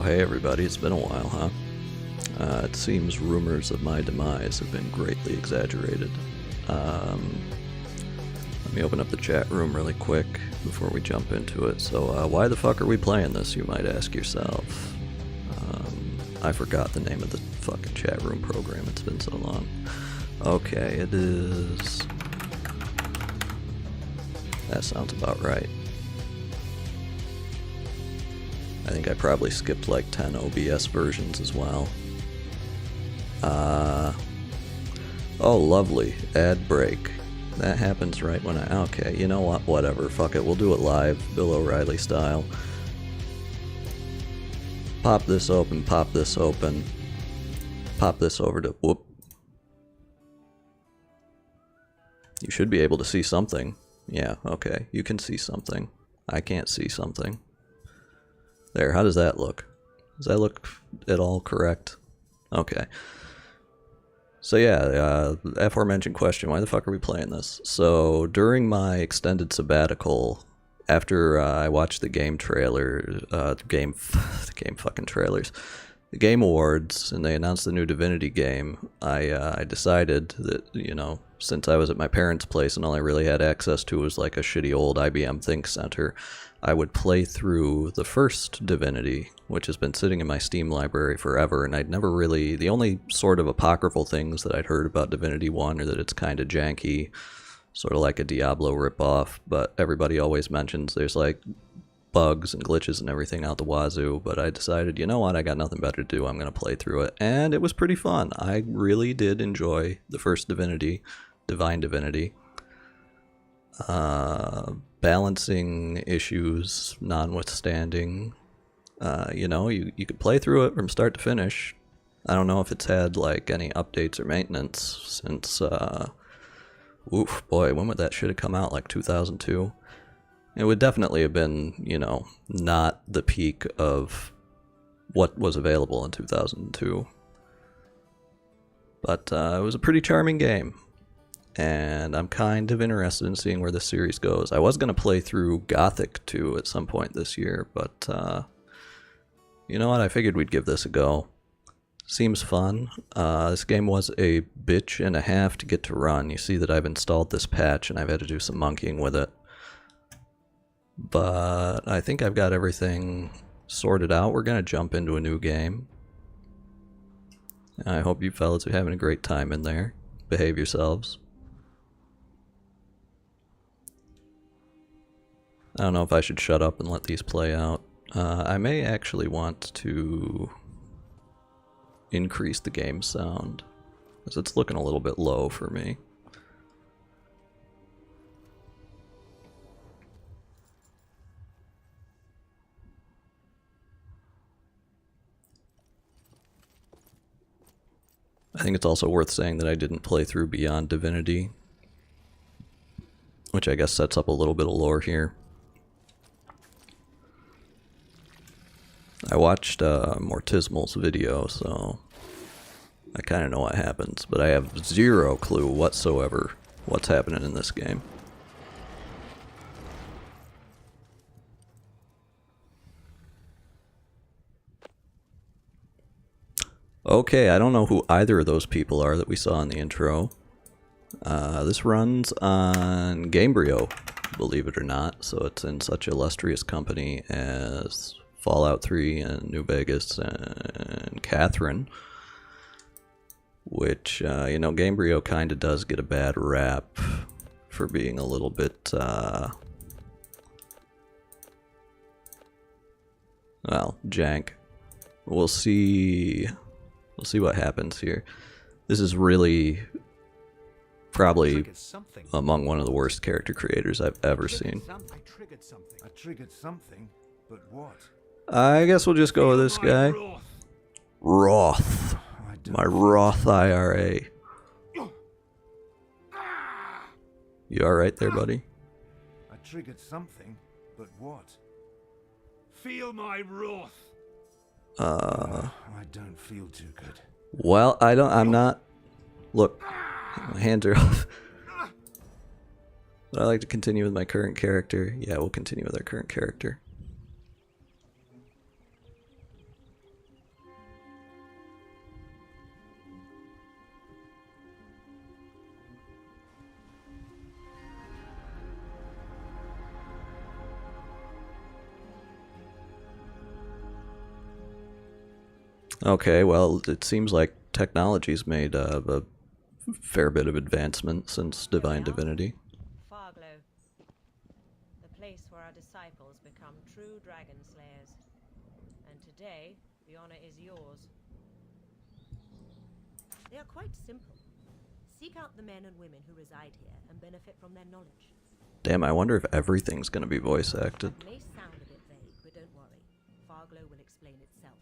Hey everybody, it's been a while, huh? It seems rumors of my demise have been greatly exaggerated. Let me open up the chat room really quick before we jump into it. So, why the fuck are we playing this, you might ask yourself. I forgot the name of the fucking chat room program, it's been so long. Okay, it is... That sounds about right. I think I probably skipped like 10 OBS versions as well. Oh, lovely. Ad break. That happens right when I... Okay, you know what? Whatever. Fuck it. We'll do it live. Bill O'Reilly style. Pop this open. Pop this open. Pop this over to... Whoop. You should be able to see something. Yeah, okay. You can see something. I can't see something. There, how does that look? Does that look at all correct? Okay. So yeah, aforementioned question, why the fuck are we playing this? So during my extended sabbatical, after I watched the game trailer, the game fucking trailers, the Game Awards, and they announced the new Divinity game, I decided that, you know, since I was at my parents' place and all I really had access to was like a shitty old IBM Think Center, I would play through the first Divinity, which has been sitting in my Steam library forever, and I'd never really... The only sort of apocryphal things that I'd heard about Divinity 1 are that it's kind of janky, sort of like a Diablo ripoff, but everybody always mentions there's like bugs and glitches and everything out the wazoo, but I decided, you know what, I got nothing better to do, I'm going to play through it, and it was pretty fun. I really did enjoy the first Divinity, Divine Divinity. Balancing issues notwithstanding, you know, you could play through it from start to finish. I don't know if it's had like any updates or maintenance since, oof, boy, when would that shit have come out? Like 2002? It would definitely have been, you know, not the peak of what was available in 2002. But it was a pretty charming game. And I'm kind of interested in seeing where this series goes. I was going to play through Gothic 2 at some point this year, but you know what, I figured we'd give this a go. Seems fun. This game was a bitch and a half to get to run. You see that I've installed this patch and I've had to do some monkeying with it. But I think I've got everything sorted out. We're going to jump into a new game. I hope you fellas are having a great time in there. Behave yourselves. I don't know if I should shut up and let these play out. I may actually want to increase the game sound, because it's looking a little bit low for me. I think it's also worth saying that I didn't play through Beyond Divinity, which I guess sets up a little bit of lore here. I watched Mortismal's video, so I kind of know what happens, but I have zero clue whatsoever what's happening in this game. Okay, I don't know who either of those people are that we saw in the intro. This runs on Gamebryo, believe it or not, so it's in such illustrious company as Fallout 3 and New Vegas and Catherine, which, you know, Gamebryo kind of does get a bad rap for being a little bit, well, jank. We'll see what happens here. This is really probably among one of the worst character creators I've ever seen. I triggered something, but what? I guess we'll just go with this guy. Roth. My Roth IRA. You alright there, buddy? I triggered something, but what? Feel my wrath. I don't feel too good. Well, I'm not... Look, my hands are off. Would I like to continue with my current character? Yeah, we'll continue with our current character. Okay, well, it seems like technology's made a fair bit of advancement since Divine Divinity. Farglow, the place where our disciples become true dragon slayers. And today, the honor is yours. They are quite simple. Seek out the men and women who reside here and benefit from their knowledge. Damn, I wonder if everything's gonna be voice acted. It may sound a bit vague, but don't worry. Farglow will explain itself.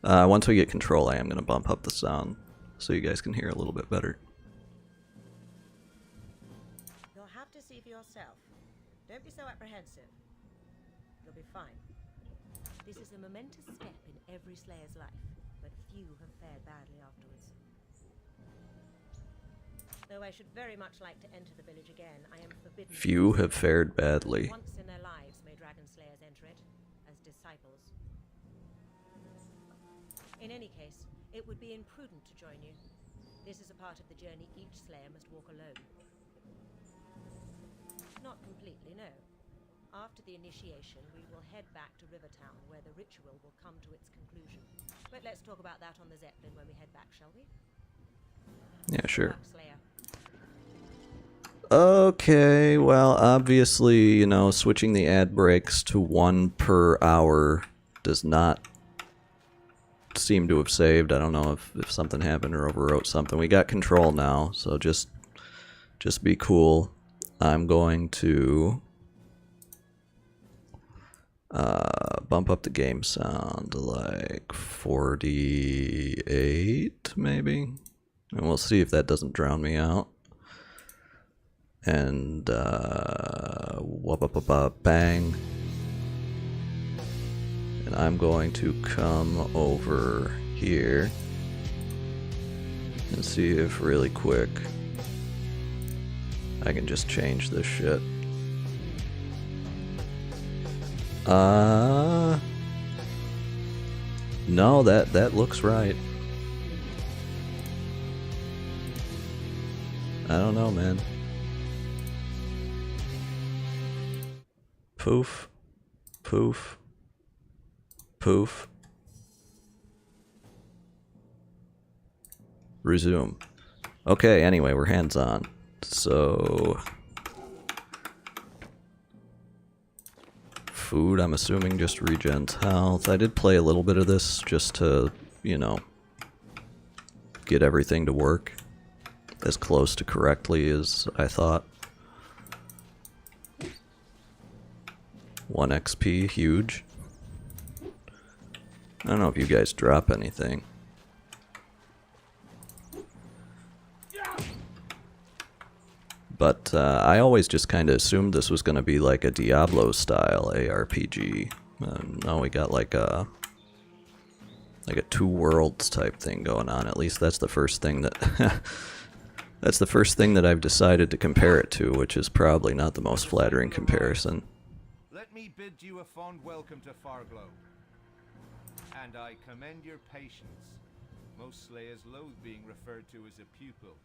Once we get control, I am gonna bump up the sound so you guys can hear a little bit better. You'll have to see for yourself. Don't be so apprehensive. You'll be fine. This is a momentous step in every Slayer's life, but few have fared badly afterwards. Though I should very much like to enter the village again, I am forbidden. Few have fared badly. Once in their lives may dragon slayers enter it, as disciples. In any case, it would be imprudent to join you. This is a part of the journey each slayer must walk alone. Not completely, no. After the initiation, we will head back to Rivertown, where the ritual will come to its conclusion. But let's talk about that on the Zeppelin when we head back, shall we? Yeah, sure. Slayer. Okay, well, obviously, you know, switching the ad breaks to 1 per hour does not seem to have saved. I don't know if something happened or overwrote something. We got control now, so just be cool. I'm going to bump up the game sound to like 48, maybe? And we'll see if that doesn't drown me out. And bang. And I'm going to come over here and see if really quick I can just change this shit. No, that looks right. I don't know, man. Poof, poof, poof. Resume. Okay, anyway, we're hands-on. So... food, I'm assuming just regens health. I did play a little bit of this just to, you know, get everything to work as close to correctly as I thought. 1 XP, huge. I don't know if you guys drop anything. But I always just kind of assumed this was going to be like a Diablo-style ARPG. No, we got like a two worlds type thing going on. At least that's the first thing that that's the first thing that I've decided to compare it to, which is probably not the most flattering comparison. Let me bid you a fond welcome to Farglow. And I commend your patience. Most slayers loathe being referred to as a pupil.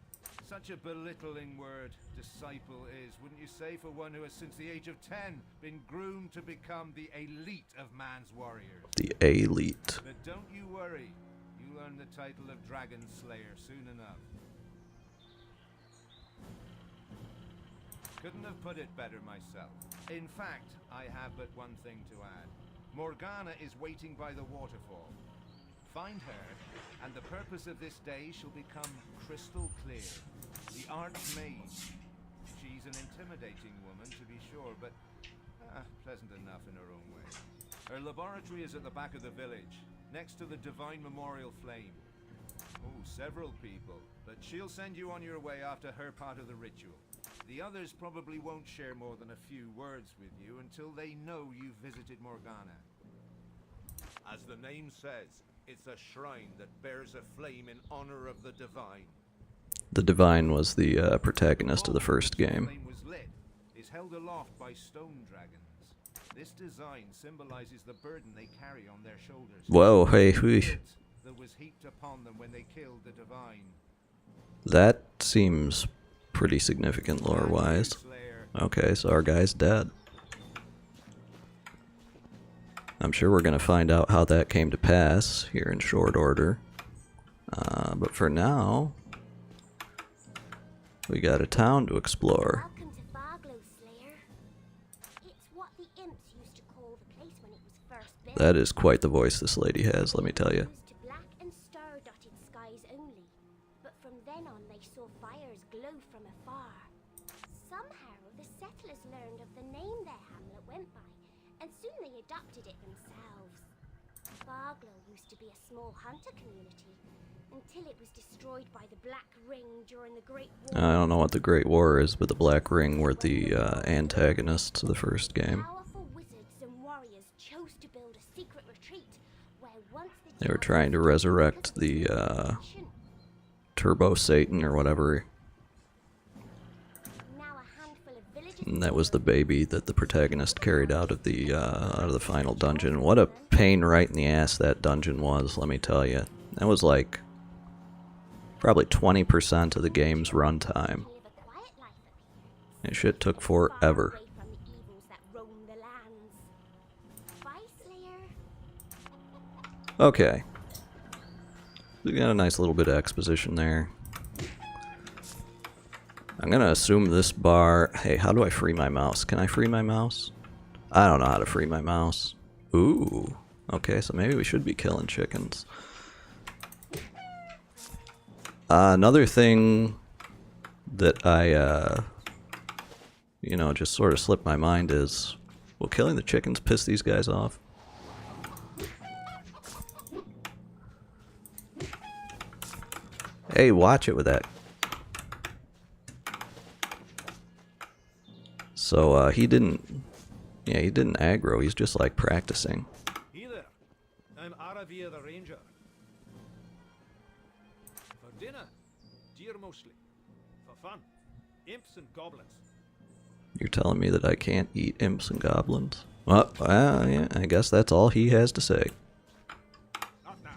Such a belittling word, disciple is, wouldn't you say, for one who has since the age of 10 been groomed to become the elite of man's warriors. The elite. But don't you worry, you'll earn the title of Dragon Slayer soon enough. Couldn't have put it better myself. In fact, I have but one thing to add. Morgana is waiting by the waterfall. Find her, and the purpose of this day shall become crystal clear. The Archmage. She's an intimidating woman, to be sure, but pleasant enough in her own way. Her laboratory is at the back of the village, next to the Divine Memorial Flame. Oh, several people, but she'll send you on your way after her part of the ritual. The others probably won't share more than a few words with you until they know you've visited Morgana. As the name says, it's a shrine that bears a flame in honor of the Divine. The Divine was the protagonist of the first game. The flame was lit, is held aloft by stone dragons. This design symbolizes the burden they carry on their shoulders. Whoa, hey, that was heaped upon them when they killed the Divine. that seems pretty significant lore-wise. Okay, so our guy's dead. I'm sure we're going to find out how that came to pass here in short order. But for now, we got a town to explore. Welcome to Barglow, Slayer. It's what the imps used to call the place when it was first built. That is quite the voice this lady has, let me tell you. Used to black and star-dotted skies only, but from then on they saw fires glow from afar. Somehow the settlers learned of the name their hamlet went by, and soon they adopted it themselves. Barglow used to be a small hunter community, until it was destroyed by the Black Ring during the Great War. I don't know what the Great War is, but the Black Ring were the antagonists of the first game. Powerful wizards and warriors chose to build a secret retreat where once the They were trying to resurrect the Turbo Satan or whatever. now a handful of villages And that was the baby that the protagonist carried out of the final dungeon. What a pain right in the ass that dungeon was, let me tell you. That was like probably 20% of the game's runtime. live a quiet life up here, And shit took far forever. away from the evils that roam the lands. Bye, Slayer. Okay. We got a nice little bit of exposition there. I'm gonna assume this bar... Hey, how do I free my mouse? Can I free my mouse? I don't know how to free my mouse. Ooh. Okay, so maybe we should be killing chickens. Another thing that I, you know, just sort of slipped my mind is, will killing the chickens piss these guys off? Hey, watch it with that. So, he didn't aggro, he's just like practicing. Hey there. I'm Aravir the Ranger. For dinner, deer mostly. For fun, imps and goblins. You're telling me that I can't eat imps and goblins? Well, yeah, I guess that's all he has to say. Not now.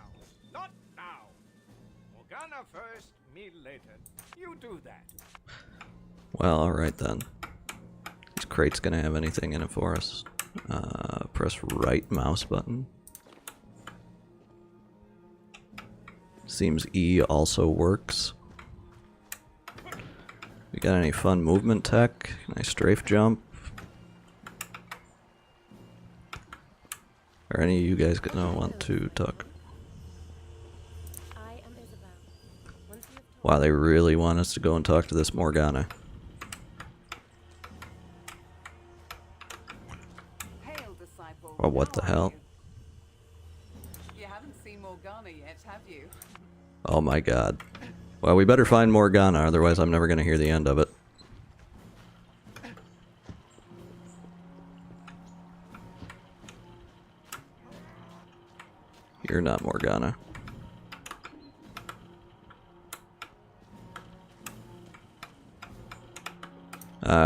Not now. Morgana first, me later. You do that. Well, alright then. This crate's gonna have anything in it for us. Press right mouse button. Seems E also works. We got any fun movement tech? Can I strafe jump? Or any of you guys gonna want to talk? I am Isabel. Once you have told Wow, they really want us to go and talk to this Morgana. Hail, disciple. Oh, what the How are hell? You? You haven't seen Morgana yet, have you? Oh my god. Well, we better find Morgana, otherwise I'm never gonna hear the end of it. You're not Morgana.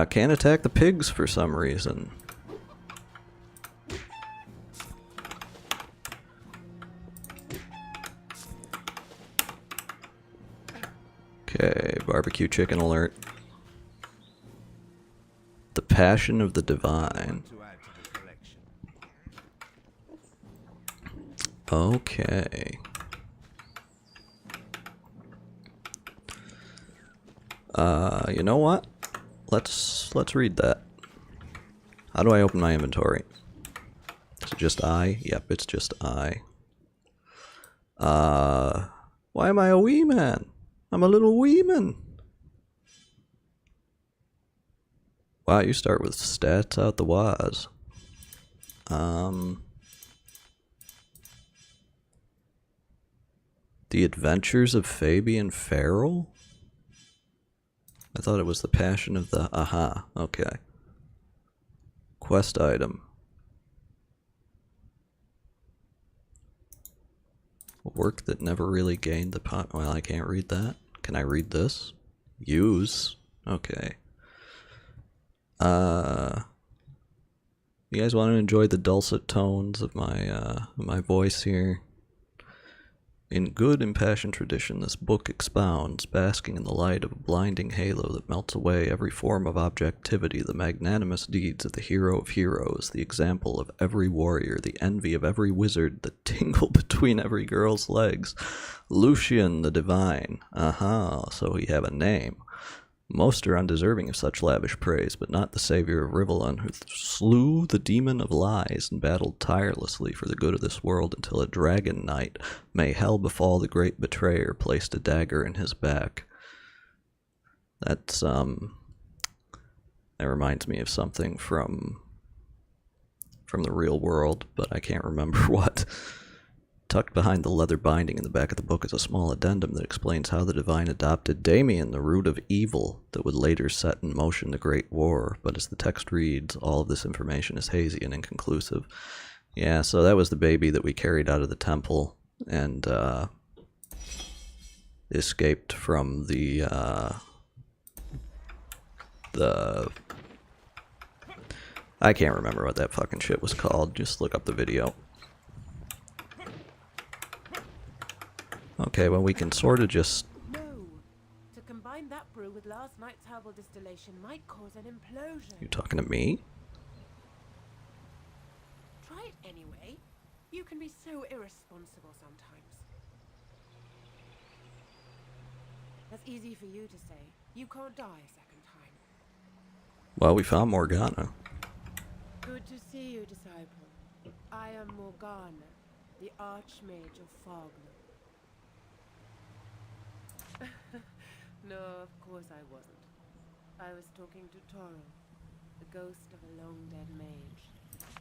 Can't attack the pigs for some reason. Okay, barbecue chicken alert. The Passion of the Divine. To add to the collection. Okay. You know what? Let's read that. How do I open my inventory? Is it just I? Yep, it's just I. Why am I a wee man? I'm a little wee man. Wow, you start with stats out the waz. The Adventures of Fabian Farrell? I thought it was the Passion of the... Aha, okay. Quest item. Work that never really gained the pot. Well, I can't read that. Can I read this? Use. Okay. You guys want to enjoy the dulcet tones of my voice here? In good impassioned tradition, this book expounds, basking in the light of a blinding halo that melts away every form of objectivity, the magnanimous deeds of the hero of heroes, the example of every warrior, the envy of every wizard, the tingle between every girl's legs. Lucian the Divine. Aha, so he have a name. Most are undeserving of such lavish praise, but not the savior of Rivellon, who slew the demon of lies and battled tirelessly for the good of this world until a dragon knight, may hell befall the great betrayer, placed a dagger in his back. That's, that reminds me of something from the real world, but I can't remember what. Tucked behind the leather binding in the back of the book is a small addendum that explains how the Divine adopted Damien, the root of evil that would later set in motion the Great War, but as the text reads, all of this information is hazy and inconclusive. Yeah, so that was the baby that we carried out of the temple and escaped from the I can't remember what that fucking shit was called. Just look up the video. Okay, well, we can sort of just... No. To combine that brew with last night's herbal distillation might cause an implosion. You talking to me? Try it anyway. You can be so irresponsible sometimes. That's easy for you to say. You can't die a second time. Well, we found Morgana. Good to see you, disciple. I am Morgana, the Archmage of Foglow. No, of course I wasn't. I was talking to Toro, the ghost of a long-dead mage.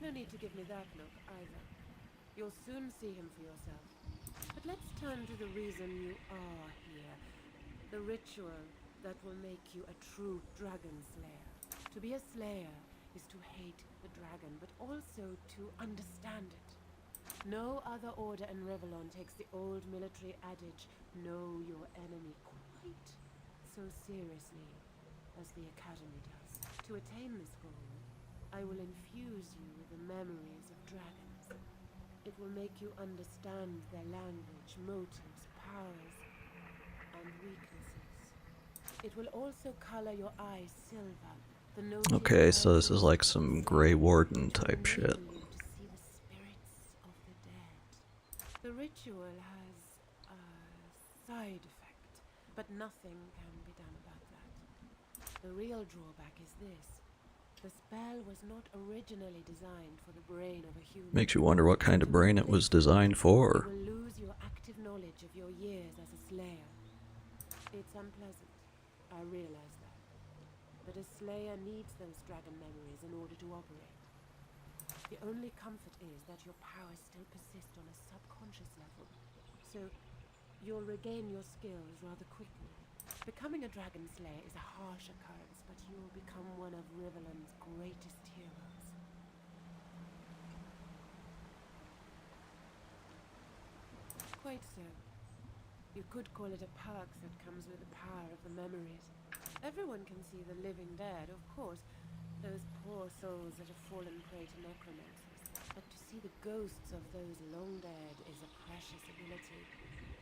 No need to give me that look, either. You'll soon see him for yourself. But let's turn to the reason you are here. The ritual that will make you a true dragon slayer. To be a slayer is to hate the dragon, but also to understand it. No other order in Rivellon takes the old military adage, know your enemy, quite so seriously as the Academy does. To attain this goal, I will infuse you with the memories of dragons. It will make you understand their language, motives, powers, and weaknesses. It will also color your eyes silver. Okay, so this is like some Grey Warden type shit. The ritual has a side effect, but nothing can be done about that. The real drawback is this. The spell was not originally designed for the brain of a human. Makes you wonder what kind of brain it was designed for. You will lose your active knowledge of your years as a slayer. It's unpleasant, I realize that. But a slayer needs those dragon memories in order to operate. The only comfort is that your powers still persist on a subconscious level, so you'll regain your skills rather quickly. Becoming a dragon slayer is a harsh occurrence, but you'll become one of Rivellon's greatest heroes. Quite so. You could call it a perk that comes with the power of the memories. Everyone can see the living dead, of course. Those poor souls that have fallen prey to necromancers. But to see the ghosts of those long dead is a precious ability,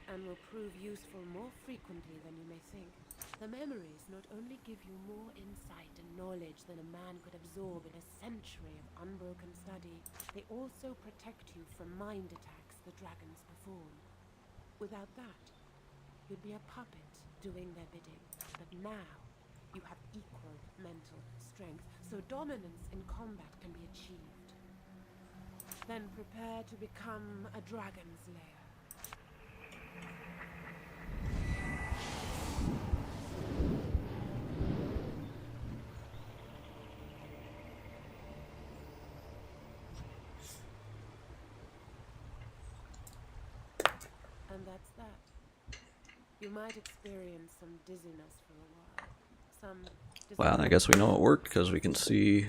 and will prove useful more frequently than you may think. The memories not only give you more insight and knowledge than a man could absorb in a century of unbroken study, they also protect you from mind attacks the dragons perform. Without that, you'd be a puppet doing their bidding. But now, you have equal mental strength, so dominance in combat can be achieved. Then prepare to become a dragon slayer. And that's that. You might experience some dizziness for a while. Well, I guess we know it worked because we can see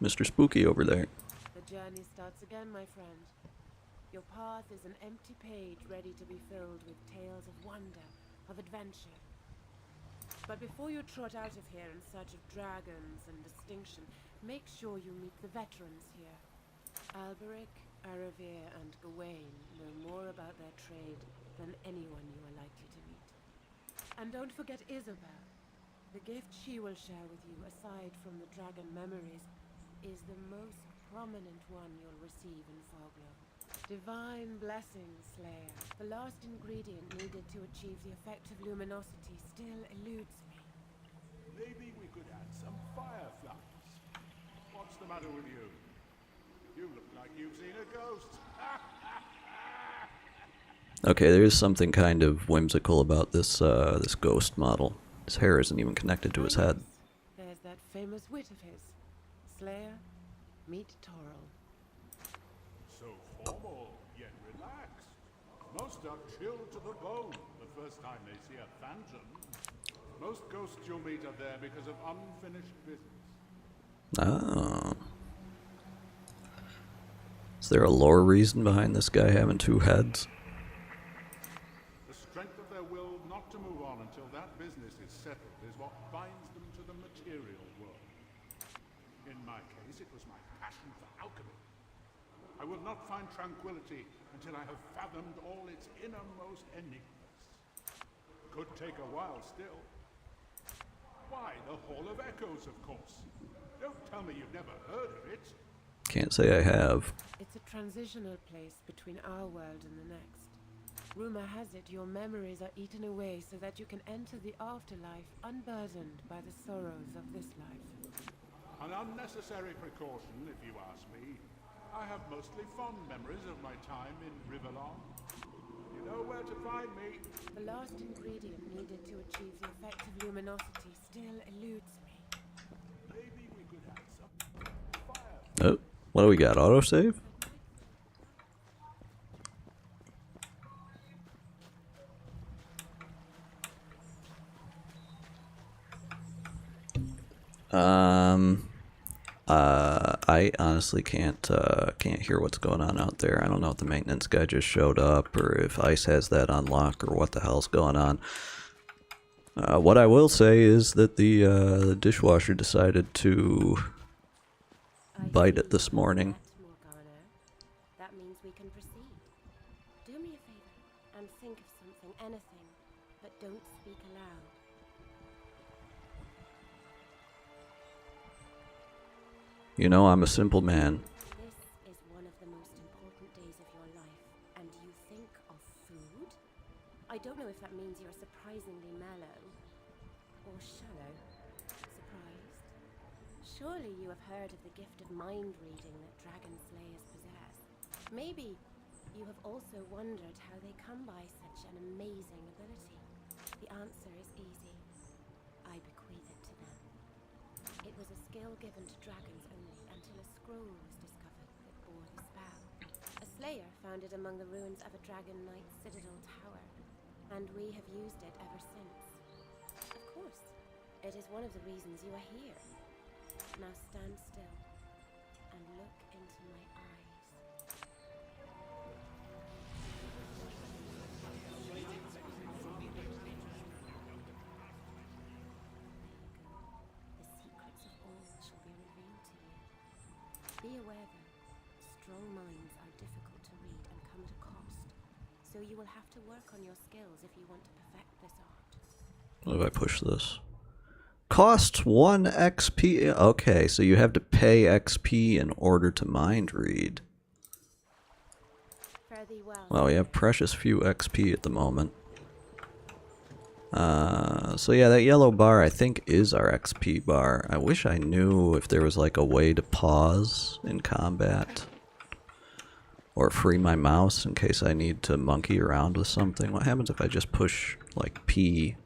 Mr. Spooky over there. The journey starts again, my friend. Your path is an empty page ready to be filled with tales of wonder, of adventure. But before you trot out of here in search of dragons and distinction, make sure you meet the veterans here. Alberic, Aravir, and Gawain know more about their trade than anyone you are likely to meet. And don't forget Isabel. The gift she will share with you, aside from the dragon memories, is the most prominent one you'll receive in Foglow. Divine blessing, Slayer. The last ingredient needed to achieve the effect of luminosity still eludes me. Maybe we could add some fireflies. What's the matter with you? You look like you've seen a ghost. Okay, there is something kind of whimsical about this this ghost model. His hair isn't even connected to his head. There's that famous wit of his. Slayer, meet Toril. So formal, yet relaxed. Most are chilled to the bone the first time they see a phantom. Most ghosts you'll meet are there because of unfinished business. Oh. Is there a lore reason behind this guy having two heads? The strength of their will not to move on until that business is settled is what binds them to the material world. In my case, it was my passion for alchemy. I will not find tranquility until I have fathomed all its innermost enigmas. Could take a while still. Why, the Hall of Echoes, of course. Don't tell me you've never heard of it. Can't say I have. It's a transitional place between our world and the next. Rumor has it your memories are eaten away so that you can enter the afterlife unburdened by the sorrows of this life. An unnecessary precaution, if you ask me. I have mostly fond memories of my time in Rivellon. You know where to find me. The last ingredient needed to achieve the effect of luminosity still eludes me. Maybe we could have some fire. Oh, what do we got? Autosave? I honestly can't hear what's going on out there. I don't know if the maintenance guy just showed up or if Ice has that on lock or what the hell's going on. What I will say is that the dishwasher decided to bite it this morning. That means we can proceed. Do me a favor and think of something, anything, but don't speak aloud. You know, I'm a simple man. This is one of the most important days of your life, and you think of food? I don't know if that means you're surprisingly mellow or shallow. Surprised? Surely you have heard of the gift of mind reading that dragon slayers possess. Maybe you have also wondered how they come by such an amazing ability. The answer is easy. I bequeath it to them. It was a skill given to dragons only until a scroll was discovered that bore the spell. A slayer found it among the ruins of a dragon knight's citadel tower, and we have used it ever since. Of course, it is one of the reasons you are here. Now stand still and look into my eyes. The secrets of all shall be revealed to you. Be aware though, strong minds are difficult to read and come at a cost. So you will have to work on your skills if you want to perfect this art. What if I push this? Costs 1 XP. Okay, so you have to pay XP in order to mind read. Fare thee well. Well, we have precious few XP at the moment. So yeah, that yellow bar I think is our XP bar. I wish I knew if there was like a way to pause in combat. Or free my mouse in case I need to monkey around with something. What happens if I just push like P?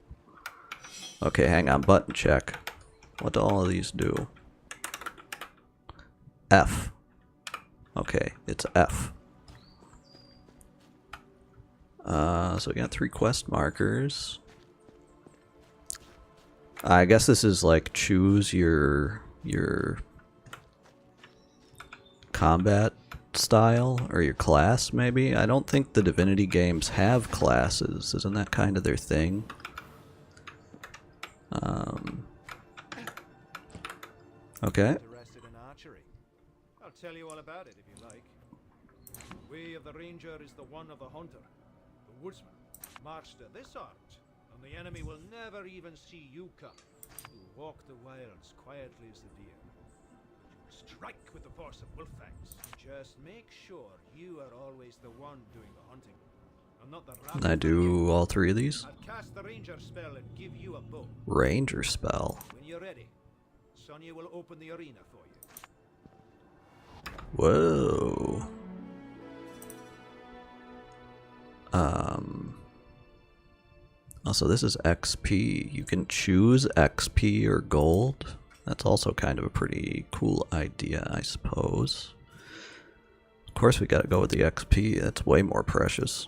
Okay, hang on, button check. What do all of these do? F. Okay, it's F. So we got 3 quest markers. I guess this is like choose your combat style or your class maybe. I don't think the Divinity games have classes. Isn't that kind of their thing? Okay. Interested in archery? I'll tell you all about it if you like. The way of the ranger is the one of the hunter. The woodsman. March to this art, and the enemy will never even see you come. You walk the wilds quietly as the deer. Strike with the force of wolf fangs. Just make sure you are always the one doing the hunting, and not the Can I do all three of these? I'll cast the ranger spell and give you a bow. Ranger spell. When you're ready, Sonia will open the arena for you. Whoa. Also, this is XP. You can choose XP or gold. That's also kind of a pretty cool idea, I suppose. Of course, we gotta go with the XP. That's way more precious.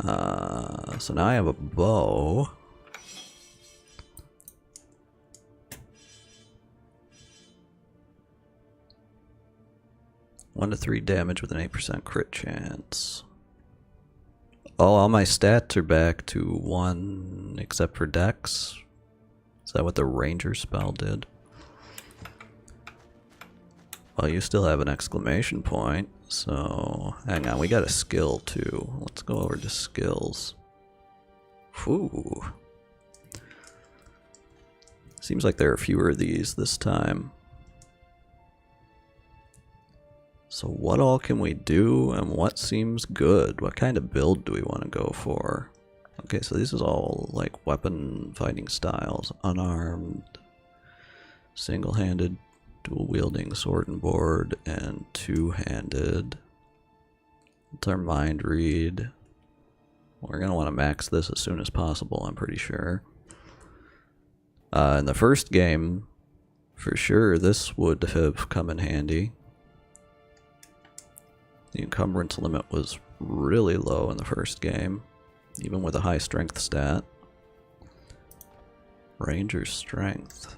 So now I have a bow. One to 3 damage with an 8% crit chance. Oh, all my stats are back to 1 except for Dex. Is that what the Ranger spell did? Well, you still have an exclamation point, so hang on, we got a skill too. Let's go over to skills. Whew. Seems like there are fewer of these this time. So what all can we do and what seems good? What kind of build do we want to go for? Okay, so this is all like weapon fighting styles. Unarmed, single-handed, dual-wielding sword and board, and two-handed. It's our mind read. We're going to want to max this as soon as possible, I'm pretty sure. In the first game, for sure, this would have come in handy. The encumbrance limit was really low in the first game, even with a high strength stat. Ranger strength.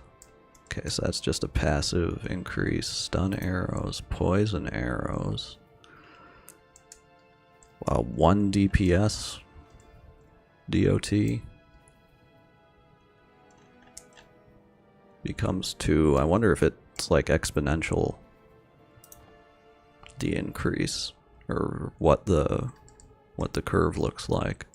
Okay, so that's just a passive increase. Stun arrows, poison arrows. Wow, 1 DPS DOT becomes 2. I wonder if it's like exponential the increase, or what the curve looks like.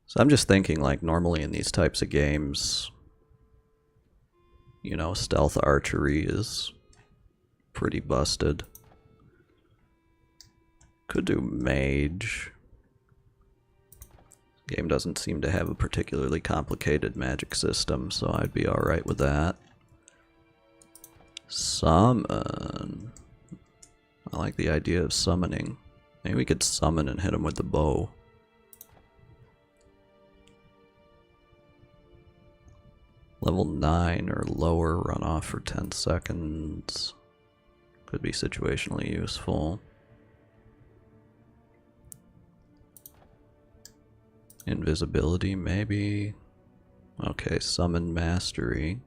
So I'm just thinking, like, normally in these types of games, you know, stealth archery is pretty busted. Could do mage. Game doesn't seem to have a particularly complicated magic system, so I'd be alright with that. Summon. I like the idea of summoning. Maybe we could summon and hit him with the bow. Level 9 or lower, run off for 10 seconds. Could be situationally useful. Invisibility, maybe. Okay, summon mastery.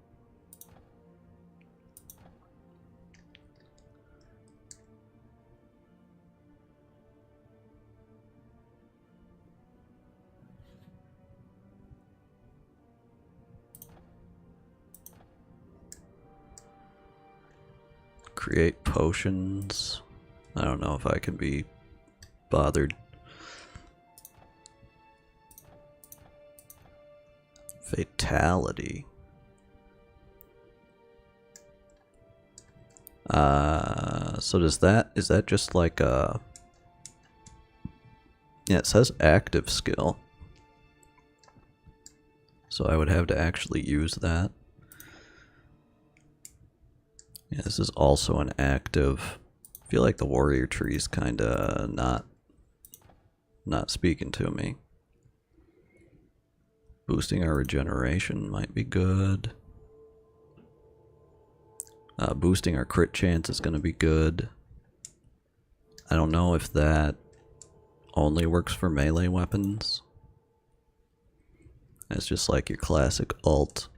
Create potions. I don't know if I can be bothered. Fatality. So is that just like a... Yeah, it says active skill. So I would have to actually use that. Yeah, this is also an active. I feel like the warrior tree is kinda not speaking to me. Boosting our regeneration might be good. Boosting our crit chance is going to be good. I don't know if that only works for melee weapons. It's just like your classic ult.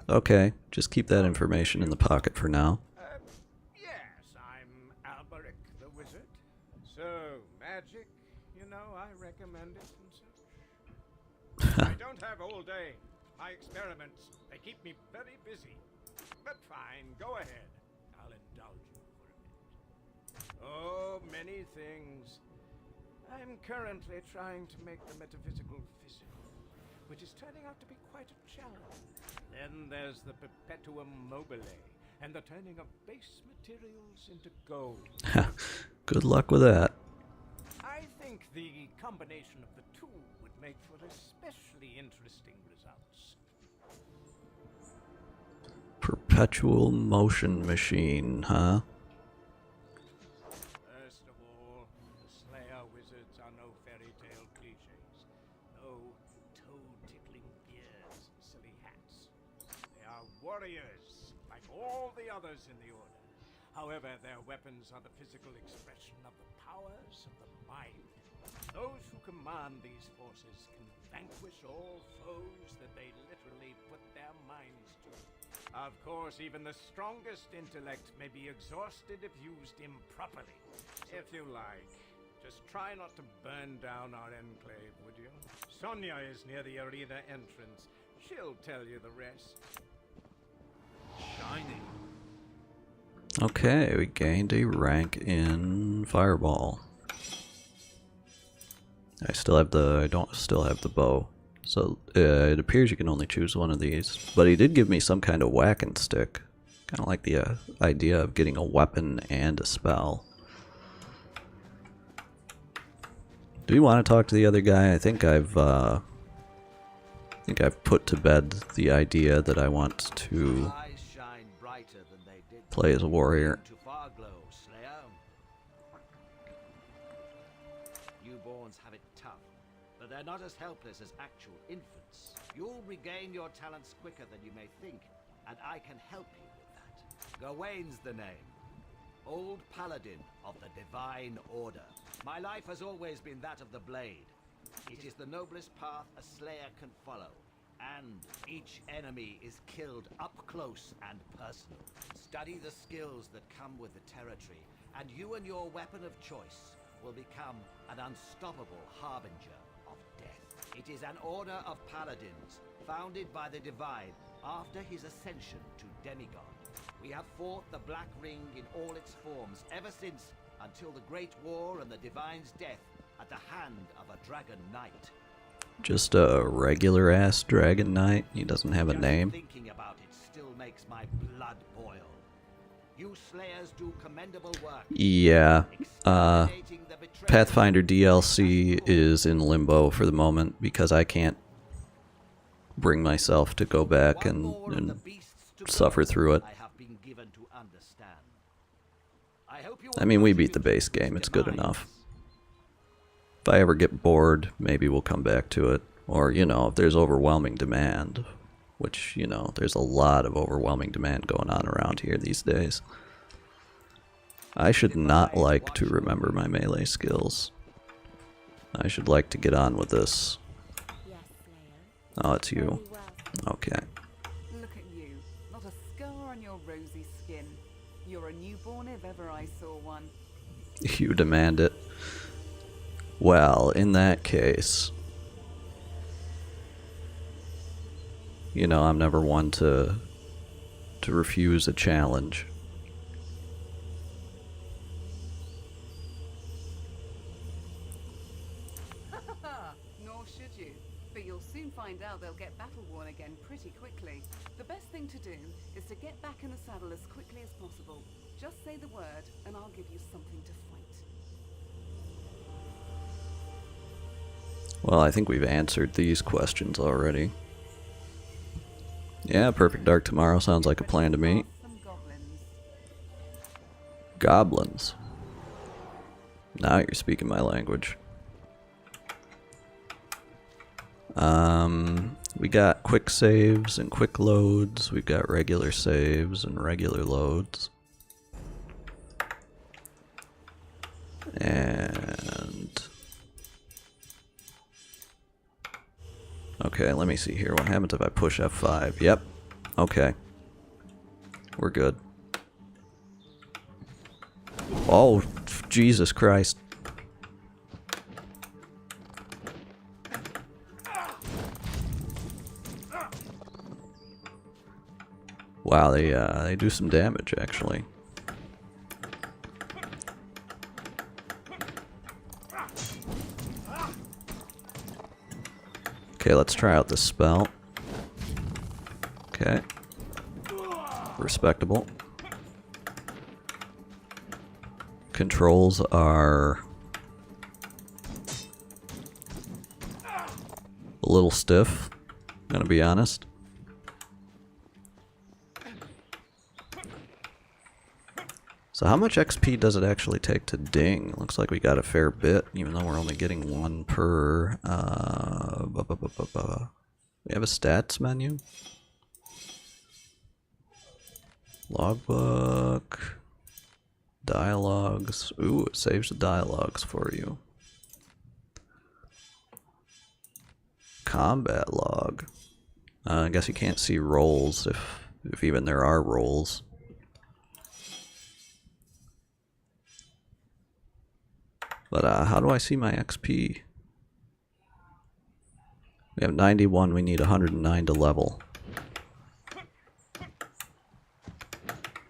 Okay, just keep that information in the pocket for now. Yes, I'm Alberic the Wizard. So, magic, you know, I recommend it and such. I don't have all day. My experiments, they keep me very busy. But fine, go ahead. I'll indulge you for a minute. Oh, many things. I'm currently trying to make the metaphysical physical, which is turning out to be quite a challenge. Then there's the perpetuum mobile, and the turning of base materials into gold. Good luck with that. I think the combination of the two would make for especially interesting results. Perpetual motion machine, huh? First of all, the Slayer wizards are no fairy tale cliches. No toe-tickling beards and silly hats. They are warriors, like all the others in the Order. However, their weapons are the physical expression of the powers of the mind. Those who command these forces can vanquish all foes that they literally put their minds to. Of course, even the strongest intellect may be exhausted if used improperly. If you like, just try not to burn down our enclave, would you? Sonia is near the arena entrance. She'll tell you the rest. Shiny. Okay, we gained a rank in Fireball. I don't still have the bow. So it appears you can only choose one of these. But he did give me some kind of whacking stick. Kind of like the idea of getting a weapon and a spell. Do you want to talk to the other guy? I think I've put to bed the idea that I want to play as a warrior. Newborns have it tough, but they're not as helpless as actual infants. You'll regain your talents quicker than you may think, and I can help you with that. Gawain's the name. Old Paladin of the Divine Order. My life has always been that of the blade. It is the noblest path a slayer can follow, and each enemy is killed up close and personal. Study the skills that come with the territory, and you and your weapon of choice will become an unstoppable harbinger of death. It is an order of paladins, founded by the Divine after his ascension to demigod. We have fought the Black Ring in all its forms ever since, until the Great War and the Divine's death at the hand of a Dragon Knight. Just a regular ass Dragon Knight? He doesn't have a Just name? thinking about it still makes my blood boil. You slayers do commendable work. Yeah. Exterminating the betrayers. Pathfinder DLC is in limbo for the moment because I can't bring myself to go back One more of the and beasts to suffer go, through it. I have been given to understand. I hope you I mean, we beat the contribute base to its game. It's good demise. enough. If I ever get bored, maybe we'll come back to it. Or, you know, if there's overwhelming demand, which, you know, there's a lot of overwhelming demand going on around here these days. I should not like to remember my melee skills. I should like to get on with this. Yes, Slayer. Oh, it's you. Very well. Okay. Look at you. Not a scar on your rosy skin. You're a newborn if ever I saw one. You demand it. Well, in that case, you know, I'm never one to refuse a challenge. Nor should you. But you'll soon find out they'll get battle-worn again pretty quickly. The best thing to do is to get back in the saddle as quickly as possible. Just say the word, and I'll give you something to fight. Well, I think we've answered these questions already. Yeah, Perfect Dark tomorrow sounds like a plan to me. Some goblins. Goblins. Now you're speaking my language. We got quick saves and quick loads. We've got regular saves and regular loads. And okay, let me see here. What happens if I push F5? Yep. Okay. We're good. Oh, Jesus Christ. Wow, they do some damage actually. Okay, let's try out this spell. Okay. Respectable. Controls are a little stiff, gonna be honest. So how much XP does it actually take to ding? Looks like we got a fair bit, even though we're only getting one per... We have a stats menu? Logbook... Dialogues. Ooh, it saves the dialogues for you. Combat log. I guess you can't see rolls if even there are rolls. But how do I see my XP? We have 91, we need 109 to level.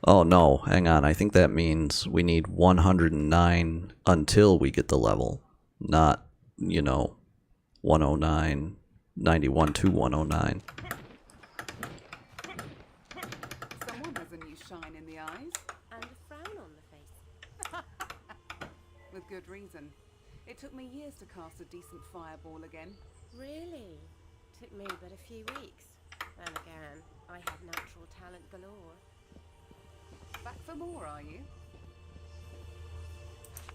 Oh no, hang on, I think that means we need 109 until we get the level. Not, you know, 109, 91 to 109. Someone has a new shine in the eyes. And a frown on the face. With good reason. It took me years to cast a decent fireball again. Really? Took me but a few weeks. And again, I have natural talent galore. Back for more, are you?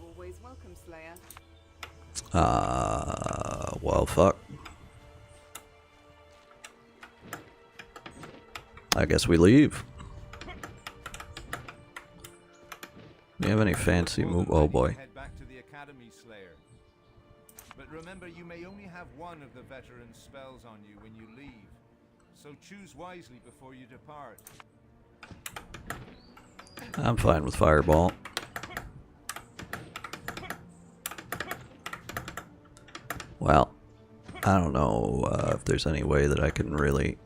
Always welcome, Slayer. Well, fuck. I guess we leave. Do you have any fancy move? Oh boy. Head back to the Academy, Slayer. But remember, you may only have one of the veteran spells on you when you leave. So choose wisely before you depart. I'm fine with Fireball. Well, I don't know if there's any way that I can really...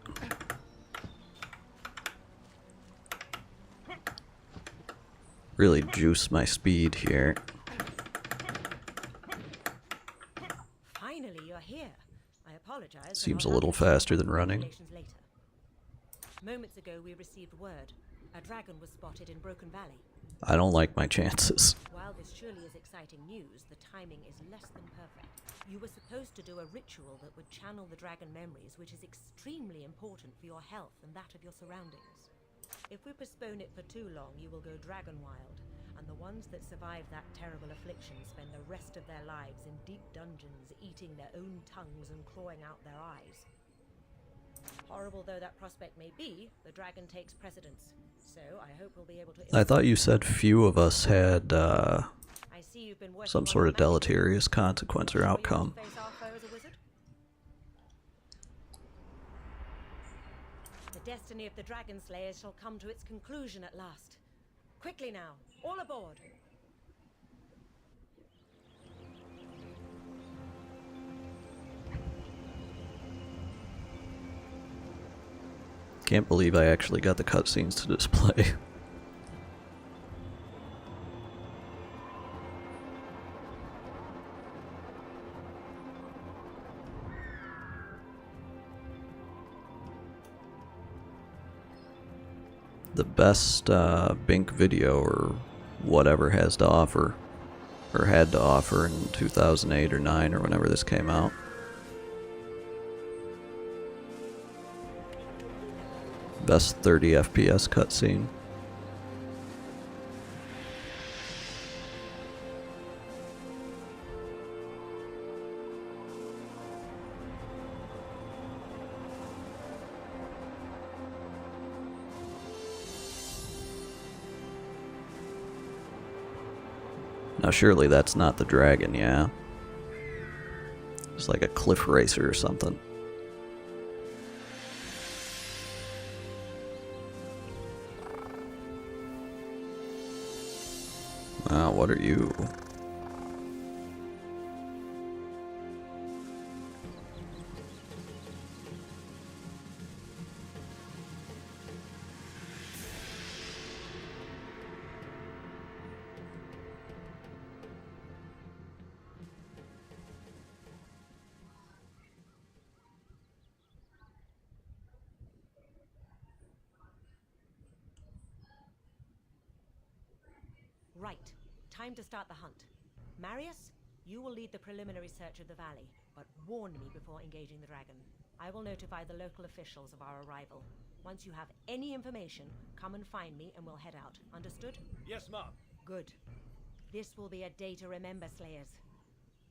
juice my speed here. Finally, you're here. I apologize. Seems a little faster than running. Later. Moments ago, we received word. A dragon was spotted in Broken Valley. I don't like my chances. While this surely is exciting news, the timing is less than perfect. You were supposed to do a ritual that would channel the dragon memories, which is extremely important for your health and that of your surroundings. If we postpone it for too long, you will go dragon wild, and the ones that survive that terrible affliction spend the rest of their lives in deep dungeons, eating their own tongues and clawing out their eyes. Horrible though that prospect may be, the dragon takes precedence. So I hope we'll be able to... I thought you said few of us had I see you've been working some on sort your of magic. deleterious consequence or Sure you outcome. want to face our foe as a wizard? The destiny of the Dragon Slayers shall come to its conclusion at last. Quickly now, all aboard! Can't believe I actually got the cutscenes to display. The best Bink video or whatever has to offer, or had to offer in 2008 or 9 or whenever this came out. Best 30 FPS cutscene. Now surely that's not the dragon, yeah? It's like a cliff racer or something. What are you? Right. Time to start the hunt. Marius, you will lead the preliminary search of the valley, but warn me before engaging the dragon. I will notify the local officials of our arrival. Once you have any information, come and find me and we'll head out. Understood? Yes, ma'am. Good. This will be a day to remember, Slayers.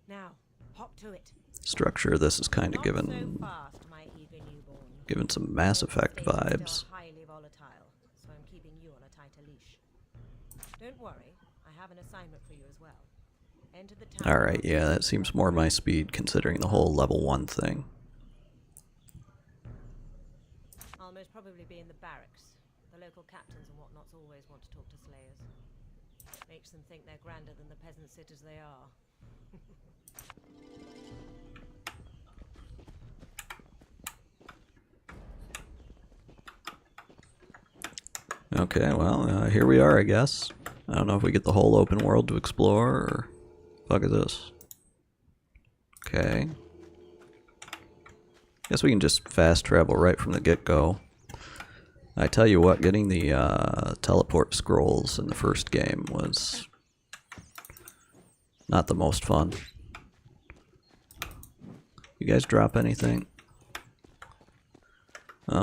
Now, hop to it. Structure of this is kind of Not so given fast, my eager newborn. given some Mass Effect State is vibes. still highly volatile, so I'm keeping you on a tighter leash. Don't worry, I have an assignment for you as well. Enter the town. Alright, yeah, that seems more my speed considering the whole level 1 thing. I'll most probably be in the barracks. The local captains and whatnots always want to talk to Slayers. Makes them think they're grander than the peasant sitters they are. Okay, well, here we are, I guess. I don't know if we get the whole open world to explore, or... Fuck is this? Okay. Guess we can just fast travel right from the get-go. I tell you what, getting the teleport scrolls in the first game was not the most fun. You guys drop anything?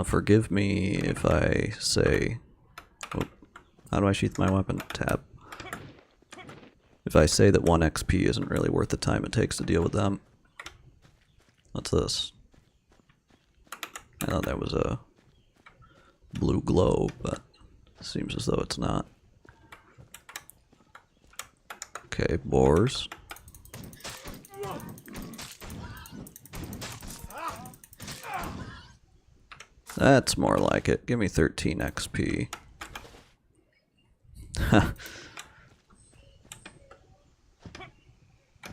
Forgive me if I say... Oh, how do I sheath my weapon? Tab. If I say that 1 XP isn't really worth the time it takes to deal with them. What's this? I thought that was a blue glow, but it seems as though it's not. Okay, boars. That's more like it. Give me 13 XP.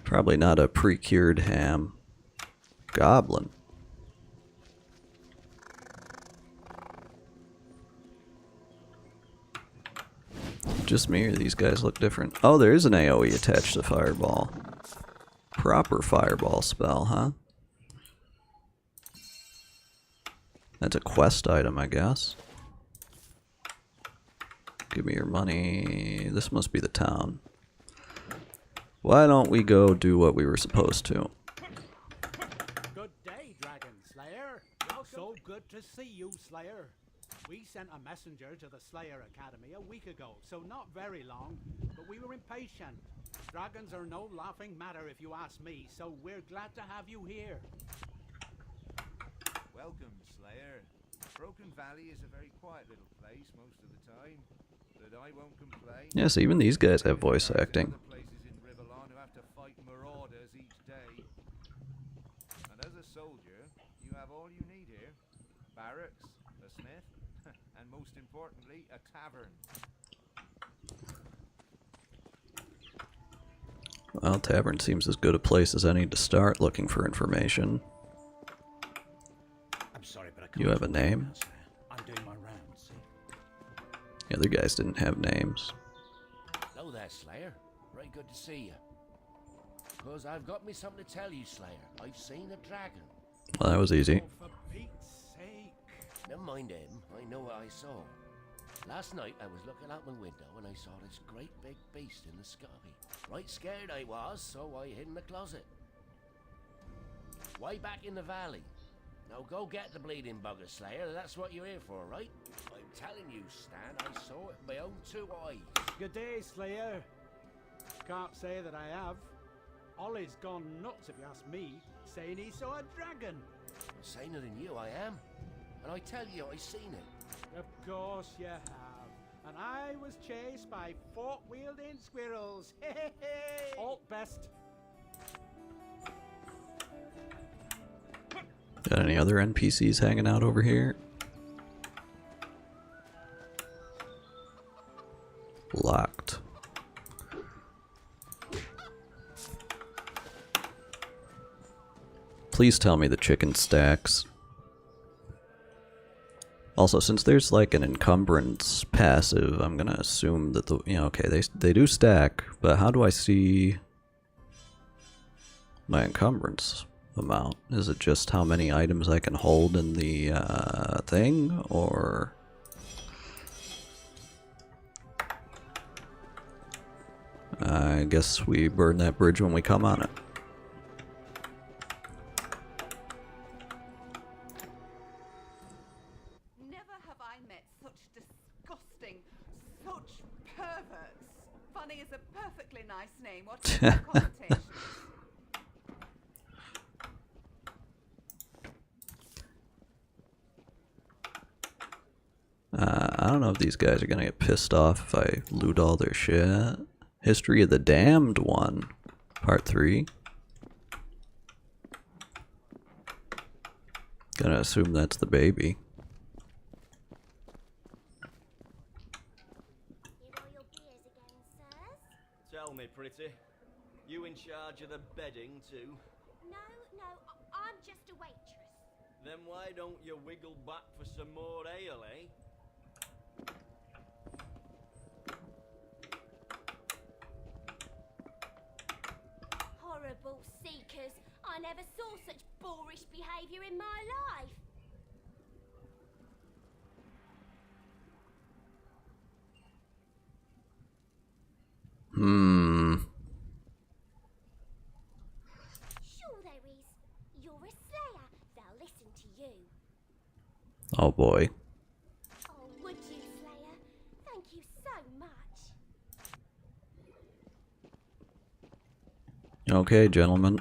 Probably not a pre-cured ham. Goblin. Just me, or these guys look different? Oh, there is an AoE attached to Fireball. Proper Fireball spell, huh? That's a quest item, I guess. Give me your money. This must be the town. Why don't we go do what we were supposed to? Good day, Dragon Slayer. So good to see you, Slayer. We sent a messenger to the Slayer Academy a week ago, so not very long, but we were impatient. Dragons are no laughing matter if you ask me, so we're glad to have you here. Welcome, Slayer. Broken Valley is a very quiet little place most of the time, but I won't complain. Yes, even these guys have voice acting. Other places in Riverlawn who have to fight marauders each day. And as a soldier, you have all you need here. Barracks, a smith, and most importantly, a tavern. Well, tavern seems as good a place as any to start looking for information. I'm sorry, but I can't. You have a name? I'm doing my rounds, see? The other guys didn't have names. Hello there, Slayer. Very good to see you. Because I've got me something to tell you, Slayer. I've seen a dragon. Well, that was easy. Oh, for Pete's sake. Never mind him. I know what I saw. Last night I was looking out my window and I saw this great big beast in the sky. Right scared I was, so I hid in the closet. Way back in the valley. Now go get the bleeding bugger, Slayer. That's what you're here for, right? I'm telling you, Stan, I saw it with my own 2 eyes. Good day, Slayer. Can't say that I have. Ollie's gone nuts, if you ask me, saying he saw a dragon. I'm saying it than you, I am. And I tell you, I seen it. Of course you have. And I was chased by fork-wielding squirrels. Hey, all best. Got any other NPCs hanging out over here? Locked. Please tell me the chicken stacks. Also, since there's like an encumbrance passive, I'm gonna assume that the, okay, they do stack, but how do I see my encumbrance amount? Is it just how many items I can hold in the thing, or I guess we burn that bridge when we come on it. Never have I met such disgusting, such perverts. Funny is a perfectly nice name. What's your connotation? I don't know if these guys are gonna get pissed off if I loot all their shit. History of the Damned 1, Part 3. Gonna assume that's the baby. Here are your beers again, sirs? Tell me, pretty, you in charge of the bedding too? No, I'm just a waitress. Then why don't you wiggle back for some more ale, eh? Horrible seekers. I never saw such boorish behaviour in my life. Sure there is. You're a slayer. They'll listen to you. Oh boy. Oh, would you, Slayer? Thank you so much. Okay, gentlemen.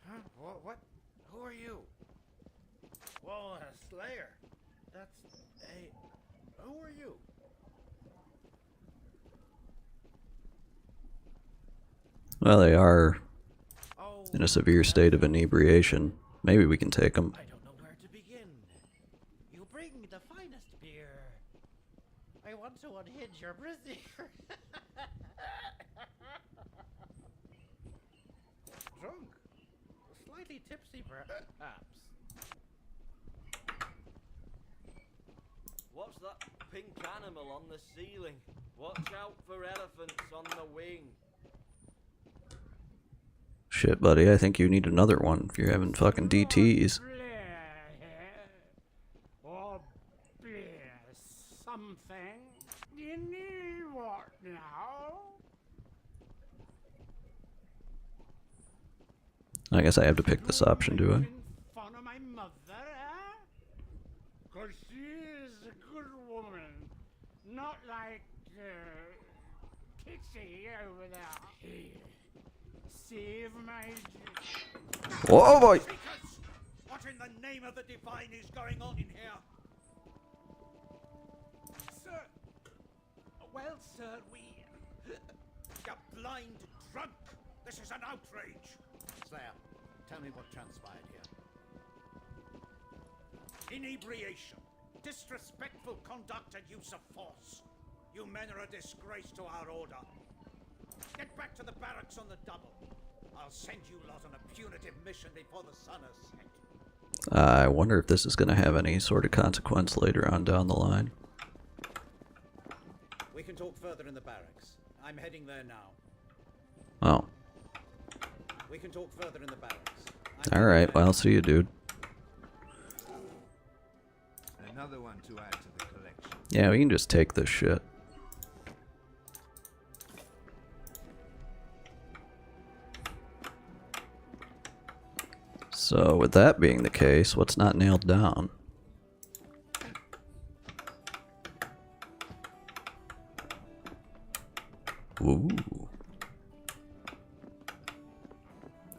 Huh? What? Who are you? Whoa, Slayer. That's a... Who are you? Well, they are Oh, in a severe state of inebriation. Maybe we can take them. I don't know where to begin. You bring the finest beer. I want to unhinge your brassiere. Drunk. Slightly tipsy, perhaps. What's that pink animal on the ceiling? Watch out for elephants on the wing. Shit, buddy, I think you need another one if you're having fucking DTs. Oh, something. You need what now? I guess I have to pick this option, do I? In fun of my mother, eh? 'Cause she is a good woman. Not like, Kitsy over there. Save my... Oh boy! Seekers! What in the name of the divine is going on in here? Sir! Well, sir, we... You're blind drunk! This is an outrage! Slayer, tell me what transpired here. Inebriation, disrespectful conduct and use of force. You men are a disgrace to our order. Get back to the barracks on the double. I'll send you lot on a punitive mission before the sun has set. I wonder if this is going to have any sort of consequence later on down the line. We can talk further in the barracks. I'm heading there now. Oh. We can talk further in the barracks. Alright, well, I'll see you, dude. Another one to add to the collection. Yeah, we can just take this shit. So, with that being the case, what's not nailed down? Ooh.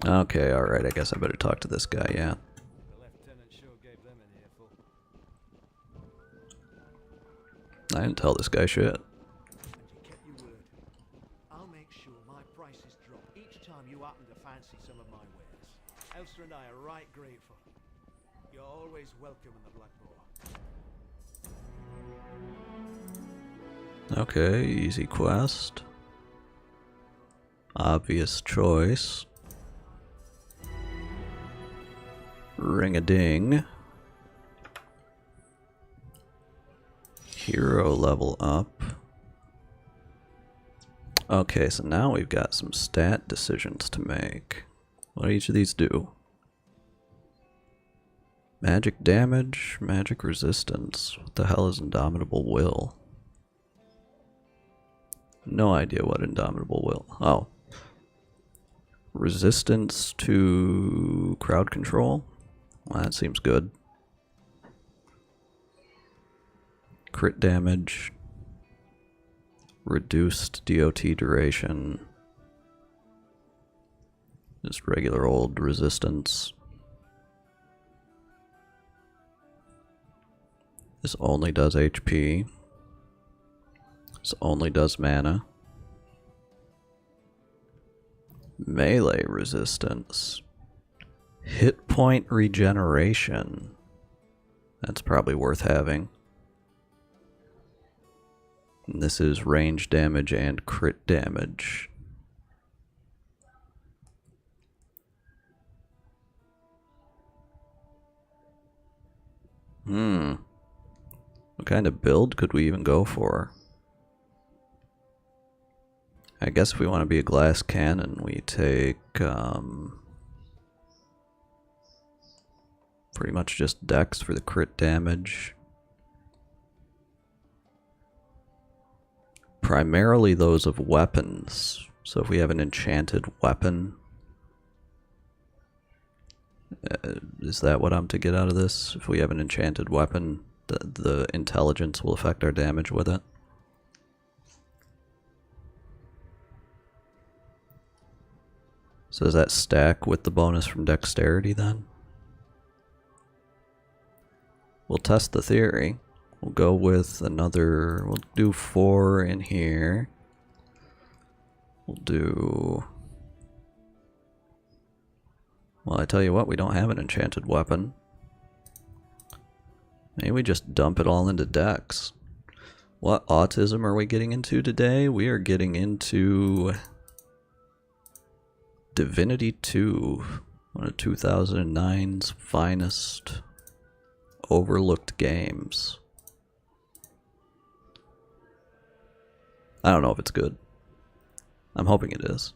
Okay, alright, I guess I better talk to this guy, yeah. The lieutenant sure gave them an earful. I didn't tell this guy shit. And you kept your word. I'll make sure my prices drop each time you happen to fancy some of my wares. Elster and I are right grateful. You're always welcome in the Black Boar. Okay, easy quest. Obvious choice. Ring-a-ding. Hero level up. Okay, so now we've got some stat decisions to make. What do each of these do? Magic damage, magic resistance. What the hell is Indomitable Will? No idea what Indomitable will. Oh. Resistance to crowd control? Well, that seems good. Crit damage. Reduced DOT duration. Just regular old resistance. This only does HP. This only does mana. Melee resistance. Hit point regeneration. That's probably worth having. And this is range damage and crit damage. What kind of build could we even go for? I guess if we want to be a glass cannon, we take pretty much just dex for the crit damage. Primarily those of weapons. So if we have an enchanted weapon, is that what I'm to get out of this? If we have an enchanted weapon, the intelligence will affect our damage with it. So does that stack with the bonus from dexterity then? We'll test the theory. We'll go with another, we'll do 4 in here. We'll do... Well, I tell you what, we don't have an enchanted weapon. Maybe we just dump it all into dex. What autism are we getting into today? We are getting into Divinity 2, one of 2009's finest overlooked games. I don't know if it's good. I'm hoping it is.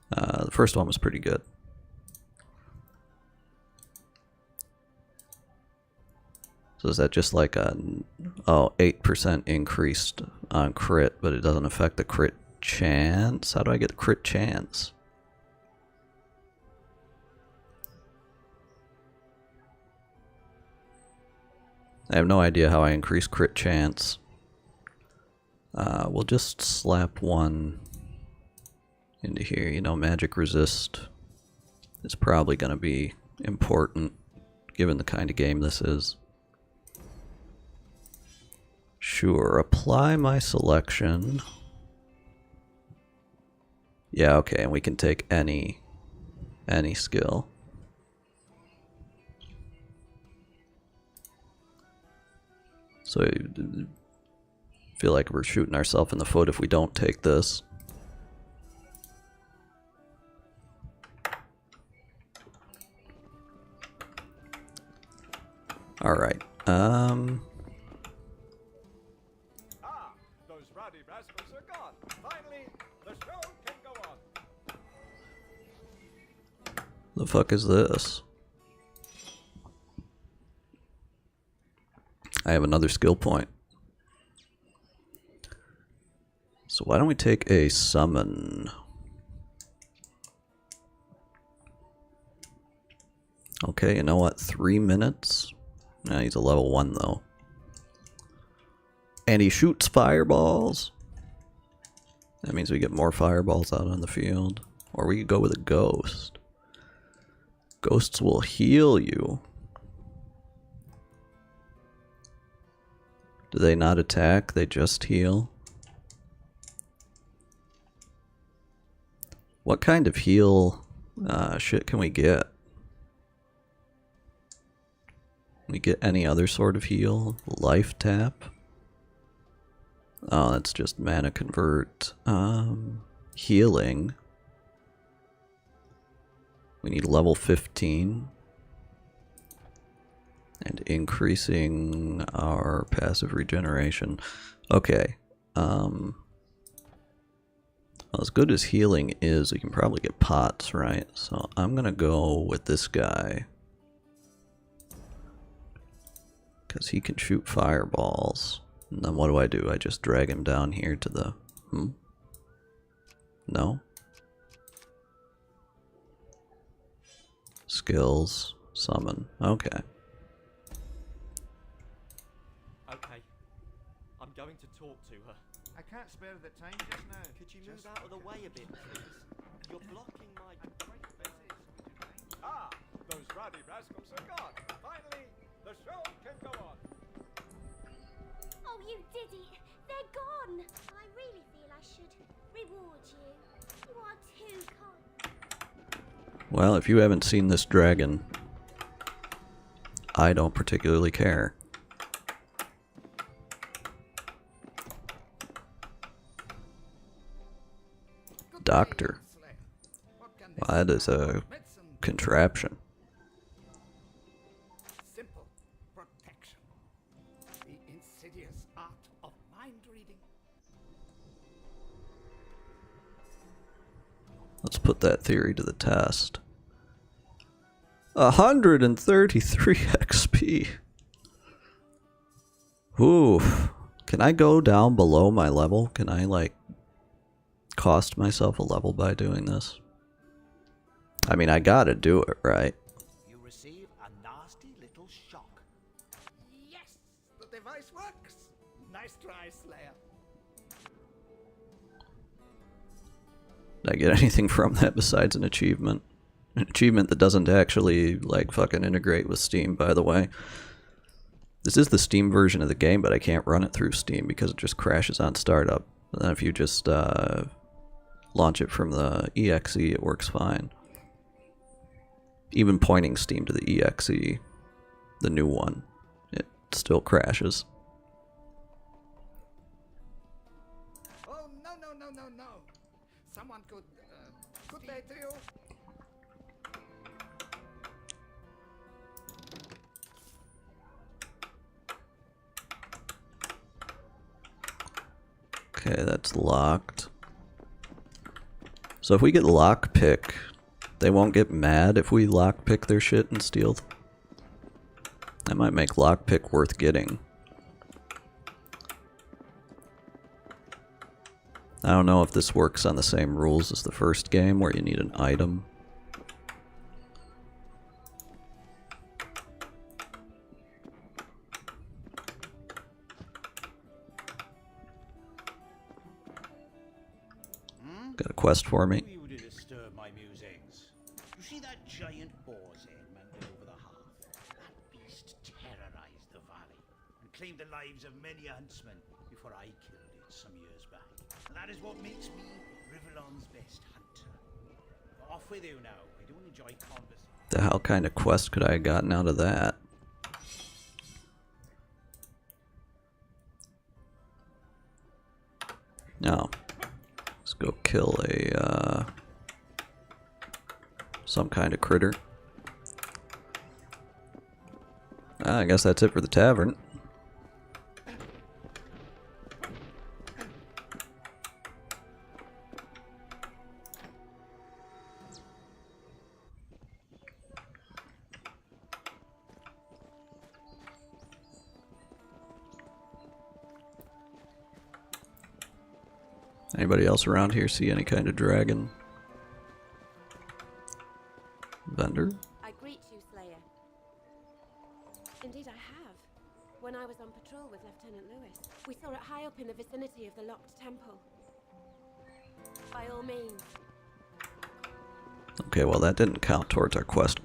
The first one was pretty good. So is that just like a 8% increased on crit, but it doesn't affect the crit chance? How do I get the crit chance? I have no idea how I increase crit chance. We'll just slap one into here. You know, magic resist is probably going to be important given the kind of game this is. Sure, apply my selection. Yeah, okay, and we can take any skill. So I feel like we're shooting ourselves in the foot if we don't take this. Alright, Those rowdy rascals are gone. Finally, the show can go on. the fuck is this? I have another skill point. So why don't we take a summon? Okay, you know what? 3 minutes? Nah, he's a level 1 though. And he shoots fireballs. That means we get more fireballs out on the field. Or we could go with a ghost. Ghosts will heal you. Do they not attack? They just heal? What kind of heal shit can we get? Can we get any other sort of heal? Life tap? Oh, that's just mana convert. Healing. We need level 15. And increasing our passive regeneration. Okay. Well, as good as healing is, we can probably get pots, right? So I'm gonna go with this guy. Because he can shoot fireballs. And then what do? I just drag him down here to the... No? Skills, summon. Okay. Okay. I'm going to talk to her. I can't spare the time just now. Could you move out of the way a bit, please? You're blocking my... Ah, those rowdy rascals are gone. Finally, the show can go on. Oh, you did it! They're gone! I really feel I should reward you. You are too kind. Well, if you haven't seen this dragon, I don't particularly care. Doctor. Well, that is a contraption. Simple protection. The insidious art of mind reading. Let's put that theory to the test. 133 XP. Oof. Can I go down below my level? Can I, like, cost myself a level by doing this? I mean, I gotta do it, right? You receive a nasty little shock. Yes, the device works. Nice try, Slayer. Did I get anything from that besides an achievement? An achievement that doesn't actually, like, fucking integrate with Steam, by the way. This is the Steam version of the game, but I can't run it through Steam because it just crashes on startup. And then if you just launch it from the EXE, it works fine. Even pointing Steam to the EXE, the new one, it still crashes. Oh, no. Someone could they to you? Okay, that's locked. So if we get lockpick, they won't get mad if we lockpick their shit and steal. That might make lockpick worth getting. I don't know if this works on the same rules as the first game where you need an item. Got a quest for me. You to disturb my musings. You see that giant boar's head mounted over the hearth? That beast terrorized the valley and claimed the lives of many huntsmen before I killed it some years back. And that is what makes me Rivellon's best hunter. Off with you now. I don't enjoy conversation. The hell kind of quest could I have gotten out of that? No. Let's go kill a, some kind of critter. I guess that's it for the tavern. Anybody else around here see any kind of dragon? Vendor? I greet you, Slayer. Indeed I have. When I was on patrol with Lieutenant Lewis, we saw it high up in the vicinity of the locked temple. By all means. Okay, well that didn't count towards our quest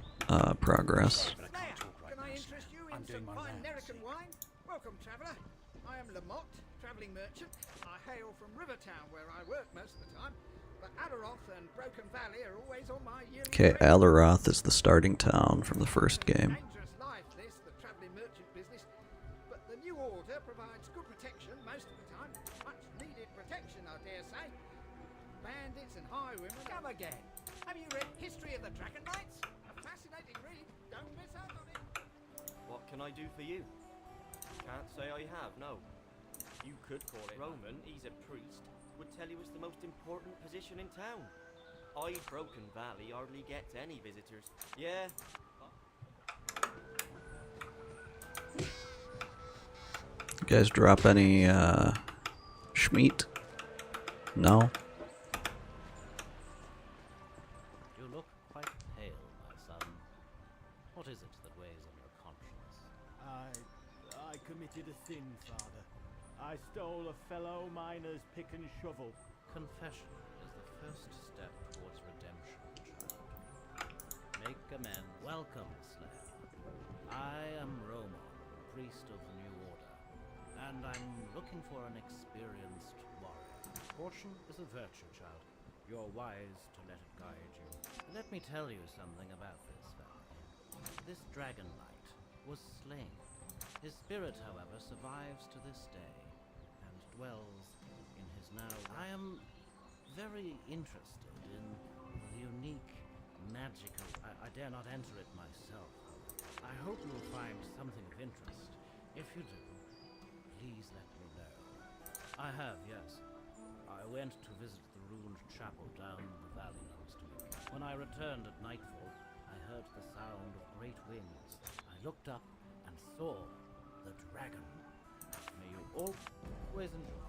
progress. Can I interest you in some fine American wine? Welcome, traveller. I am Lamont, travelling merchant. I hail from Rivertown, where I work most of the time. But Alaroth and Broken Valley are always on my yearly Okay, trip. Alaroth is the starting town from the first game. Dangerous life, this, the travelling merchant business. But the new order provides good protection most of the time. Much needed protection, I dare say. Bandits and highwaymen. Come again. Have you read History of the Dragon Knights? A fascinating read. Don't miss out on it. What can I do for you? Can't say I have, no. You could call it Roman, he's a priest, would tell you it's the most important position in town. Broken Valley hardly gets any visitors. Yeah. guys drop any schmeat? No? You look quite pale, my son. What is it that weighs on your conscience? I committed a sin, Father. I stole a fellow miner's pick and shovel. Confession is the first step towards redemption, child. Make amends. Welcome, Slayer. I am Roman, priest of the New Order, and I'm looking for an experienced warrior. Caution is a virtue, child. You're wise to let it guide you. Let me tell you something about this family. This dragon knight was slain. His spirit, however, survives to this day and dwells in his now. I am very interested in the unique, magical. I dare not enter it myself. I hope you'll find something of interest. If you do, please let me know. I have, yes. I went to visit the ruined chapel down the valley last week. When I returned at nightfall, I heard the sound of great wings. I looked up and saw the dragon. May you always enjoy.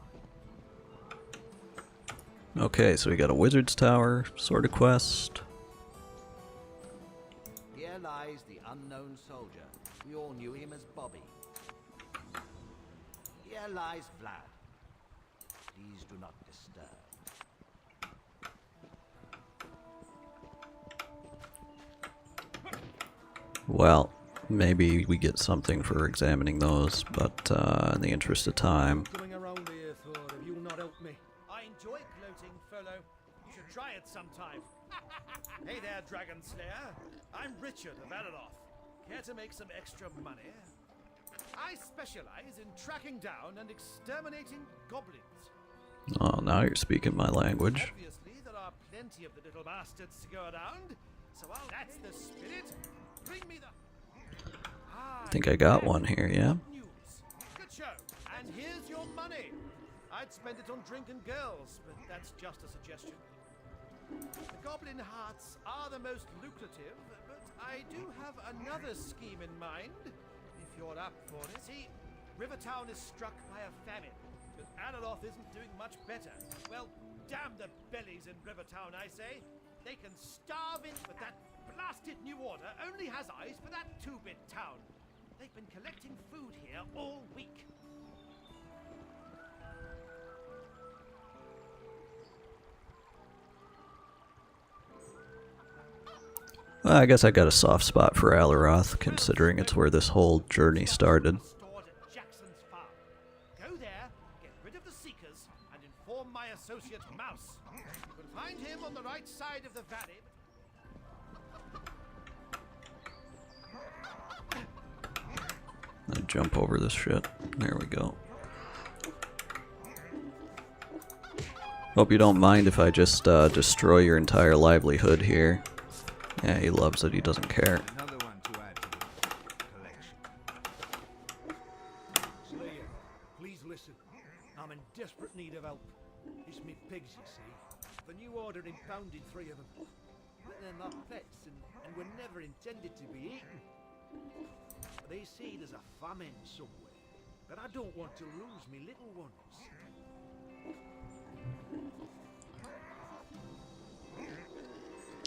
Okay, so we got a wizard's tower sort of quest. Here lies the unknown soldier. We all knew him as Bobby. Here lies Vlad. Please do not disturb. Well, maybe we get something for examining those, but in the interest of time. Coming around here, Thor, if you'll not help me. I enjoy gloating, fellow. You should try it sometime. Hey there, Dragon Slayer. I'm Richard of Adeloth. Care to make some extra money? I specialize in tracking down and exterminating goblins. Oh, now you're speaking my language. Obviously, there are plenty of the little bastards to go around, so that's the spirit. Bring me the... I think I got one here, yeah? Good show. And here's your money. I'd spend it on drink and girls, but that's just a suggestion. The goblin hearts are the most lucrative, but I do have another scheme in mind, if you're up for it. See, Rivertown is struck by a famine, but Adeloth isn't doing much better. Well, damn the bellies in Rivertown, I say. They can starve in, but that blasted New Order only has eyes for that two-bit town. They've been collecting food here all week. Well, I guess I got a soft spot for Alaroth, considering it's where this whole journey started. Stored at Jackson's farm. Go there, get rid of the Seekers, and inform my associate Mouse. You can find him on the right side of the valley. I jump over this shit. There we go. Hope you don't mind if I just destroy your entire livelihood here. Yeah, he loves it. He doesn't care. Another one to add to the collection. Slayer, please listen. I'm in desperate need of help. It's me pigs, you see. The New Order impounded 3 of them. But they're not pets and were never intended to be eaten. They say there's a famine somewhere, but I don't want to lose me little ones.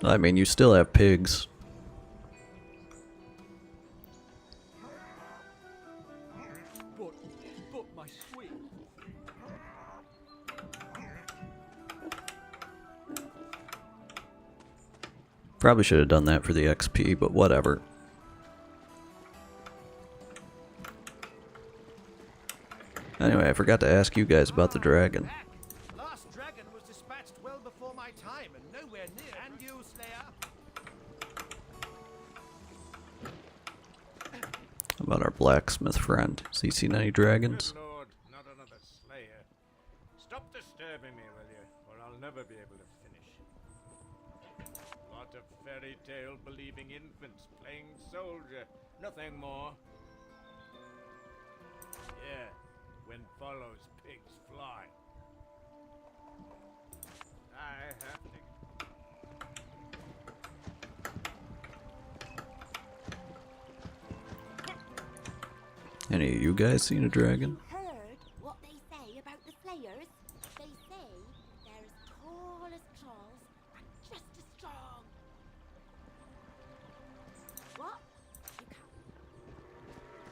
I mean, you still have pigs. But my sweet. Probably should have done that for the XP, but whatever. Anyway, I forgot to ask you guys about the dragon. Last dragon was dispatched well before my time and nowhere near. And you, Slayer? How about our blacksmith friend? Has he seen any dragons? Good Lord, not another Slayer. Stop disturbing me, will you? Or I'll never be able to finish. Lot of fairy tale believing infants playing soldier. Nothing more. Yeah, wind follows, pigs fly. I have to... Any of you guys seen a dragon? Heard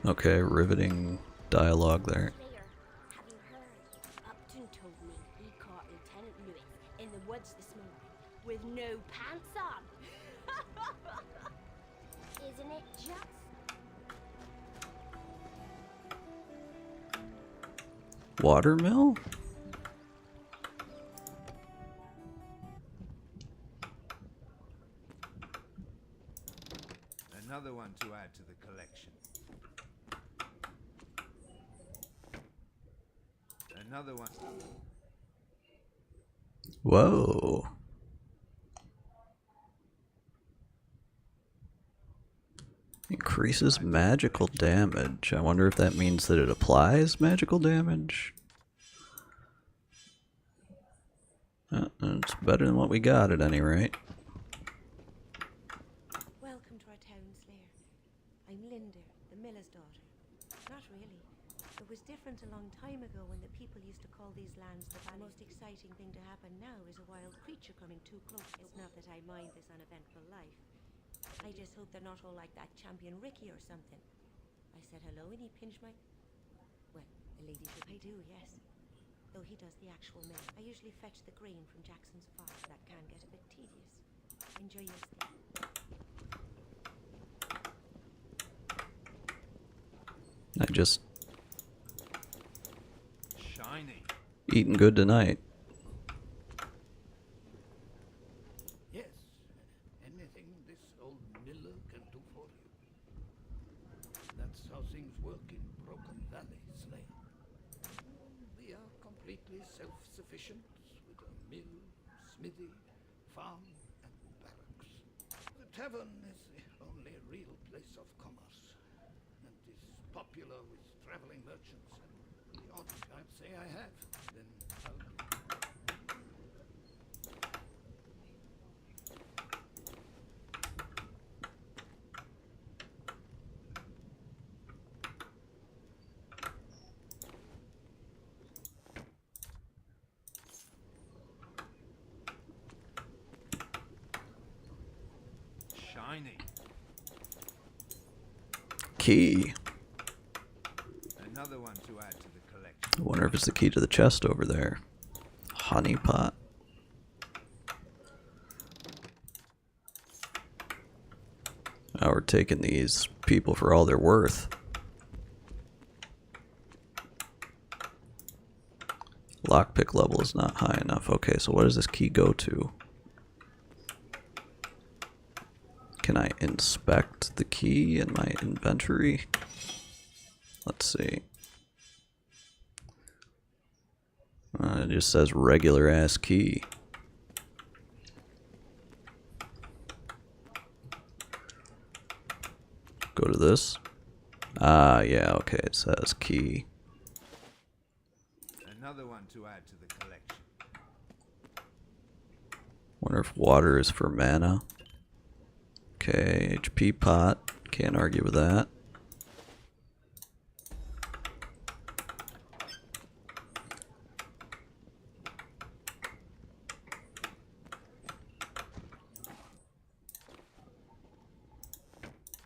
Okay, riveting dialogue there. Slayer, have you heard? Upton told me he caught Lieutenant Lewis in the woods this morning with no pants on. Isn't it just? Watermill? Another one to add to the collection. Another one. Whoa. Increases magical damage. I wonder if that means that it applies magical damage. It's better than what we got at any rate. Welcome to our town, Slayer. I'm Linda, the miller's daughter. Not really. It was different a long time ago when the people used to call these lands the valley. The most exciting thing to happen now is a wild creature coming too close. It's not that I mind this uneventful life. I just hope they're not all like that champion Ricky or something. I said hello and he pinched my... Well, a ladyship I do, yes. Though he does the actual milling. I usually fetch the grain from Jackson's farm. That can get a bit tedious. Enjoy your stay. I just... Shiny. Eating good tonight. Yes, anything this old miller can do for you. That's how things work in Broken Valley, Slayer. We are completely self-sufficient with a mill, smithy, farm, and barracks. The tavern is the only real place of commerce, and is popular with traveling merchants. And the odd I'd say I have, then I'll be. Shiny. Key. Another one to add to the collection. I wonder if it's the key to the chest over there. Honey pot. Now we're taking these people for all they're worth. Lockpick level is not high enough. Okay, so what does this key go to? Can I inspect the key in my inventory? Let's see. It just says regular ass key. Go to this. Ah, yeah, okay, it says key. Another one to add to the collection. Wonder if water is for mana. Okay, HP pot. Can't argue with that.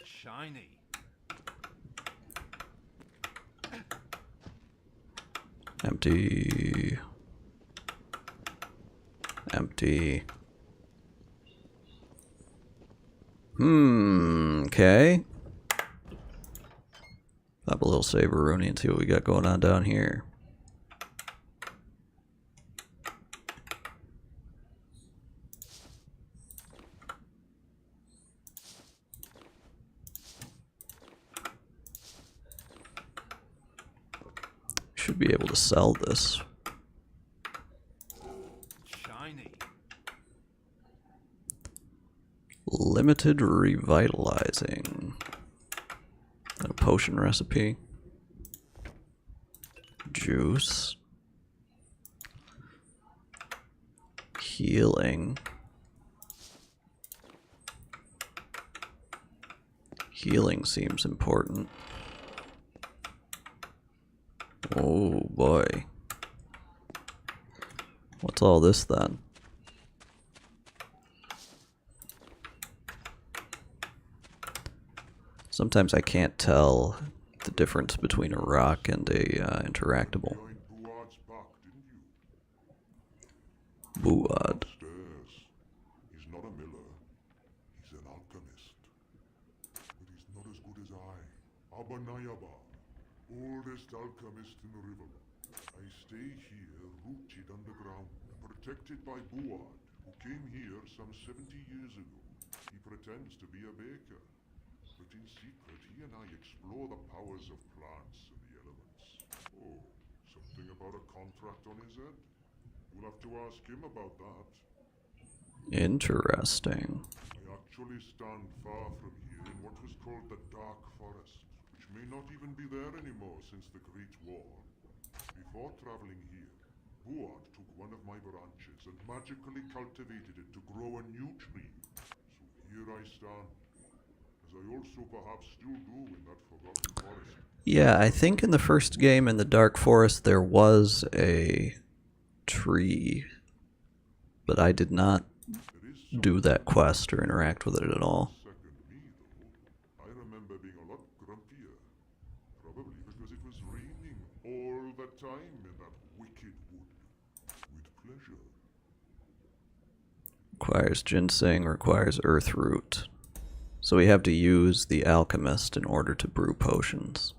Shiny. Empty. Empty. Okay. Pop a little Saberoni and see what we got going on down here. Should be able to sell this. Shiny. Limited revitalizing. A potion recipe. Juice. Healing. Healing seems important. Oh boy. What's all this then? Sometimes I can't tell the difference between a rock and a interactable. Buad's back, didn't you? Buad. Upstairs. He's not a miller. He's an alchemist. But he's not as good as I. Abanayaba, oldest alchemist in the river. I stay here, rooted underground, protected by Buad, who came here some 70 years ago. He pretends to be a baker. But in secret, he and I explore the powers of plants and the elements. Oh, something about a contract on his head? You'll have to ask him about that. Interesting. I actually stand far from here in what was called the Dark Forest, which may not even be there anymore since the Great War. Before traveling here, Buad took one of my branches and magically cultivated it to grow a new tree. So here I stand. As I also perhaps still do in that forgotten forest. Yeah, I think in the first game in the Dark Forest there was a tree, but I did not do that quest or interact with it at all. I remember being a lot grumpier. Probably because it was raining all the time in that wicked wood. With pleasure. Requires ginseng, requires earth root. So we have to use the alchemist in order to brew potions.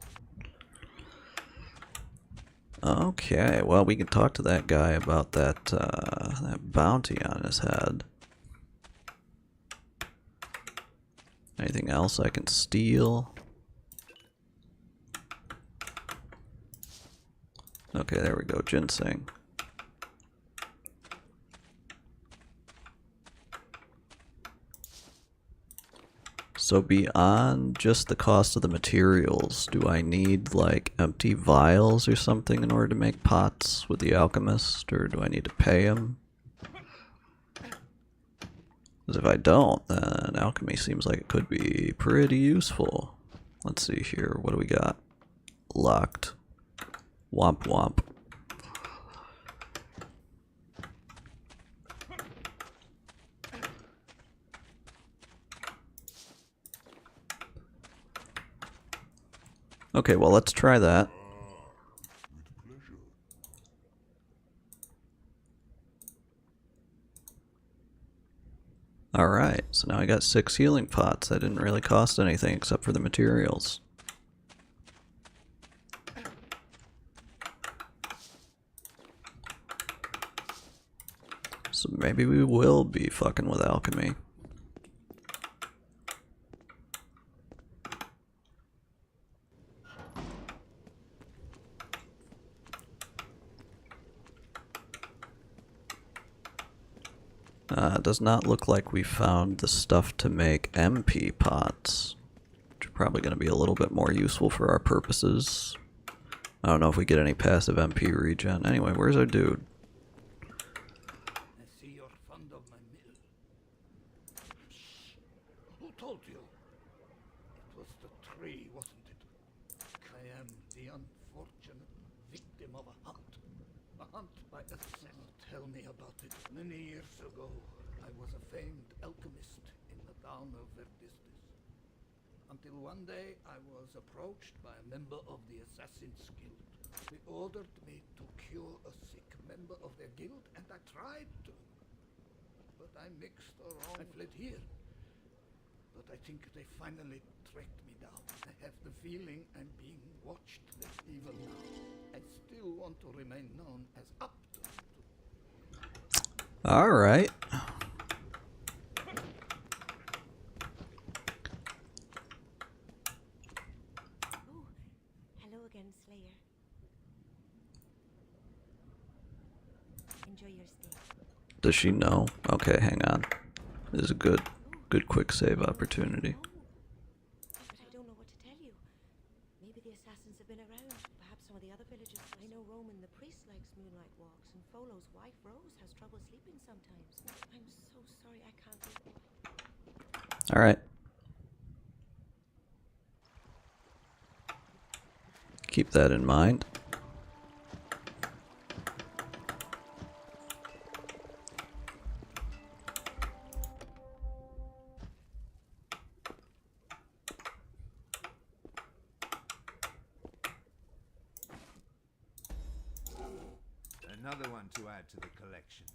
Okay, well we can talk to that guy about that, that bounty on his head. Anything else I can steal? Okay, there we go, ginseng. So beyond just the cost of the materials, do I need like empty vials or something in order to make pots with the alchemist, or do I need to pay him? Because if I don't, then alchemy seems like it could be pretty useful. Let's see here, what do we got? Locked. Womp womp. Okay, well let's try that. Alright, so now I got 6 healing pots. That didn't really cost anything except for the materials. So maybe we will be fucking with alchemy. Does not look like we found the stuff to make MP pots, which are probably going to be a little bit more useful for our purposes. I don't know if we get any passive MP regen. Anyway, where's our dude? I see you're fond of my mill. Shh. Who told you? It was the tree, wasn't it? I am the unfortunate victim of a hunt. A hunt by assassin. Tell me about it. Many years ago, I was a famed alchemist in the town of Verdistis. Until one day, I was approached by a member of the Assassin's Guild. They ordered me to cure a sick member of their guild, and I tried to. But I mixed around. I fled here. But I think they finally tracked me down. I have the feeling I'm being watched even now. I still want to remain known as Upton. Alright. Hello again, Slayer. Enjoy your stay. Does she know? Okay, hang on. This is a good quick save opportunity. But I don't know what to tell you. Maybe the assassins have been around. Perhaps some of the other villagers. I know Roman the priest likes moonlight walks, and Folo's wife Rose has trouble sleeping sometimes. I'm so sorry I can't be. Alright. Keep that in mind. Another one to add to the collection.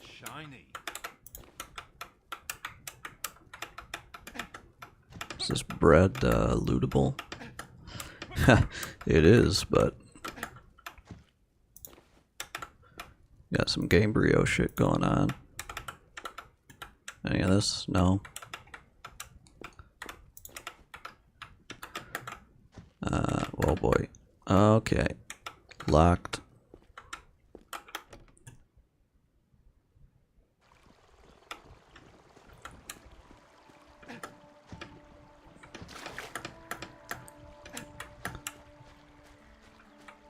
Shiny. Is this bread lootable? It is, but got some Gamebryo shit going on. Any of this? No. Oh boy. Okay. Locked.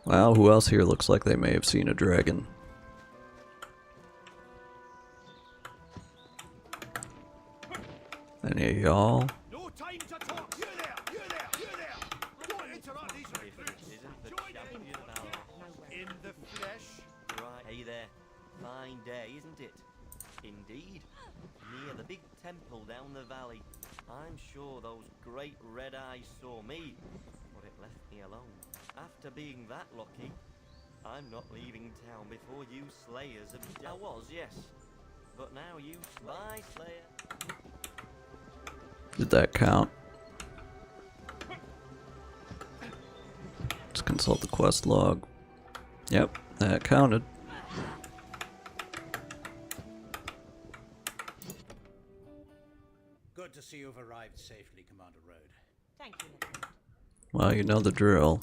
Well, who else here looks like they may have seen a dragon? Any of y'all? No time to talk! You there! You there! You there! Don't interrupt these recruits! Join in the flesh! Right, hey there. Fine day, isn't it? Indeed. Near the big temple down the valley. I'm sure those great red eyes saw me, but it left me alone. After being that lucky, I'm not leaving town before you slayers have I was, yes. But now you... Bye, slayer. Did that count? Let's consult the quest log. Yep, that counted. Good to see you've arrived safely, Commander Road. Thank you, Lieutenant. Well, you know the drill.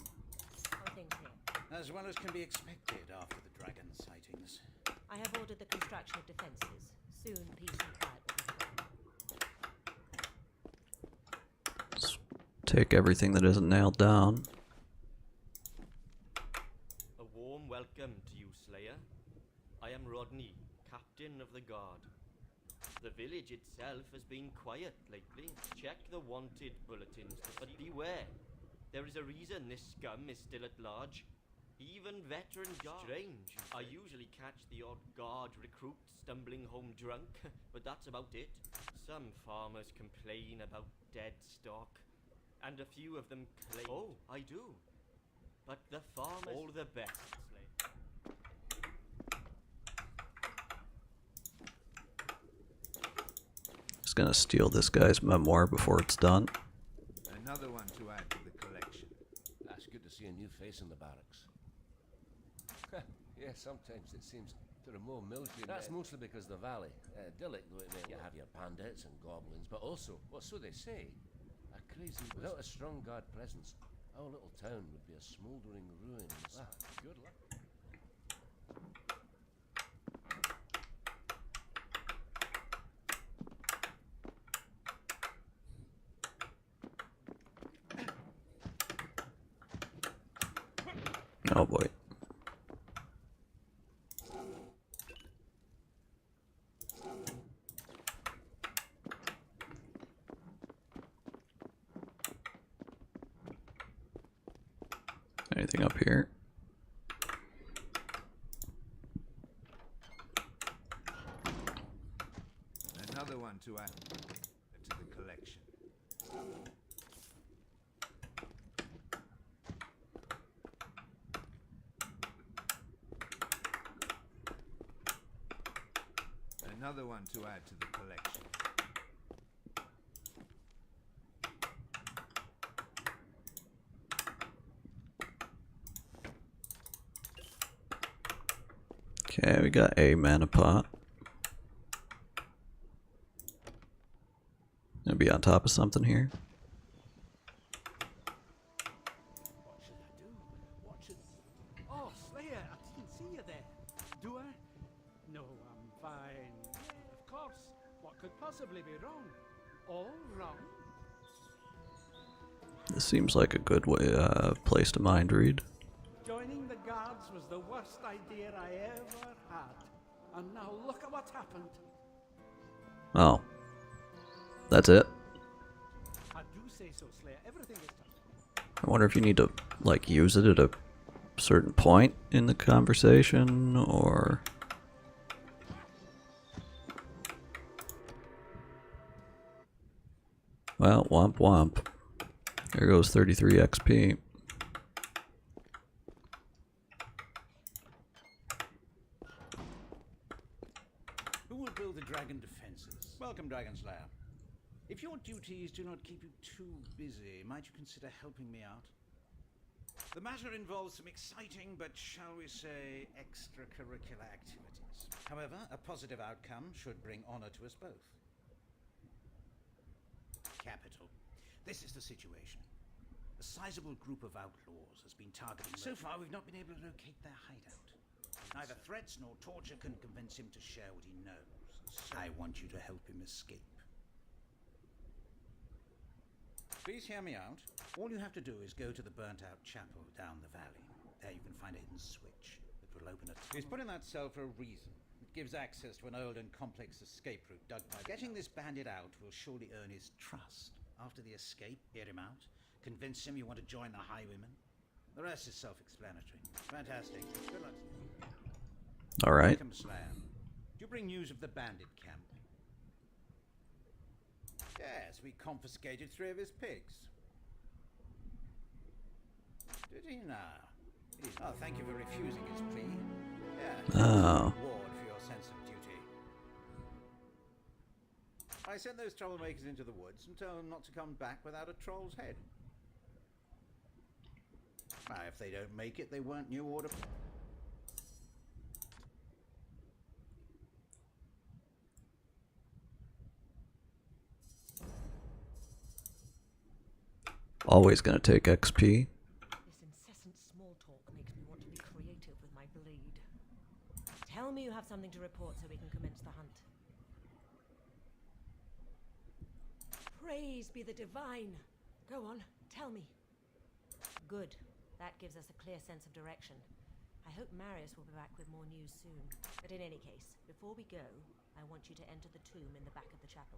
How are things here? As well as can be expected after the dragon sightings. I have ordered the construction of defenses. Soon peace and quiet will be restored. Let's take everything that isn't nailed down. A warm welcome to you, Slayer. I am Rodney, Captain of the Guard. The village itself has been quiet lately. Check the wanted bulletins, but beware. There is a reason this scum is still at large. Even veteran guards. Strange. I usually catch the odd guard recruit stumbling home drunk, but that's about it. Some farmers complain about dead stock, and a few of them claim... Oh, I do. But the farmers... All the best, Slayer. Just gonna steal this guy's memoir before it's done. Another one to add to the collection. That's good to see a new face in the barracks. Yeah, sometimes it seems there are more military. That's mostly because the valley, idyllic though it may, you have your bandits and goblins, but also, well, so they say, a crazy. Without a strong guard presence, our little town would be a smouldering ruin. Ah, good luck. Oh boy. Anything up here? Another one to add to the collection. Another one to add to the collection. Okay, we got a mana pot. Gonna be on top of something here. What should I do? What should... Oh, Slayer, I didn't see you there. Do I? No, I'm fine. Of course. What could possibly be wrong? All wrong? This seems like a good way, place to mind read. Joining the guards was the worst idea I ever had. And now look at what happened. Oh. That's it? I do say so, Slayer. Everything is done. I wonder if you need to, like, use it at a certain point in the conversation, or... Well, womp womp. There goes 33 XP. Slayer. If your duties do not keep you too busy, might you consider helping me out? The matter involves some exciting but, shall we say, extracurricular activities. However, a positive outcome should bring honor to us both. Capital. This is the situation. A sizable group of outlaws has been targeting... So far, we've not been able to locate their hideout. Neither threats nor torture can convince him to share what he knows. So I want you to help him escape. Please hear me out. All you have to do is go to the burnt-out chapel down the valley. There you can find a hidden switch that will open it. He's put in that cell for a reason. It gives access to an old and complex escape route dug by... Getting this bandit out will surely earn his trust. After the escape, hear him out. Convince him you want to join the Highwaymen. The rest is self-explanatory. Fantastic. Good luck. All right. Welcome, Slayer. Do you bring news of the bandit camp? Yes, we confiscated 3 of his pigs. Did he now? Oh, thank you for refusing his plea. Yeah. Oh. Reward for your sense of duty. I sent those troublemakers into the woods and told them not to come back without a troll's head. Now, if they don't make it, they weren't New Order. Always gonna take XP. This incessant small talk makes me want to be creative with my blade. Tell me you have something to report so we can commence the hunt. Praise be the divine. Go on, tell me. Good. That gives us a clear sense of direction. I hope Marius will be back with more news soon. But in any case, before we go, I want you to enter the tomb in the back of the chapel.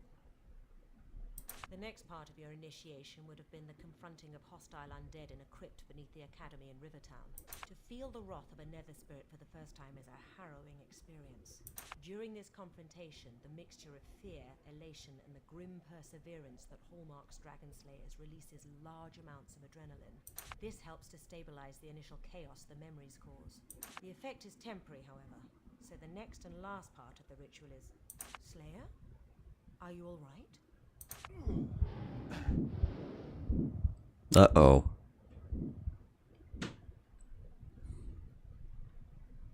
The next part of your initiation would have been the confronting of hostile undead in a crypt beneath the academy in Rivertown. To feel the wrath of a nether spirit for the first time is a harrowing experience. During this confrontation, the mixture of fear, elation, and the grim perseverance that hallmarks dragon slayers releases large amounts of adrenaline. This helps to stabilize the initial chaos the memories cause. The effect is temporary, however, so the next and last part of the ritual is... Slayer? Are you all right? Uh-oh.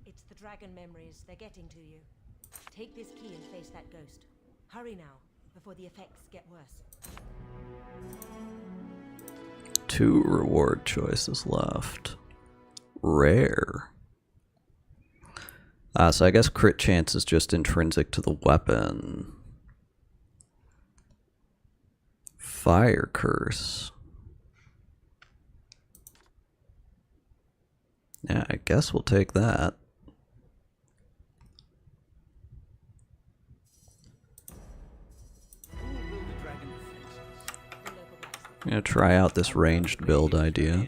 It's the dragon memories. They're getting to you. Take this key and face that ghost. Hurry now, before the effects get worse. 2 reward choices left. Rare. So I guess crit chance is just intrinsic to the weapon. Fire curse. Yeah, I guess we'll take that. I'm gonna try out this ranged build idea.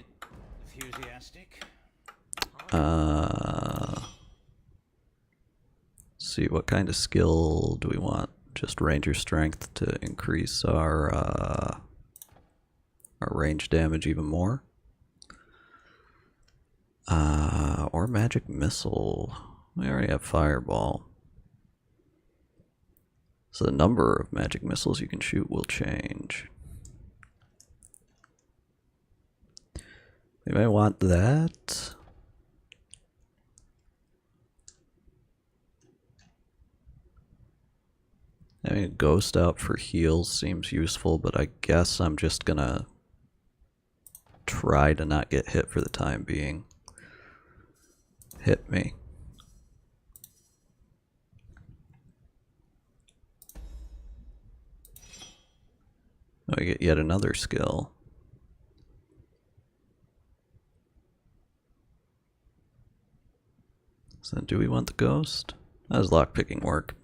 See what kind of skill do we want? Just ranger strength to increase our range damage even more. Or magic missile. We already have fireball. So the number of magic missiles you can shoot will change. We may want that. Having a ghost out for heals seems useful, but I guess I'm just gonna try to not get hit for the time being. Hit me. I get yet another skill. So do we want the ghost? How does lockpicking work?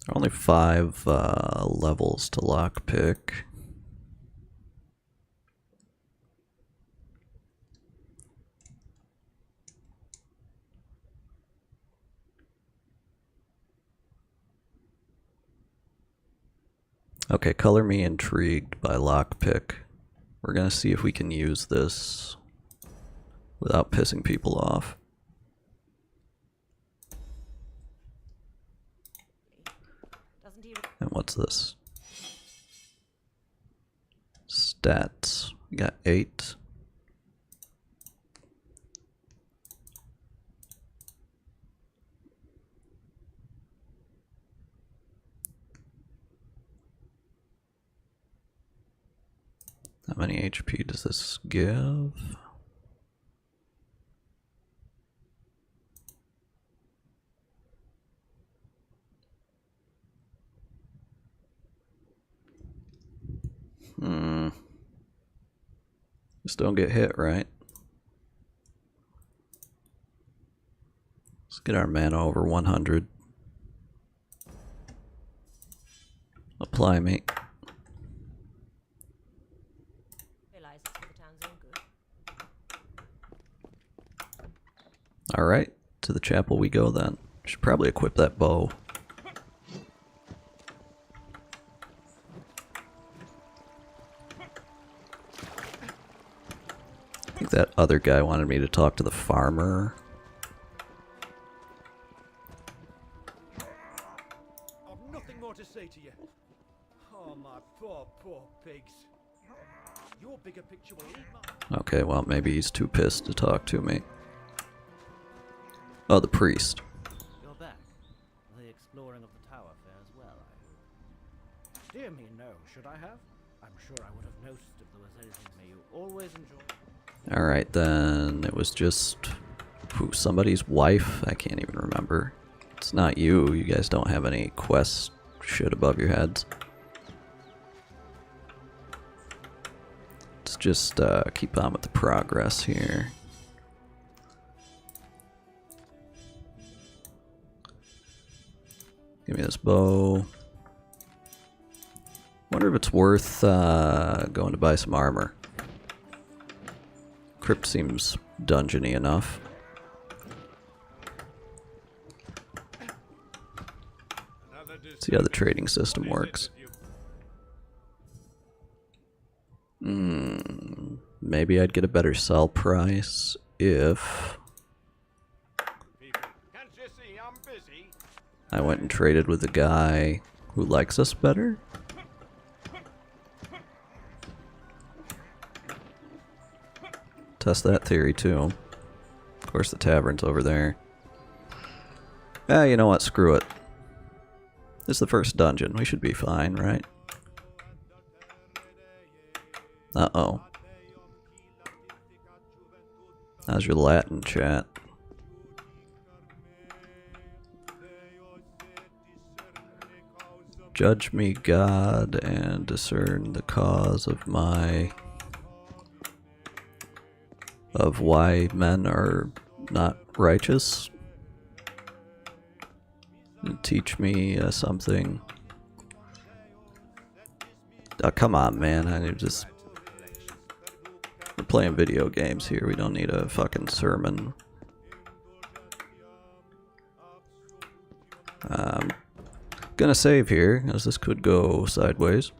There are only 5 levels to lockpick. Okay, color me intrigued by lockpick. We're gonna see if we can use this without pissing people off. Doesn't he? And what's this? Stats. We got 8. How many HP does this give? Just don't get hit, right? Let's get our mana over 100. Apply me. Realize it's for the town's own good. Alright, to the chapel we go then. Should probably equip that bow. I think that other guy wanted me to talk to the farmer. I've nothing more to say to you. Oh, my poor pigs. Your bigger picture will lead my... Okay, well, maybe he's too pissed to talk to me. Oh, the priest. You're back. The exploring of the tower fares well, I hope. Dear me, no. Should I have? I'm sure I would have noticed if there was anything. May you always enjoy. Alright, then it was just somebody's wife? I can't even remember. It's not you. You guys don't have any quest shit above your heads. Let's just keep on with the progress here. Give me this bow. Wonder if it's worth going to buy some armor. Crypt seems dungeony enough. See how the trading system works. Maybe I'd get a better sell price if I went and traded with the guy who likes us better. Test that theory too. Of course the tavern's over there. Ah, you know what? Screw it. This is the first dungeon. We should be fine, right? Uh-oh. How's your Latin, chat? Judge me, God, and discern the cause of why men are not righteous. And teach me something. Oh, come on, man. We're playing video games here. We don't need a fucking sermon. Gonna save here, as this could go sideways.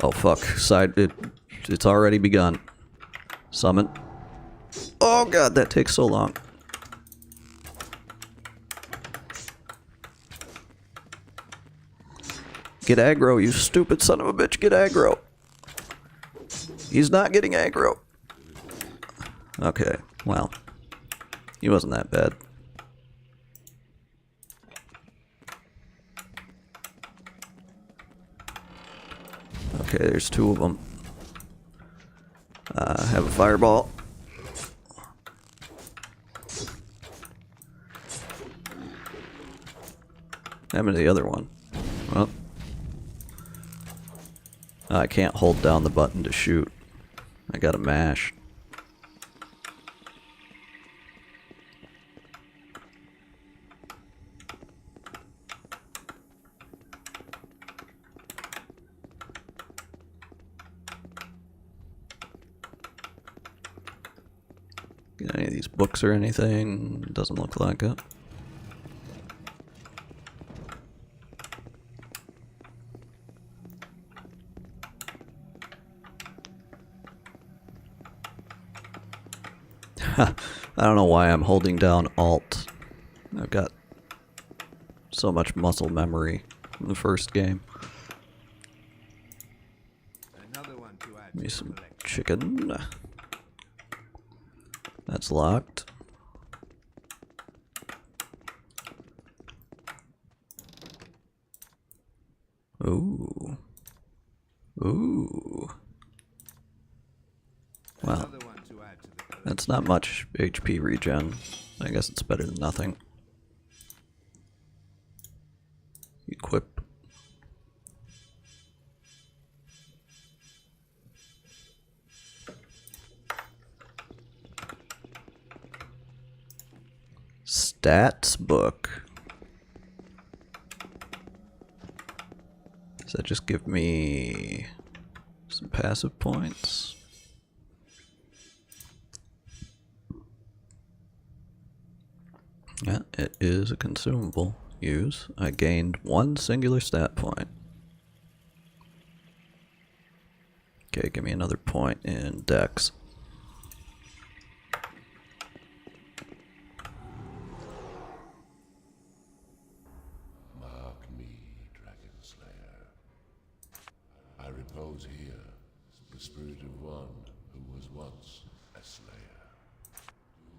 Oh fuck, it's already begun. Summon. Oh god, that takes so long. Get aggro, you stupid son of a bitch, get aggro. He's not getting aggro. Okay, well, he wasn't that bad. Okay, there's 2 of them. Have a fireball. Happened to the other one. Well, I can't hold down the button to shoot. I gotta mash. Get any of these books or anything? Doesn't look like it. I don't know why I'm holding down Alt. I've got so much muscle memory in the first game. Another one to add Give me to some the collection. chicken. That's locked. Ooh. Ooh. Well, Another one to add to the collection. that's not much HP regen. I guess it's better than nothing. Equip. Stats book. Does that just give me some passive points? Yeah, it is a consumable. Use. I gained 1 singular stat point. Okay, give me another point in Dex. Mark me, Dragon Slayer. I repose here, the spirit of one who was once a slayer.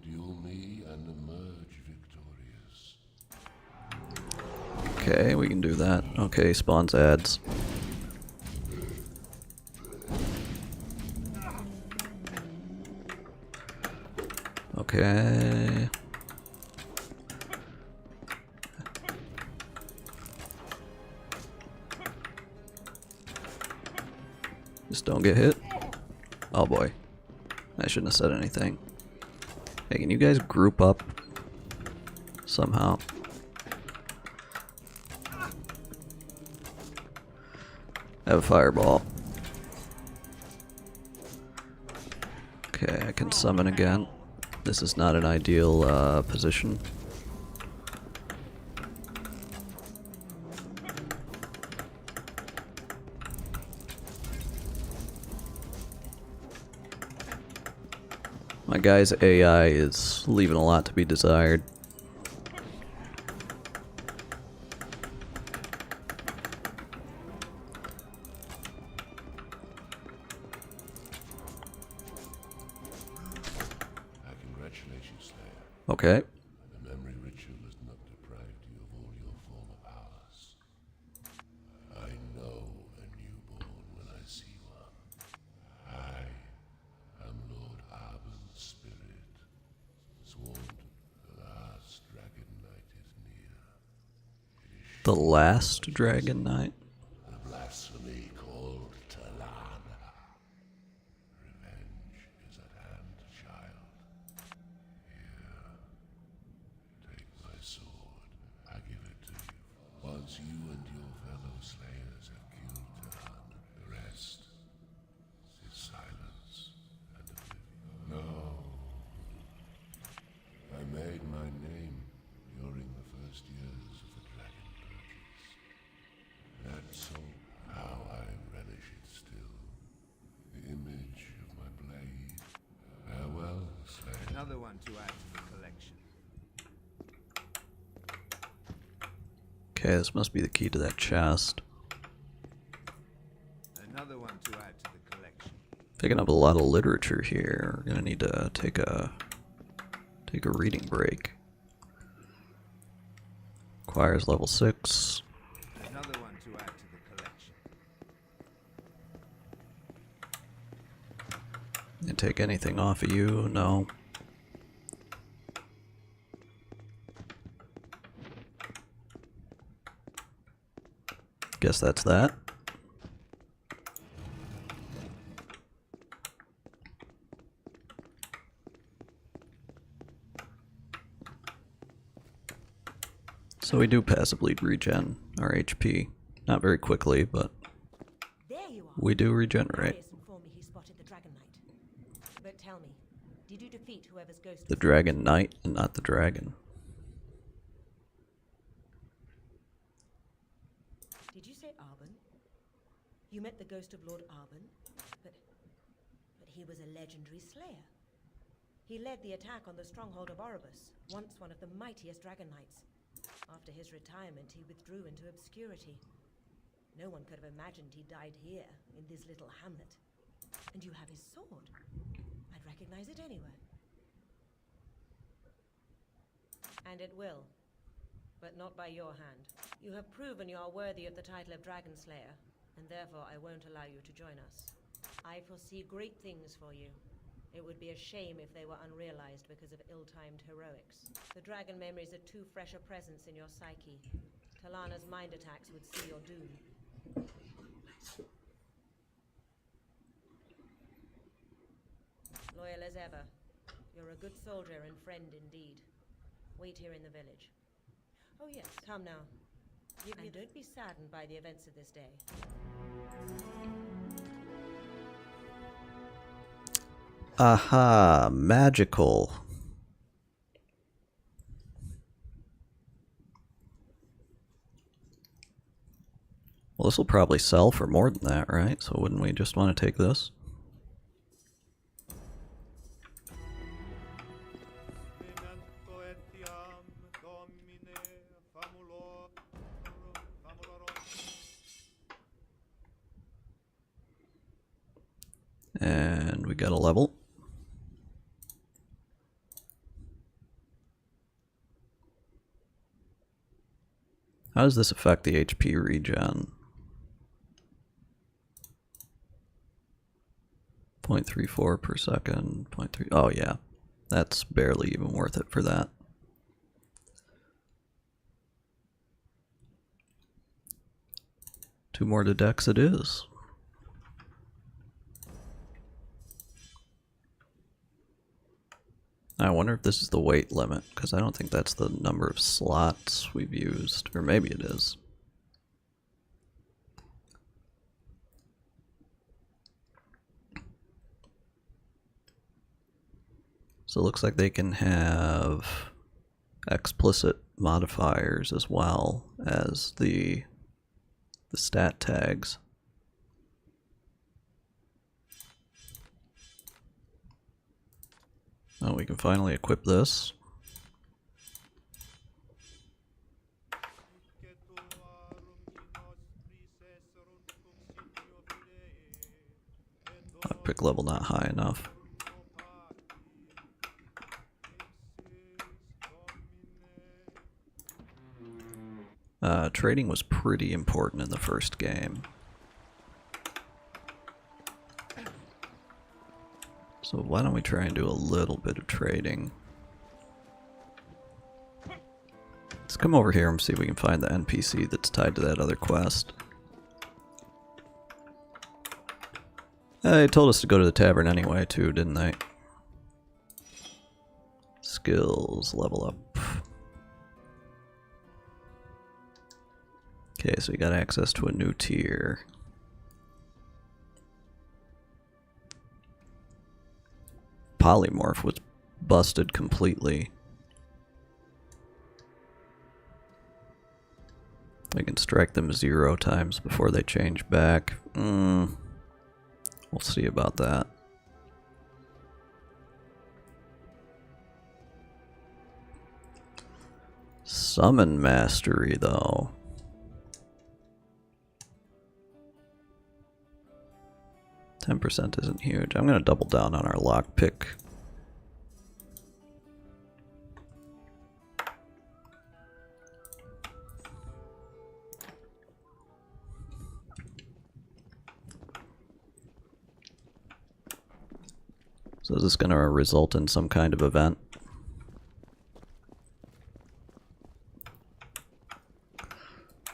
Duel me and emerge victorious. Okay, we can do that. Okay, spawns ads. Okay. Just don't get hit. Oh boy. I shouldn't have said anything. Hey, can you guys group up somehow? I have a fireball. Okay, I can summon again. This is not an ideal position. My guy's AI is leaving a lot to be desired. Okay. The memory ritual has not deprived you of all your former powers. I know a newborn when I see one. I am Lord Arben's spirit, sworn the last dragon night is near. The last Dragon Knight? The blasphemy called Talana. Revenge is at hand, child. Take my sword. I give it to you. Once you and your fellow slayers have killed Talan, the rest is silence and oblivion. No. I made my name during the first years of the Dragon Purchase. That's so how I relish it still. The image of my blade. Farewell, Slayer. Another one to add to the collection. Okay, this must be the key to that chest. Another one to add to the collection. Picking up a lot of literature here. We're gonna need to take a reading break. Requires level 6. Another one to add to the collection. Didn't take anything off of you, no. Guess that's that. So we do passively regen our HP. Not very quickly, but There you are. we do regenerate. Marius informed me he spotted the Dragon Knight. But tell me, did you defeat whoever's ghost The was- Dragon Knight and not the dragon. Did you say Arben? You met the ghost of Lord Arben? But he was a legendary slayer. He led the attack on the stronghold of Oribus, once one of the mightiest Dragon Knights. After his retirement, he withdrew into obscurity. No one could have imagined he died here, in this little hamlet. And you have his sword. I'd recognize it anywhere. And it will. But not by your hand. You have proven you are worthy of the title of Dragon Slayer, and therefore I won't allow you to join us. I foresee great things for you. It would be a shame if they were unrealized because of ill-timed heroics. The dragon memories are too fresh a presence in your psyche. Talana's mind attacks would see your doom. Loyal as ever. You're a good soldier and friend indeed. Wait here in the village. Oh yes, come now. And don't be saddened by the events of this day. Aha, magical. Well, this will probably sell for more than that, right? So wouldn't we just want to take this? And we got a level. How does this affect the HP regen? 0.34 per second, 0.3. Oh yeah, that's barely even worth it for that. Two more to dex it is. I wonder if this is the weight limit, because I don't think that's the number of slots we've used, or maybe it is. So it looks like they can have explicit modifiers as well as the stat tags. Oh, we can finally equip this. Pick level not high enough. Trading was pretty important in the first game. So why don't we try and do a little bit of trading. Let's come over here and see if we can find the NPC that's tied to that other quest. They told us to go to the tavern anyway too, didn't they? Skills, level up. Okay, so we got access to a new tier. Polymorph was busted completely. I can strike them 0 times before they change back. We'll see about that. Summon mastery though. 10% isn't huge. I'm going to double down on our lockpick. So is this going to result in some kind of event?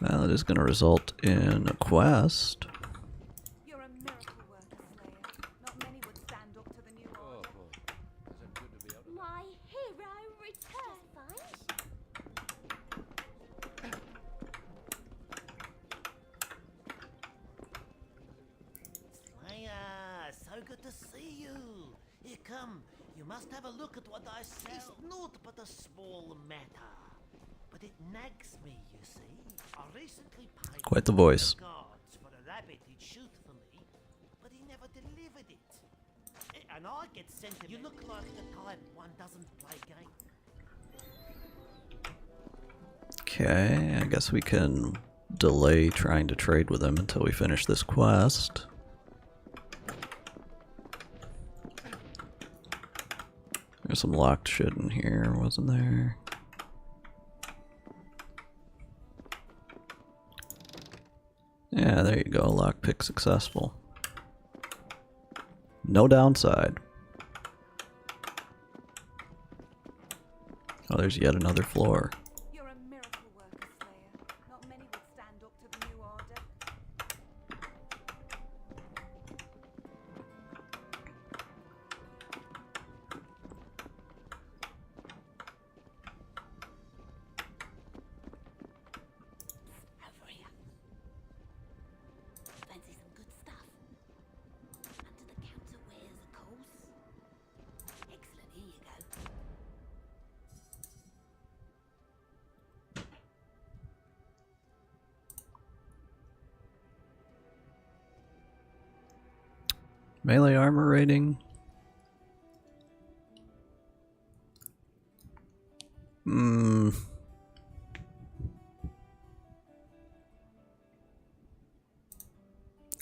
Well, it is going to result in a quest. You must have a look at what I sell. It's not but a small matter, but it nags me, you see. I recently paid Quite the voice. guards for a rabbit he'd shoot for me, but he never delivered it. And I get sentiment. You look like the type one doesn't play games. Okay, I guess we can delay trying to trade with him until we finish this quest. There's some locked shit in here, wasn't there? Yeah, there you go, lockpick successful. No downside. Oh, there's yet another floor. You're a miracle worker, Slayer. Not many would stand up to the new order. Over here. Fancy some good stuff? Under the counter wares, of course. Excellent, here you go. Melee armor rating?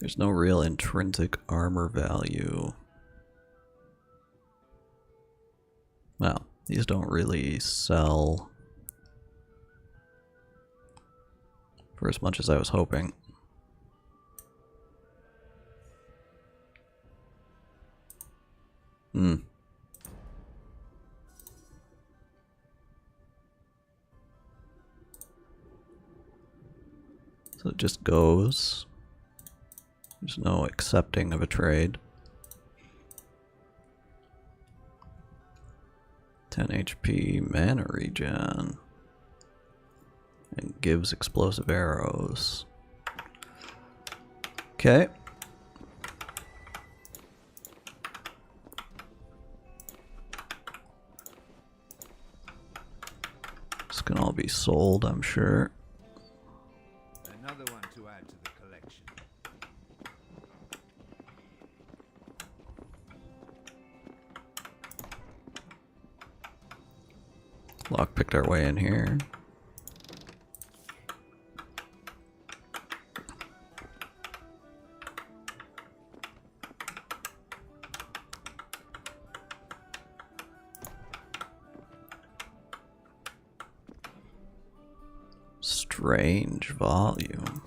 There's no real intrinsic armor value. Well, these don't really sell for as much as I was hoping. So it just goes. There's no accepting of a trade. 10 HP mana regen. And gives explosive arrows. Okay. This can all be sold, I'm sure. Another one to add to the collection. Lockpicked our way in here. Strange volume.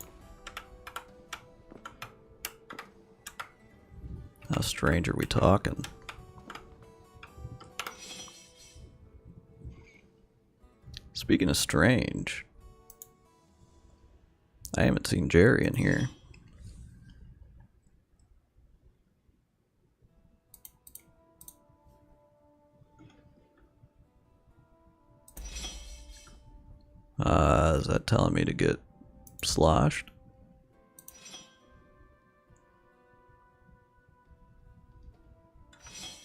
How strange are we talking? Speaking of strange, I haven't seen Jerry in here. Is that telling me to get sloshed?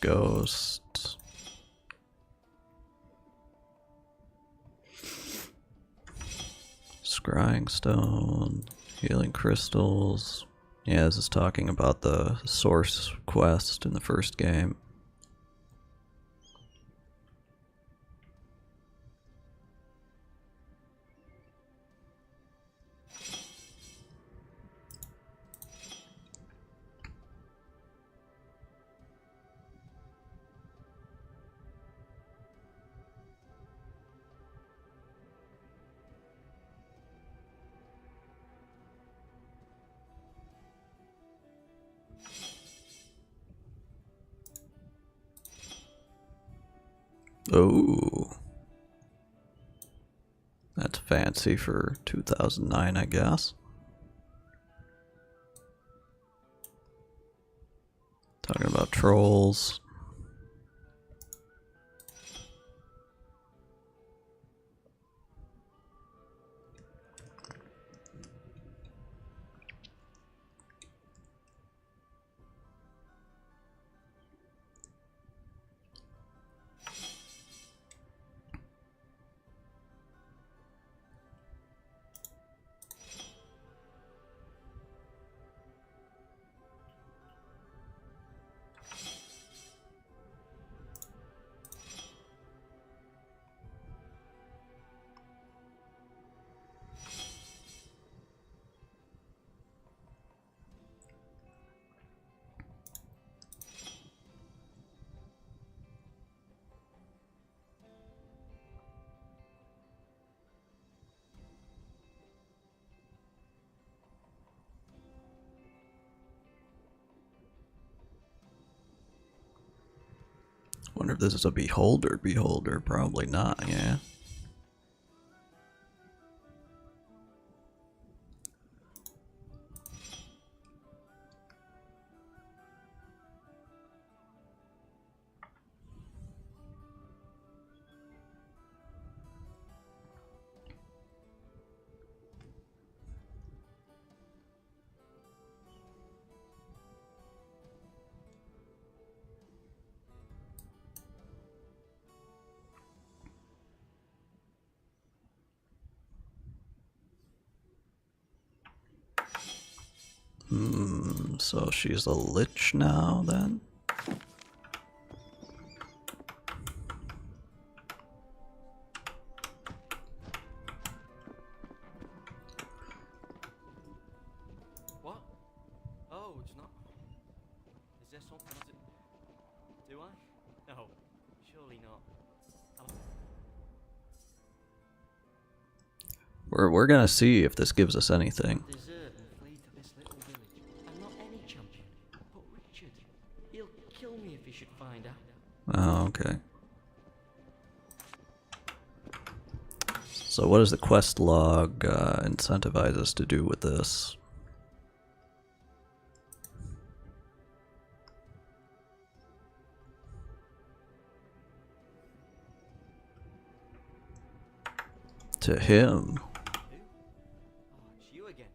Ghosts. Scrying stone, healing crystals. Yeah, this is talking about the source quest in the first game. Oh, that's fancy for 2009, I guess. Talking about trolls. Wonder if this is a beholder. Beholder, probably not, yeah. So she's a lich now, then? What? Oh, it's not. Is there something I do I? No, surely not. We're gonna see if this gives us anything. Desert and flee to this little village. I'm not any champion, but Richard. He'll kill me if he should find out. Oh, okay. So what does the quest log incentivize us to do with this? To him. It's you again.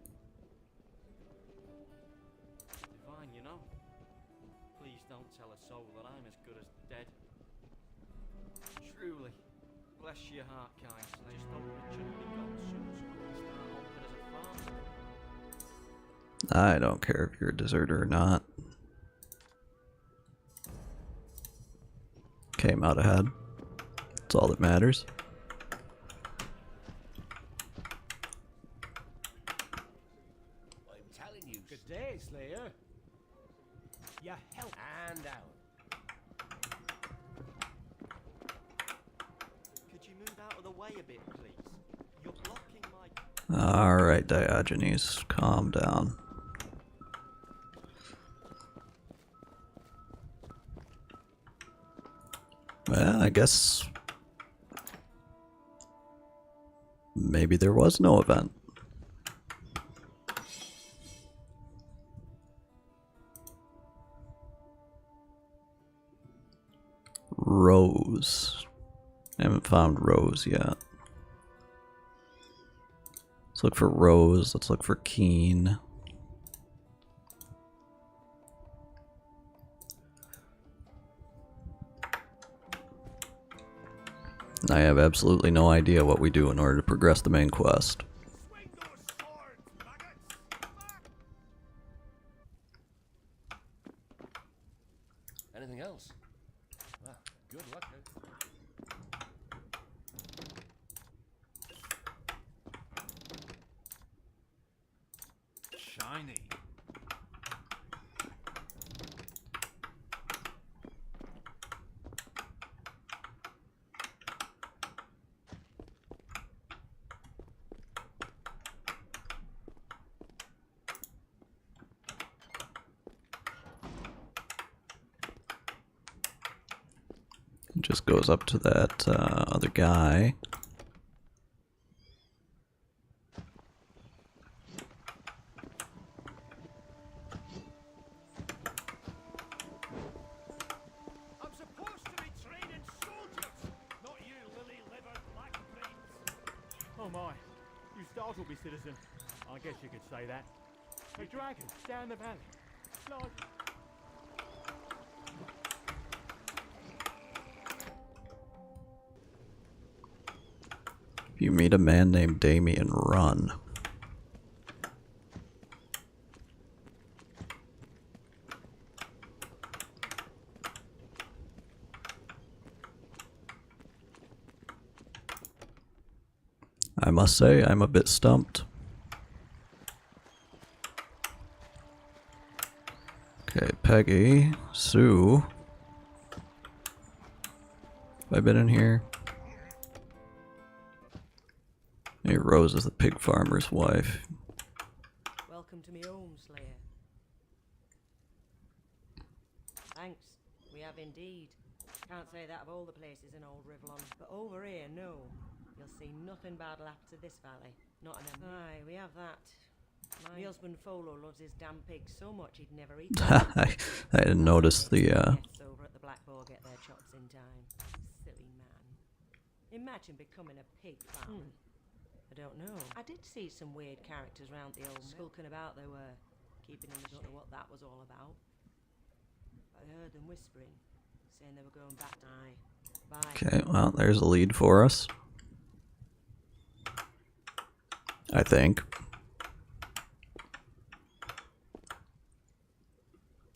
Divine, you know. Please don't tell a soul that I'm as good as dead. Truly. Bless your heart, kind. I just hope Richard will be gone soon so I can start hoping as a farmer. I don't care if you're a deserter or not. Came out ahead. That's all that matters. Good day, Slayer. Your help. And out. Could you move out of the way a bit, please? You're blocking my... Alright, Diogenes, calm down. Well, I guess maybe there was no event. Rose. I haven't found Rose yet. Let's look for Rose. Let's look for Keen. I have absolutely no idea what we do in order to progress the main quest. Anything else? Well, good luck. Shiny. It just goes up to that other guy. I'm supposed to be training soldiers, not you lily-livered black-brains. Oh my, you startled me, citizen. I guess you could say that. A dragon down the valley. Large. If you meet a man named Damien, run. I must say, I'm a bit stumped. Okay, Peggy, Sue. Have I been in here? Hey, Rose is the pig farmer's wife. Welcome to me home, Slayer. Thanks, we have indeed. Can't say that of all the places in old Rivlon, but over here, no. You'll see nothing bad'll happen to this valley. Not in a... Aye, we have that. My husband Folo loves his damn pigs so much he'd never eat them. I didn't notice the Yes, over at the Black Boar get their chops in time. Silly man. Imagine becoming a pig farmer. I don't know. I did see some weird characters round the old skulking about they were. Keeping in the don't know what that was all about. I heard them whispering, saying they were going back to Bye. Okay, well, there's a lead for us. I think.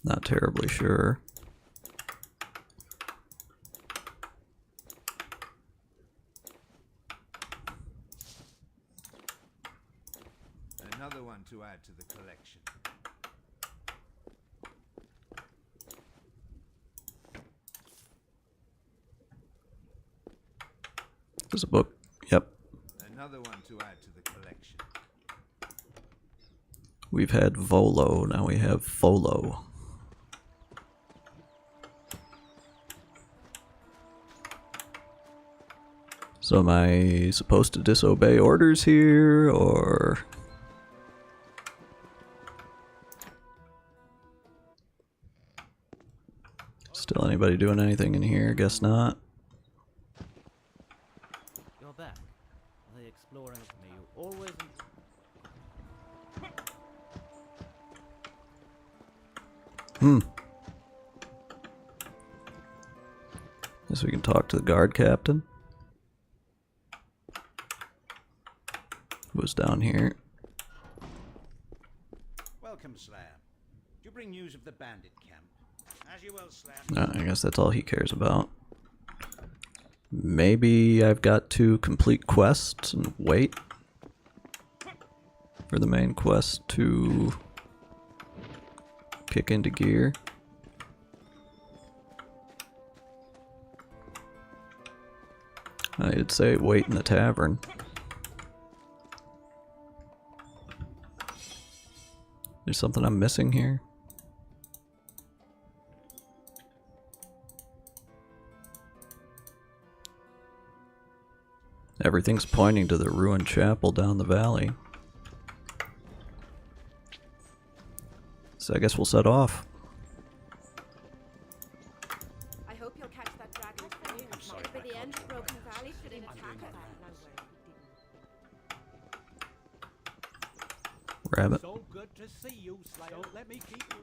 Not terribly sure. Another one to add to the collection. There's a book. Yep. Another one to add to the collection. We've had Volo, now we have Folo. So am I supposed to disobey orders here, or... Still anybody doing anything in here? Guess not. You're back. Are they exploring with me? You always... Guess we can talk to the guard captain. Who's down here? Welcome, Slayer. Do you bring news of the bandit camp? As you will, Slayer. No, I guess that's all he cares about. Maybe I've got to complete quests and wait for the main quest to kick into gear. I'd say wait in the tavern. There's something I'm missing here. Everything's pointing to the ruined chapel down the valley. So I guess we'll set off. I hope you'll catch that dragon. I'm sorry, by the end, Broken Valley shouldn't attack us. Rabbit. So good to see you, Slayer. Don't let me keep you.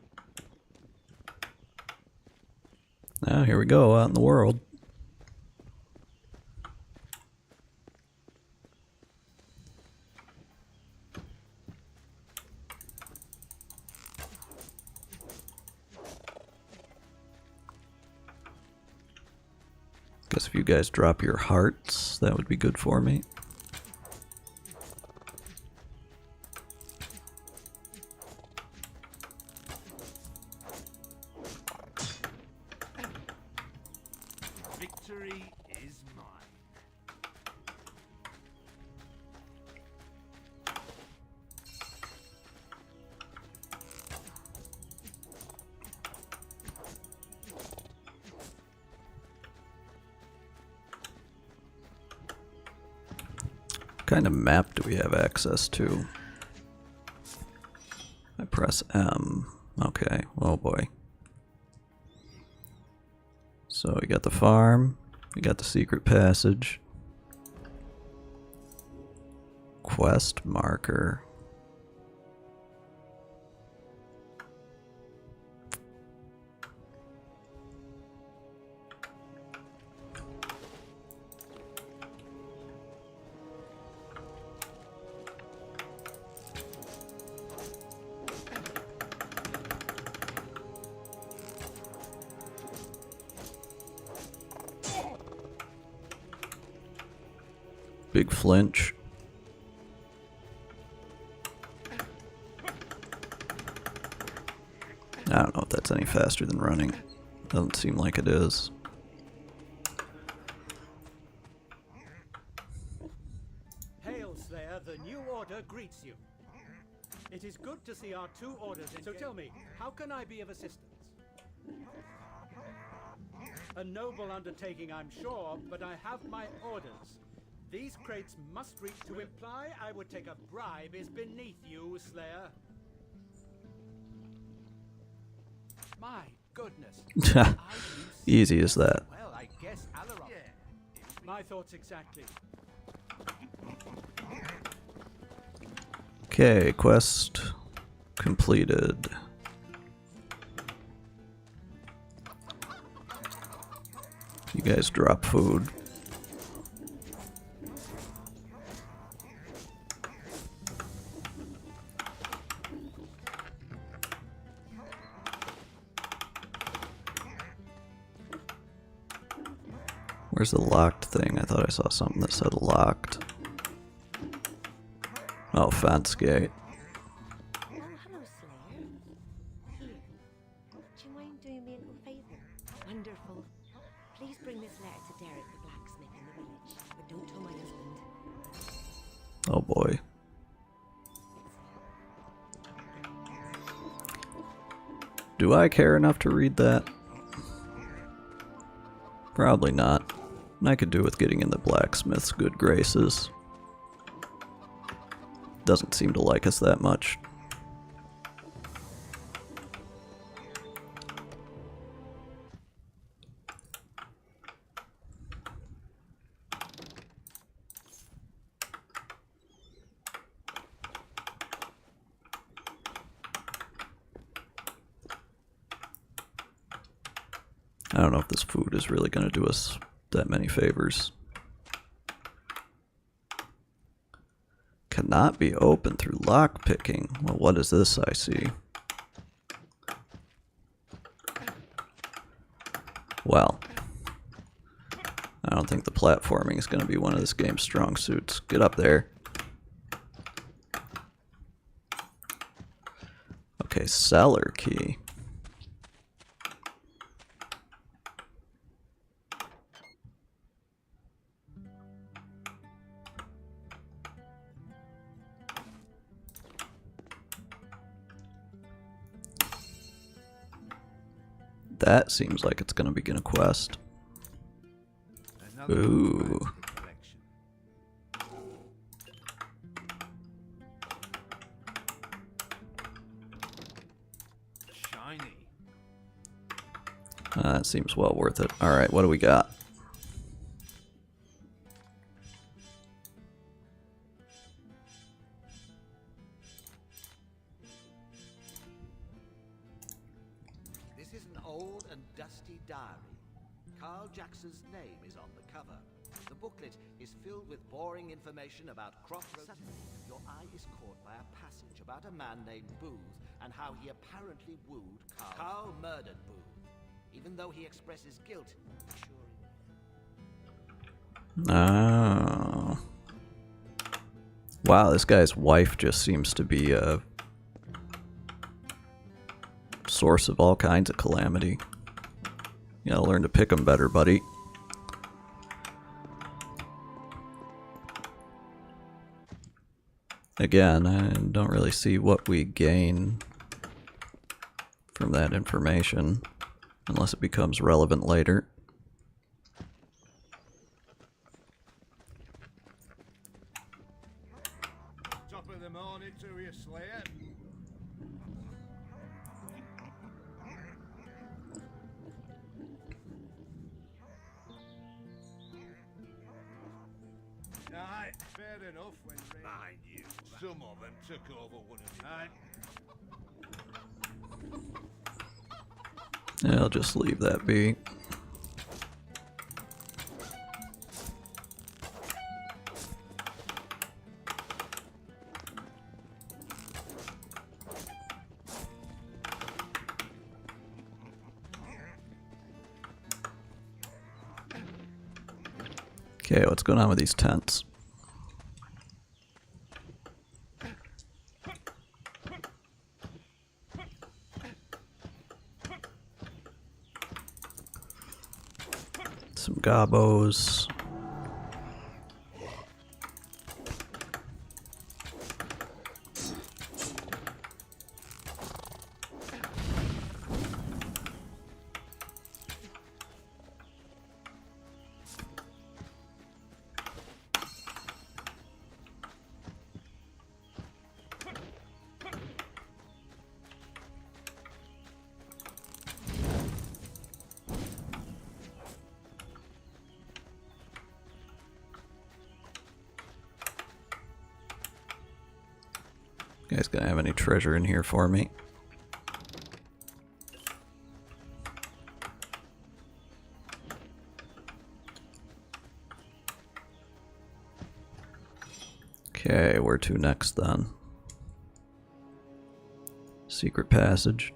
Now here we go, out in the world. Guess if you guys drop your hearts, that would be good for me. Victory is mine. What kind of map do we have access to? I press M. Okay, oh boy. So we got the farm, we got the secret passage. Quest marker. Big flinch. I don't know if that's any faster than running. Doesn't seem like it is. Hail, Slayer, the new order greets you. It is good to see our two orders in. So tell me, how can I be of assistance? A noble undertaking, I'm sure, but I have my orders. These crates must reach. To imply I would take a bribe is beneath you, Slayer. My goodness. Easy as that. Well, I guess Alaron. My thoughts exactly. Okay, quest completed. You guys drop food. Where's the locked thing? I thought I saw something that said locked. Oh, fence gate. Oh, hello, Slayer. Here. Do you mind doing me a little favor? Wonderful. Please bring this letter to Derek the blacksmith in the village, but don't tell my husband. Oh boy. Do I care enough to read that? Probably not. I could do with getting in the blacksmith's good graces. Doesn't seem to like us that much. I don't know if this food is really going to do us that many favors. Cannot be opened through lockpicking. Well, what is this I see? Well, I don't think the platforming is going to be one of this game's strong suits. Get up there. Okay, cellar key. That seems like it's going to begin a quest. Ooh. Shiny. That seems well worth it. Alright, what do we got? This is an old and dusty diary. Carl Jackson's name is on the cover. The booklet is filled with boring information about crop. Suddenly, your eye is caught by a passage about a man named Booth and how he apparently wooed Carl. Carl murdered Booth. Even though he expresses guilt, he's sure. Oh. Wow, this guy's wife just seems to be a source of all kinds of calamity. You gotta learn to pick them better, buddy. Again, I don't really see what we gain from that information, unless it becomes relevant later. Top of the morning to you, Slayer. Aye, fair enough when mind you, some of them took over one of the Yeah, I'll just leave that be. Okay, what's going on with these tents? Some gobos. You guys gonna have any treasure in here for me? Okay, where to next then? Secret passage.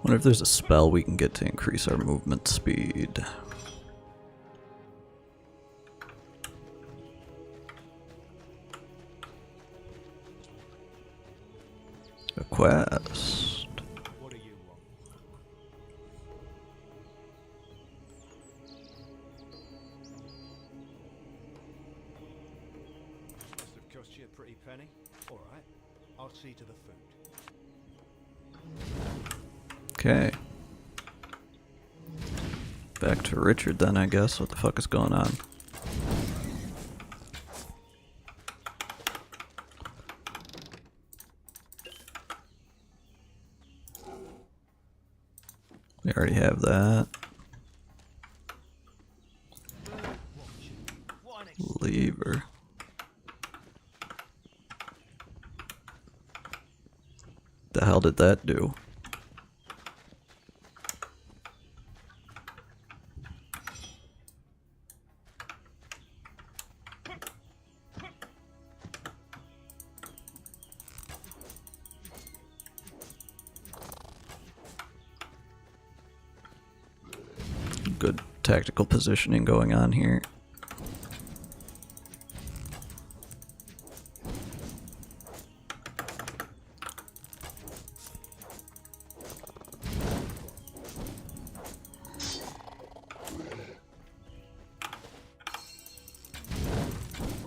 Wonder if there's a spell we can get to increase our movement speed. A quest. What do you want? Must have cost you a pretty penny. All right, I'll see to the food. Okay. Back to Richard then, I guess. What the fuck is going on? We already have that. Lever. The hell did that do? Good tactical positioning going on here.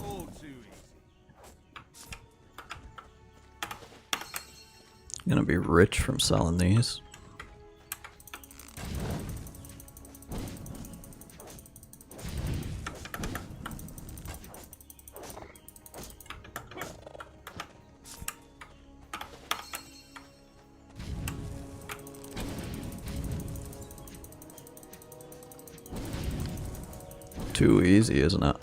All too easy. Gonna be rich from selling these. Too easy, isn't it?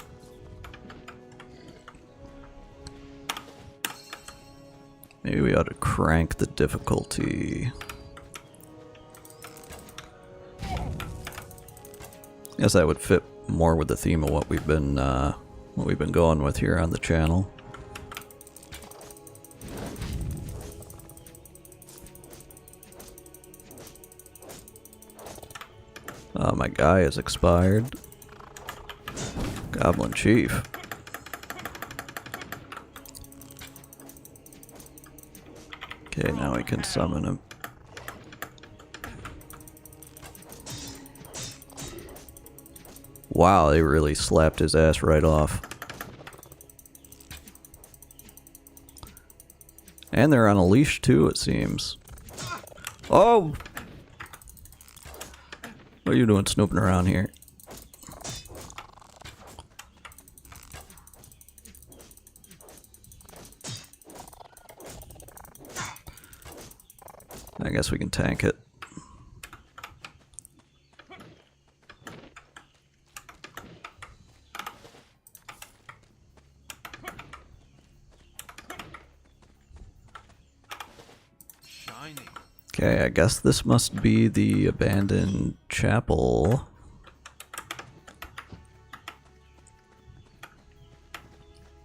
Maybe we ought to crank the difficulty. Guess that would fit more with the theme of what we've been going with here on the channel. My guy is expired. Goblin Chief. Okay, now we can summon him. Wow, they really slapped his ass right off. And they're on a leash too, it seems. Oh! What are you doing snooping around here? I guess we can tank it. Shiny. Okay, I guess this must be the abandoned chapel.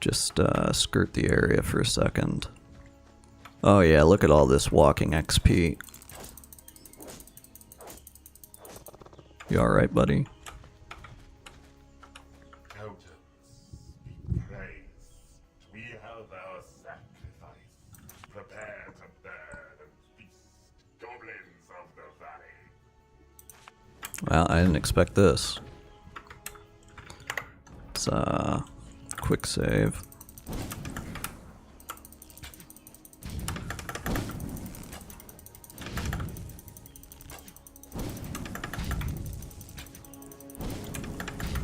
Just skirt the area for a second. Oh yeah, look at all this walking XP. You alright, buddy? Accountants, be praised. We held our sacrifice. Prepare to burn and feast, goblins of the valley. Well, I didn't expect this. It's quick save.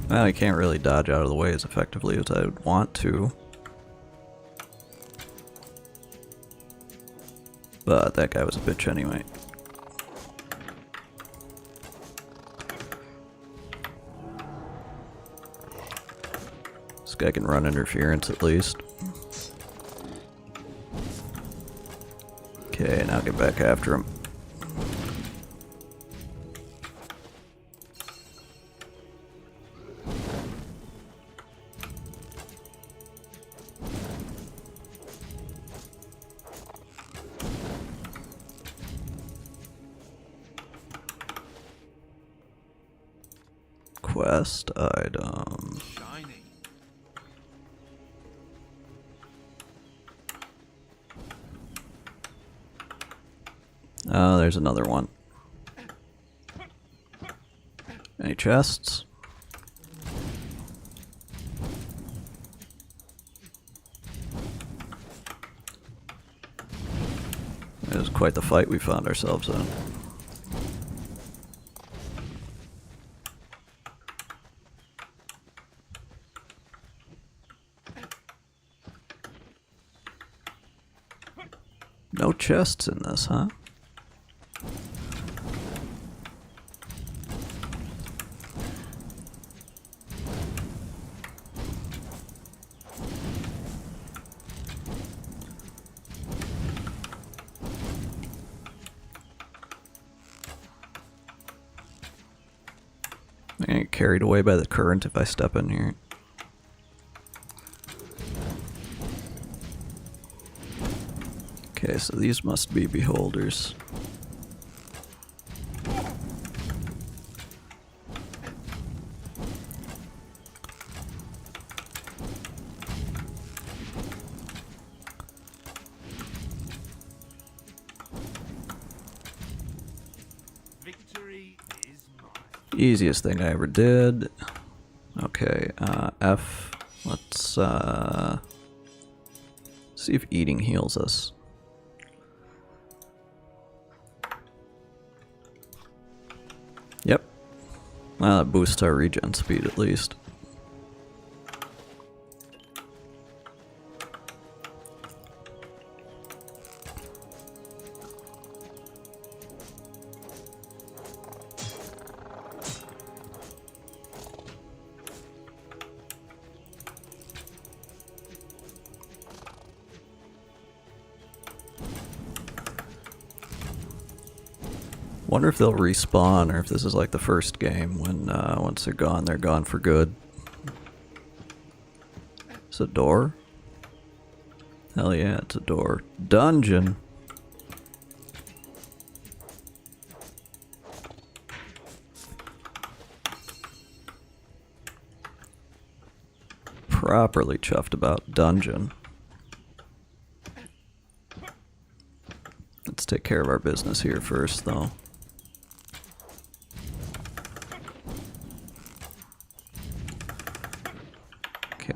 Well, I can't really dodge out of the way as effectively as I would want to. But that guy was a bitch anyway. This guy can run interference at least. Okay, now get back after him. Quest item. Shiny. Oh, there's another one. Any chests? It was quite the fight we found ourselves in. No chests in this, huh? I get carried away by the current if I step in here. Okay, so these must be beholders. Victory is mine. Easiest thing I ever did. Okay, F. Let's see if eating heals us. Yep. Well, that boosts our regen speed at least. Wonder if they'll respawn, or if this is like the first game when once they're gone for good. It's a door? Hell yeah, it's a door. Dungeon! Properly chuffed about dungeon. Let's take care of our business here first, though.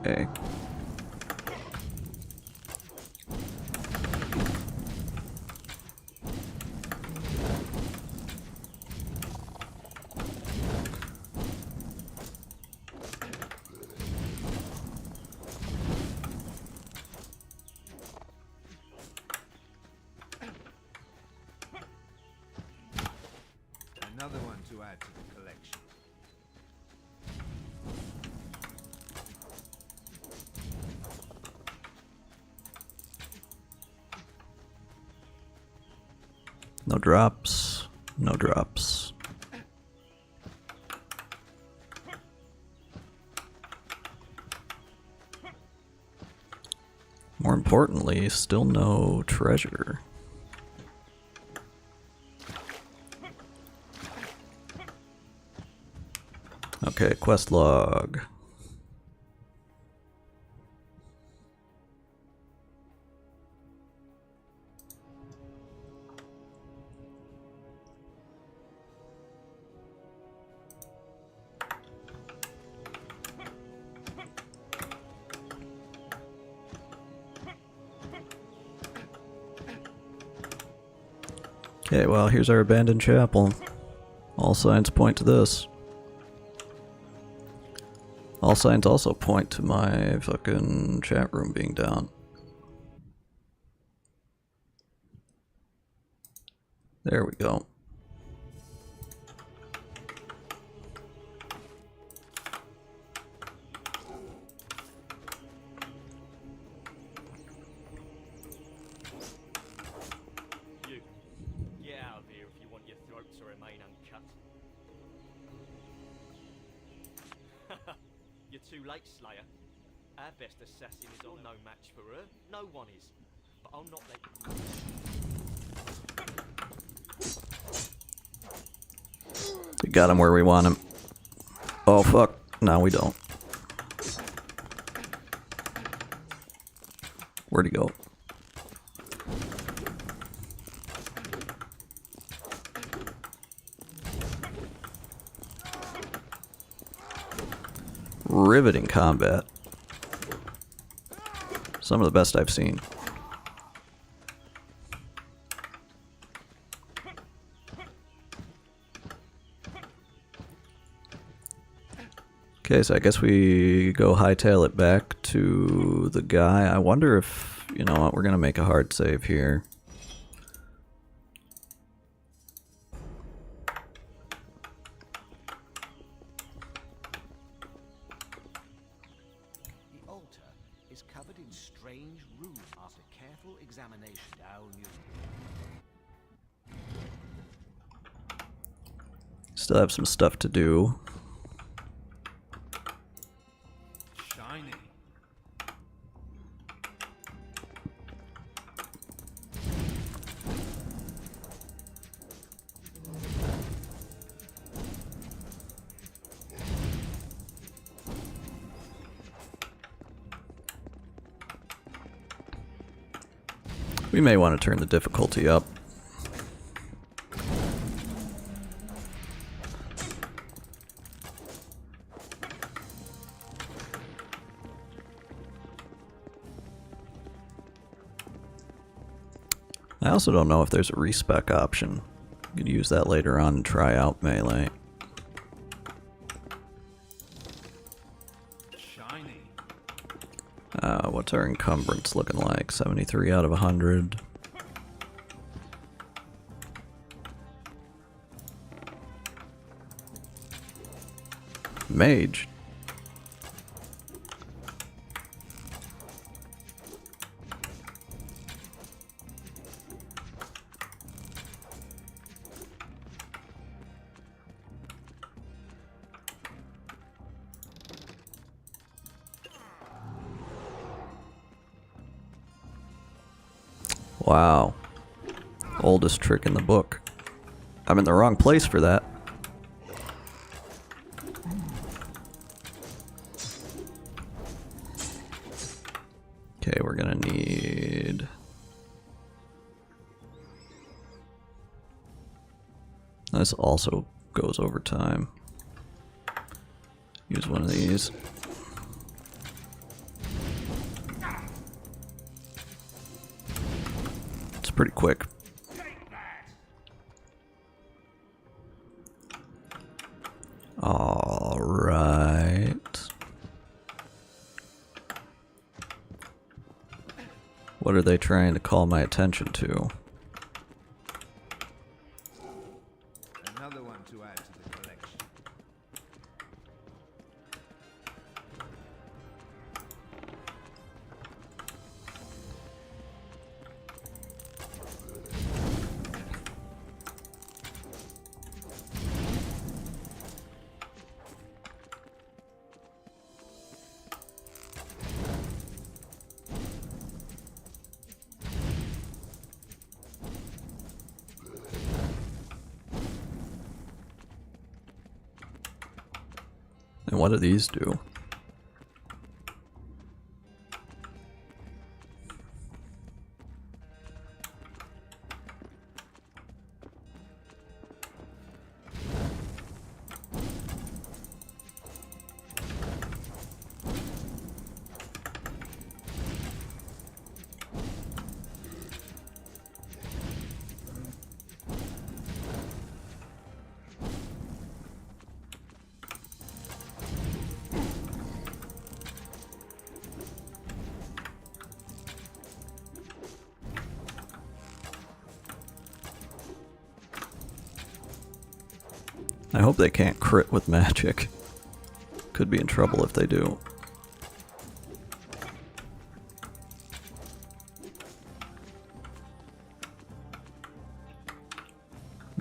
Okay. Another one to add to the collection. No drops. No drops. More importantly, still no treasure. Okay, quest log. Okay, well, here's our abandoned chapel. All signs point to this. All signs also point to my fucking chat room being down. There we go. You, get out of here if you want your throat to remain uncut. You're too late, Slayer. Our best assassin is no match for her. No one is. But I'll not let you. We got him where we want him. Oh fuck. No, we don't. Where'd he go? Riveting combat. Some of the best I've seen. Okay, so I guess we go hightail it back to the guy. I wonder if, you know what, we're gonna make a hard save here. The altar is covered in strange runes. After careful examination, down you. Still have some stuff to do. Shiny. We may want to turn the difficulty up. I also don't know if there's a respec option. You could use that later on and try out melee. Shiny. What's our encumbrance looking like? 73 out of 100. Mage. Wow. Oldest trick in the book. I'm in the wrong place for that. Okay, we're gonna need... This also goes over time. Use one of these. It's pretty quick. All right. What are they trying to call my attention to? Another one to add to the collection. And what do these do? I hope they can't crit with magic. Could be in trouble if they do.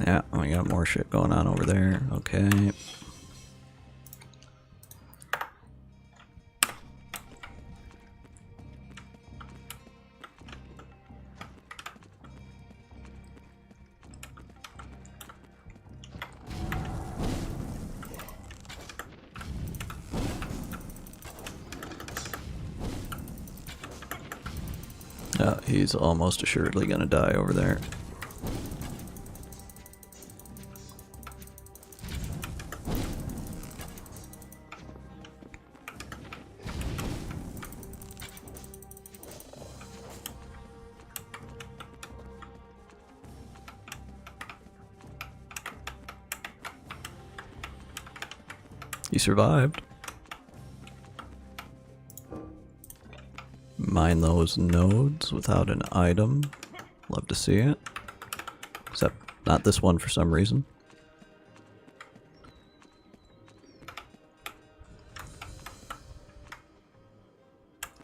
Yeah, we got more shit going on over there. Okay. He's almost assuredly gonna die over there. He survived. Mine those nodes without an item. Love to see it. Except not this one for some reason.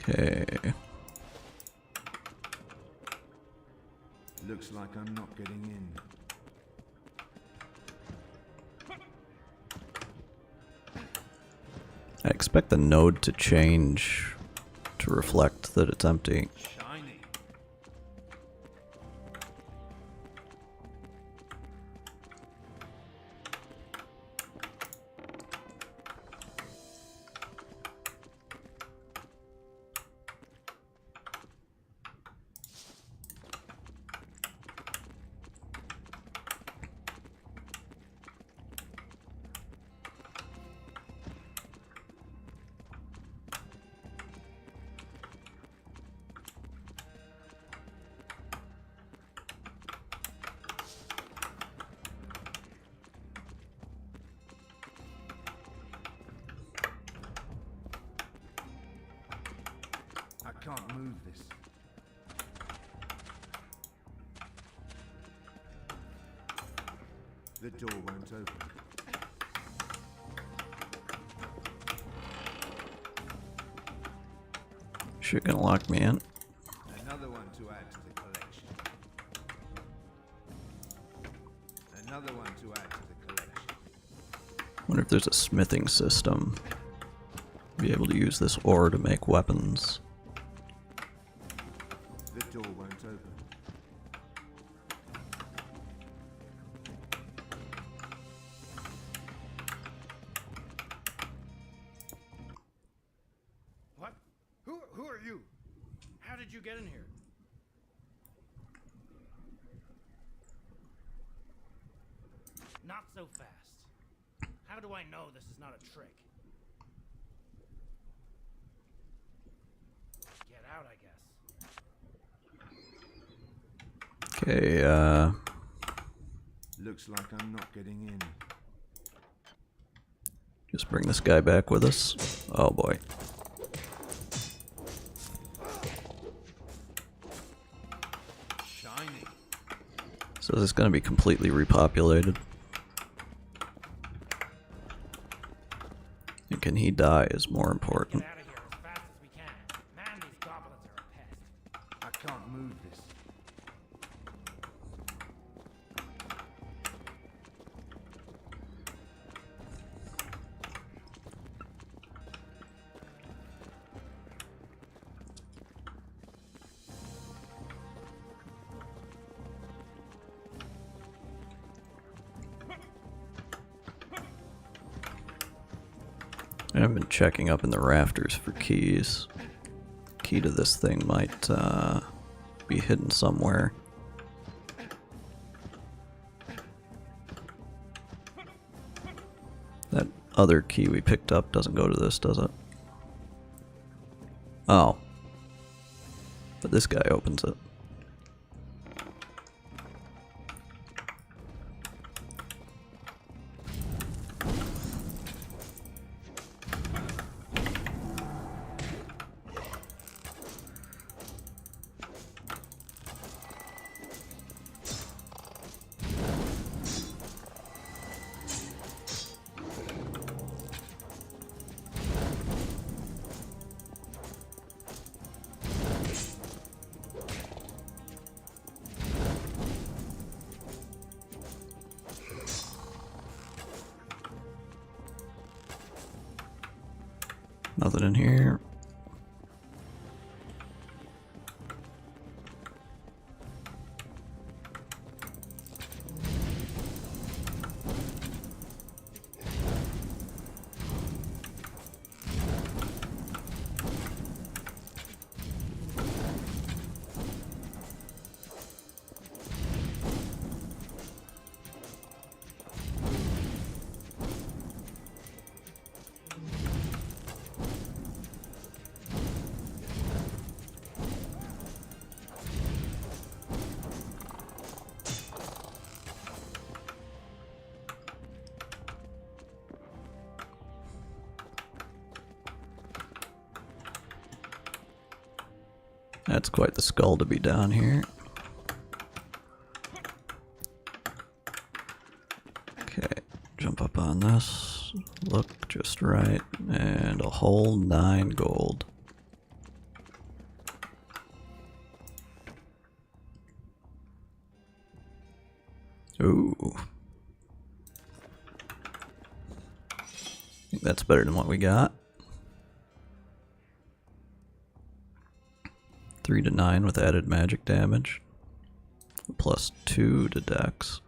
Okay. Looks like I'm not getting in. I expect the node to change to reflect that it's empty. Shiny. I can't move this. The door won't open. Shit gonna lock me in. Another one to add to the collection. Another one to add to the collection. Wonder if there's a smithing system. Be able to use this ore to make weapons. The door won't open. What? Who are you? How did you get in here? Not so fast. How do I know this is not a trick? Get out, I guess. Okay, Looks like I'm not getting in. just bring this guy back with us. Oh boy. Shiny. So this is gonna be completely repopulated. And can he die is more important. Get out of here as fast as we can. Man, these goblins are a pest. I can't move this. I've been checking up in the rafters for keys. Key to this thing might be hidden somewhere. That other key we picked up doesn't go to this, does it? Oh. But this guy opens it. Nothing in here. That's quite the skull to be down here. Okay, jump up on this. Look just right. And a whole 9 gold. Ooh. I think that's better than what we got. 3 to 9 with added magic damage. Plus 2 to dex.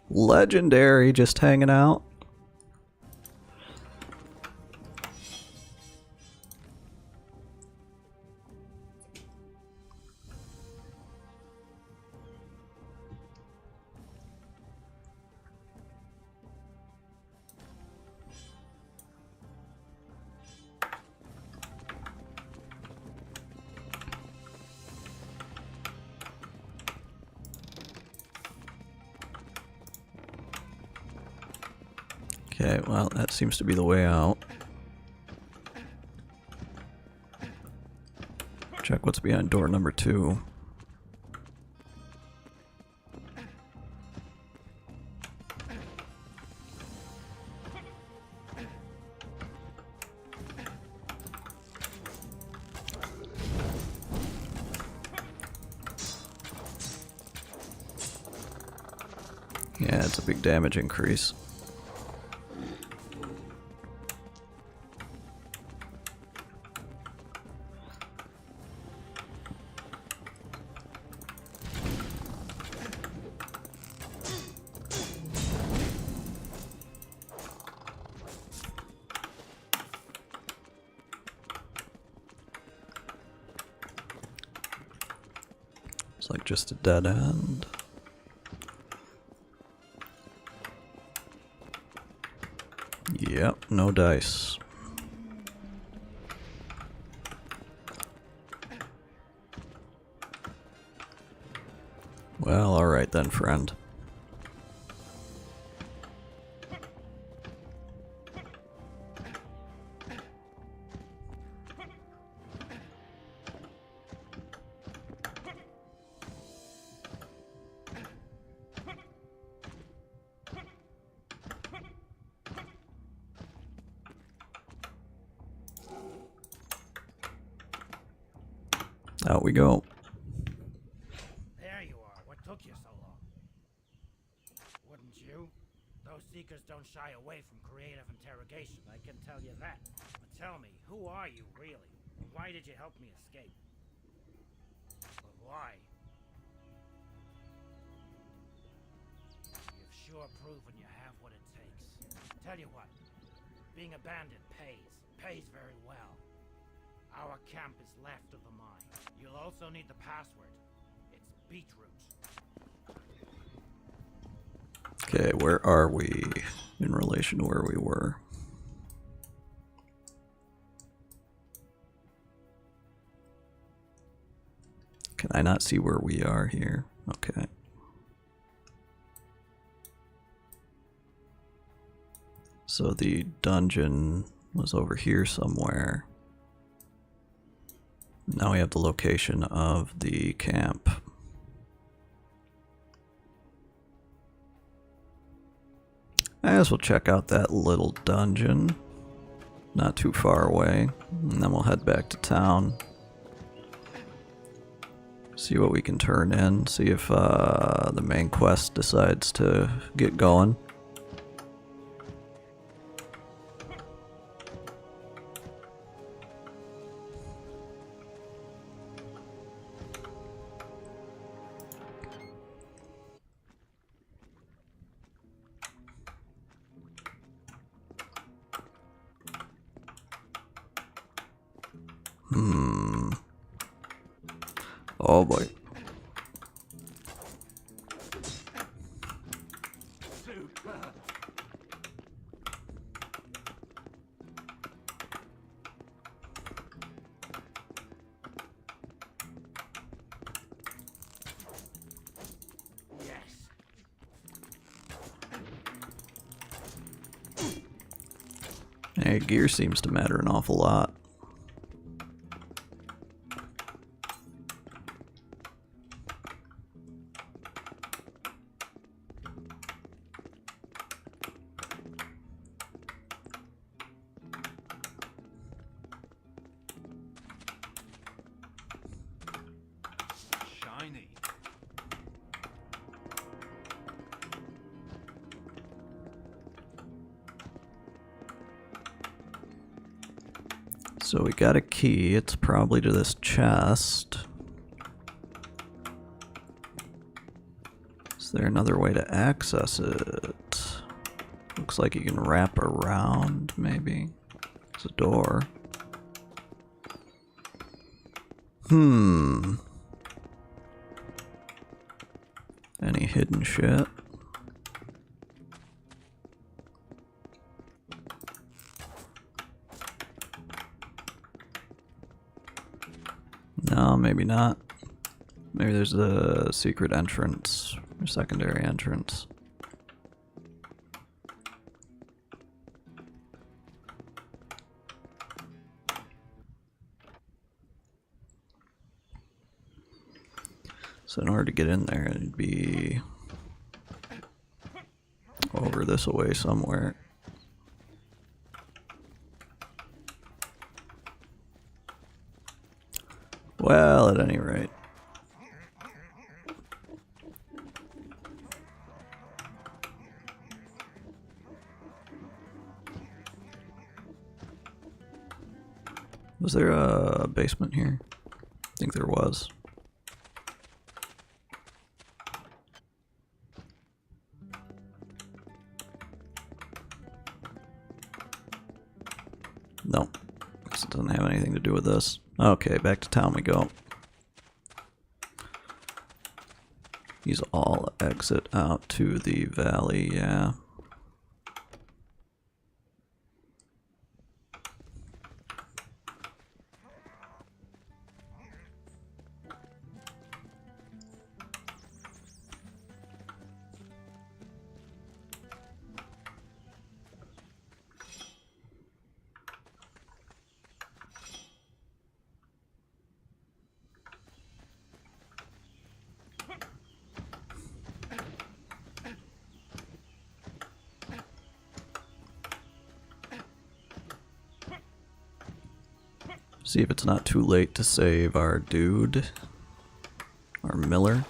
Legendary, just hanging out. Okay, well, that seems to be the way out. Check what's behind door number 2. Yeah, it's a big damage increase. It's like just a dead end. Yep, no dice. Well, alright then, friend. Out we go. There you are. What took you so long? Wouldn't you? Those seekers don't shy away from creative interrogation, I can tell you that. But tell me, who are you really? Why did you help me escape? But why? You've sure proven you have what it takes. Tell you what, being a bandit pays very well. Our camp is left of the mine. You'll also need the password. It's beetroot. Okay, where are we in relation to where we were? Can I not see where we are here? Okay. So the dungeon was over here somewhere. Now we have the location of the camp. I guess we'll check out that little dungeon. Not too far away. And then we'll head back to town. See what we can turn in, see if the main quest decides to get going. Oh boy. Hey, gear seems to matter an awful lot. Shiny. So we got a key, it's probably to this chest. Is there another way to access it? Looks like you can wrap around, maybe. There's a door. Any hidden shit? No, maybe not. Maybe there's a secret entrance or secondary entrance. So in order to get in there, it'd be over this way somewhere. Well, at any rate. Was there a basement here? I think there was. No, because it doesn't have anything to do with this. Okay, back to town we go. These all exit out to the valley, yeah. See if it's not too late to save our dude, our miller.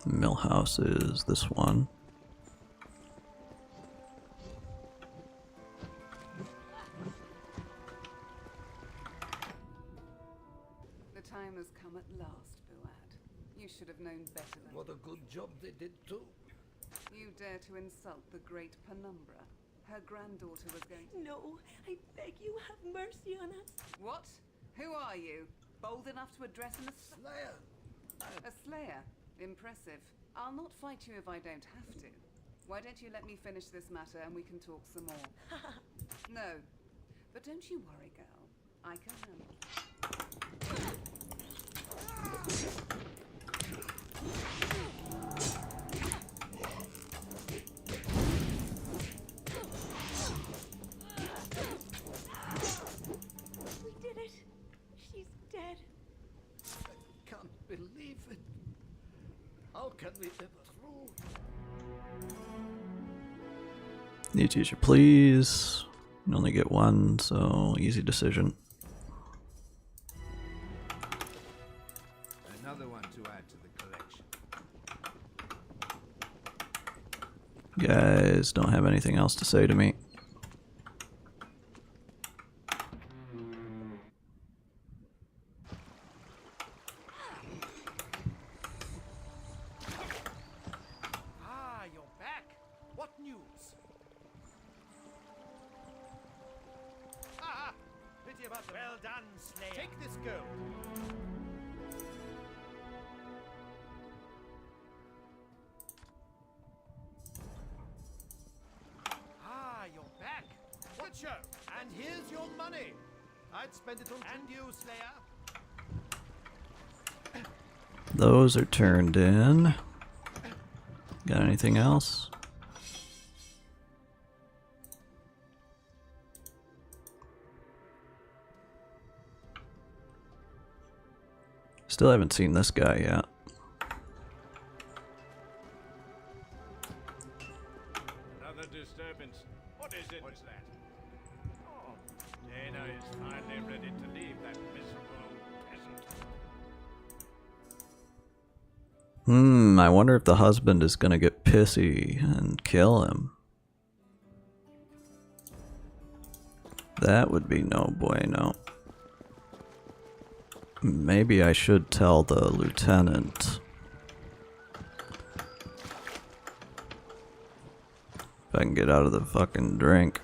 Mill house is this one. Time has come at last, Buad. You should have known better than... What a good job they did too. You dare to insult the great Penumbra. Her granddaughter was going... No, I beg you, have mercy on us. What? Who are you? Bold enough to address an... Slayer! A slayer? Impressive. I'll not fight you if I don't have to. Why don't you let me finish this matter and we can talk some more? No. But don't you worry, girl. I can handle it. We did it. She's dead. Can't How can we ever through? Need to use your please. You only get one, so easy decision. Another one to add to the collection. You guys don't have anything else to say to me. Ah, you're back. What news? Ah, pity about the... Well done, Slayer. Take this gold. Ah, you're back. Good show. And here's your money. I'd spend it on... And you, Slayer. Those are turned in. Got anything else? Still haven't seen this guy yet. Another disturbance. What is it? What's that? Oh, Dana is finally ready to leave that miserable old peasant. I wonder if the husband is gonna get pissy and kill him. That would be no bueno. Maybe I should tell the lieutenant. If I can get out of the fucking drink.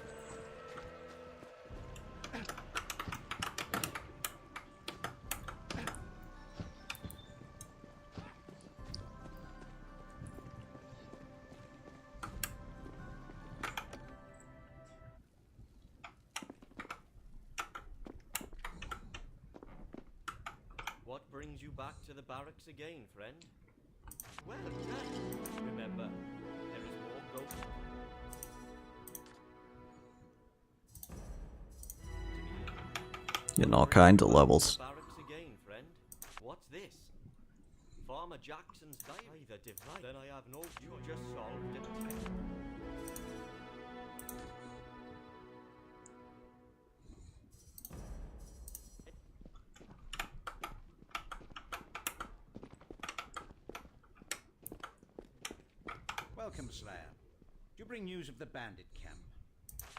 What brings you back to the barracks again, friend? Well, Jack, remember, there is more ghost. Getting all kinds of levels. Barracks again, friend. What's this? Farmer Jackson's diary. The divine. Then I have no. You just solved it. Welcome, Slayer. Do you bring news of the bandit camp?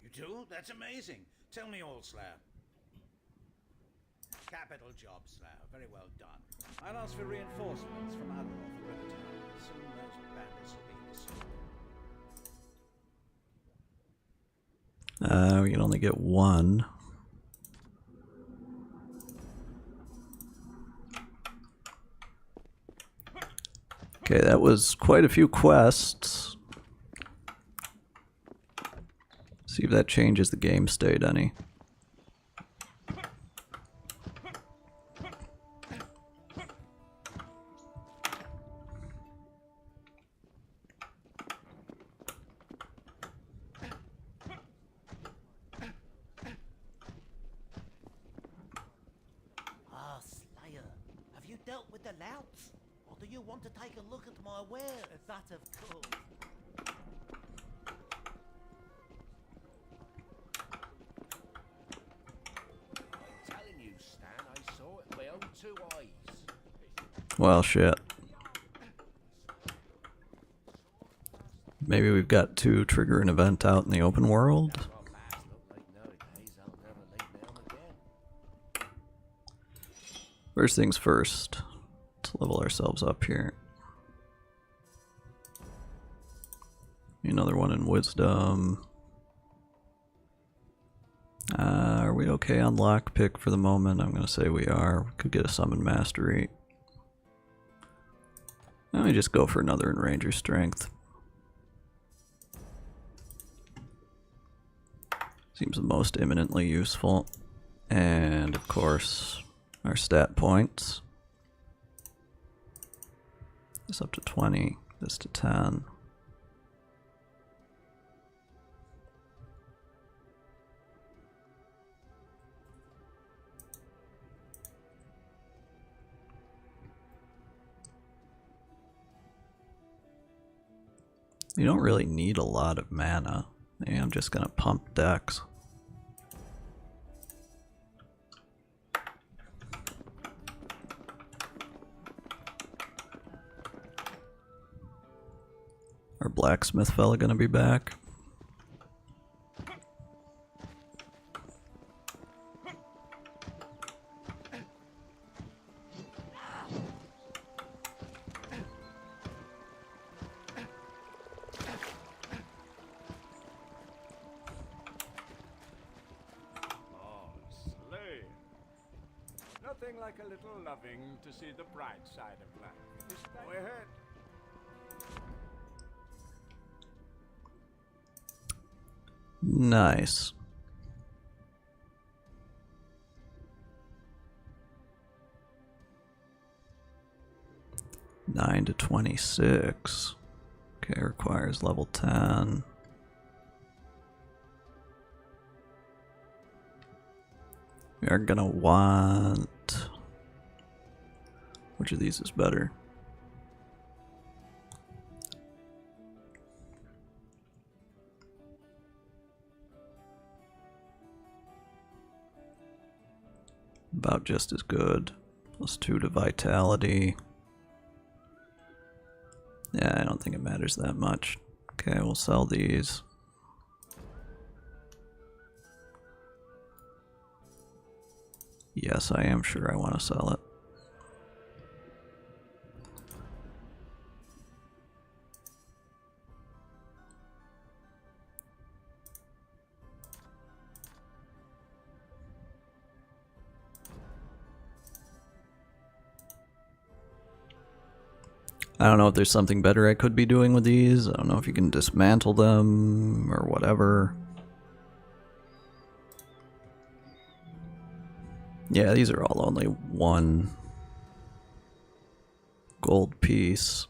You do? That's amazing. Tell me all, Slayer. Capital job, Slayer. Very well done. I'll ask for reinforcements from Adderall for Rivertown. Soon those bandits will be dissolved. We can only get one. Okay, that was quite a few quests. See if that changes the game state any. Ah, Slayer. Have you dealt with the louts? Or do you want to take a look at my wares? That, of course. I'm telling you, Stan, I saw it with my own 2 eyes. Well, shit. Maybe we've got to trigger an event out in the open world. First things first, let's level ourselves up here. Another one in wisdom. Are we okay on lockpick for the moment? I'm going to say we are. We could get a summon mastery. Let me just go for another in ranger strength. Seems the most imminently useful. And of course, our stat points. This up to 20, this to 10. You don't really need a lot of mana. Maybe I'm just gonna pump decks. Our blacksmith fella gonna be back? Nothing like a little loving to see the bright side of life. Go ahead. Nice. Nine to 26. Okay, requires level 10. We are gonna want... Which of these is better? About just as good. +2 to vitality. Yeah, I don't think it matters that much. Okay, we'll sell these. Yes, I am sure I want to sell it. I don't know if there's something better I could be doing with these. I don't know if you can dismantle them or whatever. Yeah, these are all only 1 gold piece.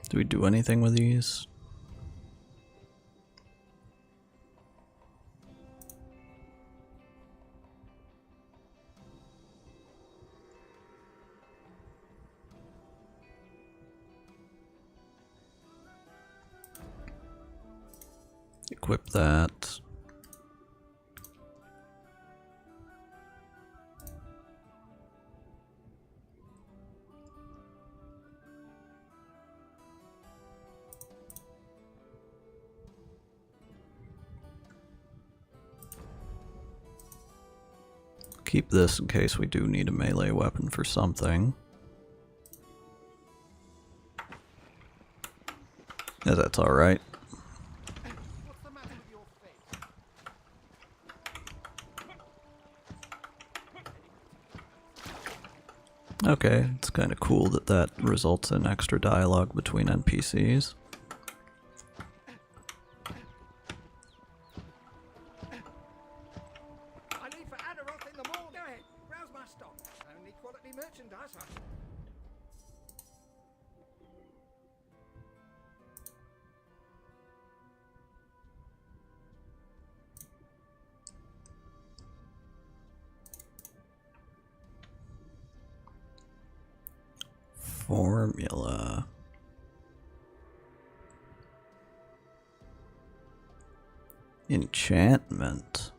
Do we do anything with these? Equip that. Keep this in case we do need a melee weapon for something. Yeah, that's alright. Okay, it's kind of cool that that results in extra dialogue between NPCs. I need for Adaroth in the morning. Go ahead, browse my stock. Only quality merchandise. Formula. Enchantment.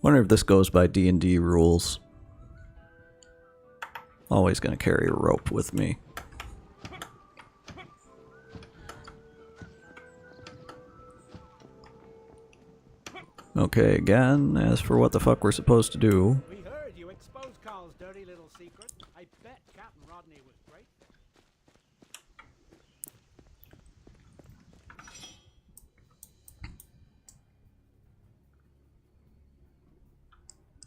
Wonder if this goes by D&D rules. Always gonna carry a rope with me. Okay, again, as for what the fuck we're supposed to do. We heard you exposed Carl's dirty little secret. I bet Captain Rodney was great.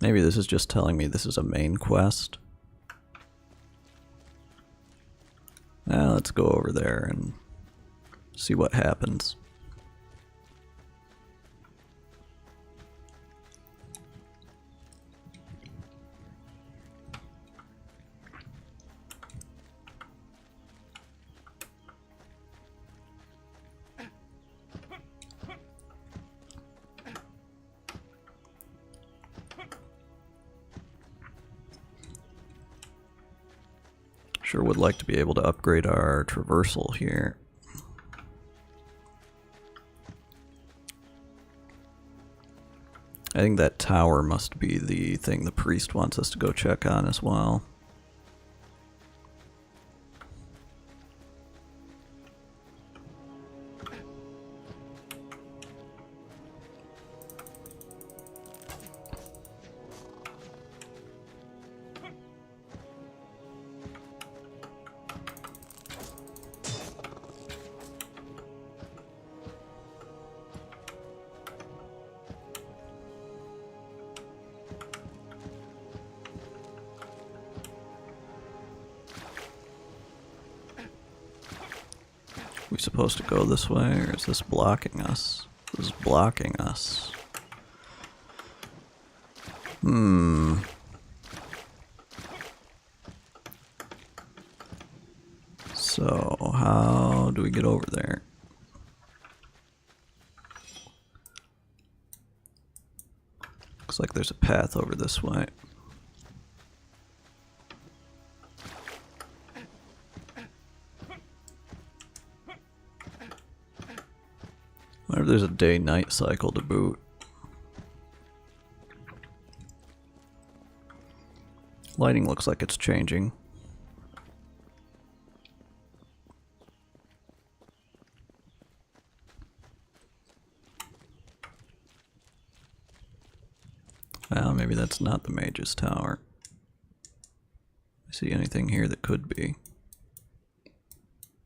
Maybe this is just telling me this is a main quest. Let's go over there and See what happens. Sure would like to be able to upgrade our traversal here. I think that tower must be the thing the priest wants us to go check on as well. We supposed to go this way, or is this blocking us? This is blocking us. So, how do we get over there? Looks like there's a path over this way. I wonder if there's a day-night cycle to boot. Lighting looks like it's changing. Well, maybe that's not the Mage's Tower. I see anything here that could be.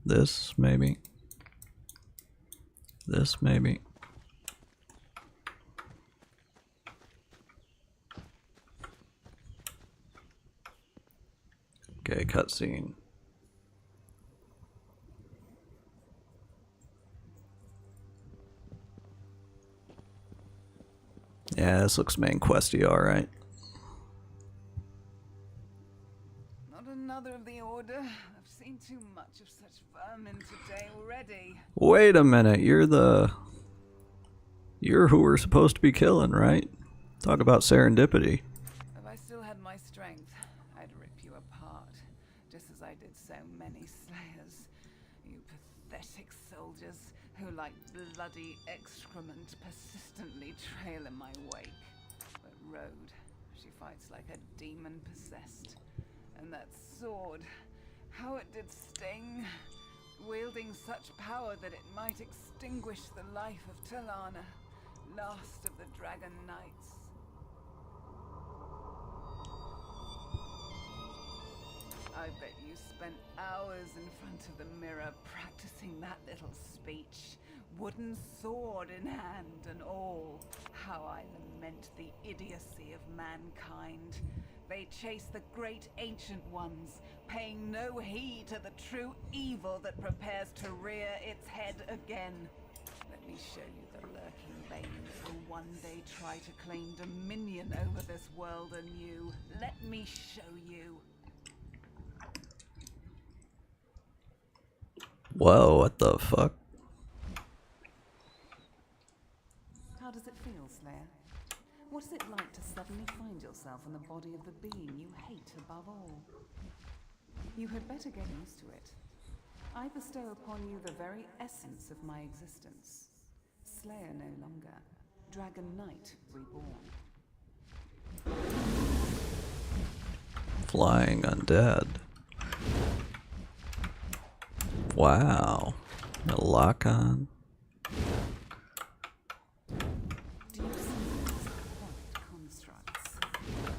This, maybe. This, maybe. Okay, cutscene. Yeah, this looks main questy, alright. Not another of the Order. I've seen too much of such vermin today already. Wait a minute, you're who we're supposed to be killing, right? Talk about serendipity. If I still had my strength, I'd rip you apart, just as I did so many slayers. You pathetic soldiers who, like bloody excrement, persistently trail in my wake. But Rode, she fights like a demon possessed. And that sword, how it did sting, wielding such power that it might extinguish the life of Talana, last of the Dragon Knights. I bet you spent hours in front of the mirror practicing that little speech. Wooden sword in hand and all. How I lament the idiocy of mankind. They chase the great ancient ones, paying no heed to the true evil that prepares to rear its head again. Let me show you the lurking bane that will one day try to claim dominion over this world anew. Let me show you. Whoa, what the fuck? How does it feel, Slayer? What is it like to suddenly find yourself in the body of the being you hate above all? You had better get used to it. I bestow upon you the very essence of my existence. Slayer no longer. Dragon Knight reborn. Flying undead. Wow. A lock on. Do you see these horrid constructs?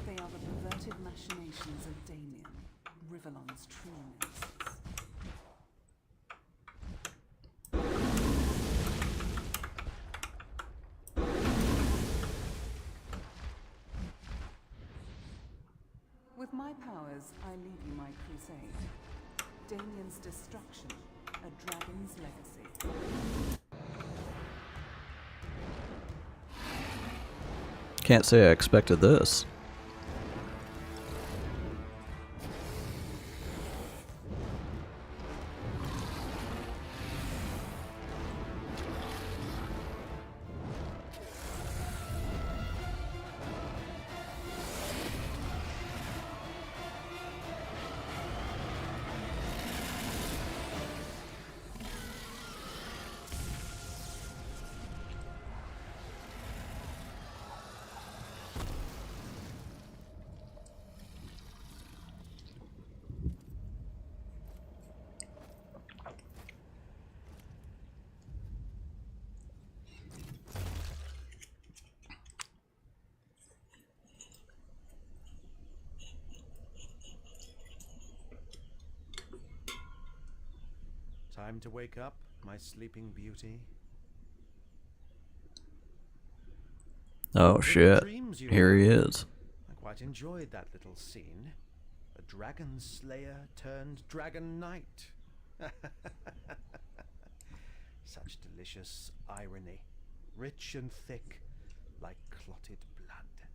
They are the perverted machinations of Damien, Rivellon's true nemesis. With my powers, I leave you my crusade. Damien's destruction A dragon's legacy. Can't say I expected this. Time to wake up, my sleeping beauty. Oh shit. Dreams you Here he have. is. I quite enjoyed that little scene. A dragon slayer turned dragon knight. Such delicious irony, rich and thick, like clotted blood.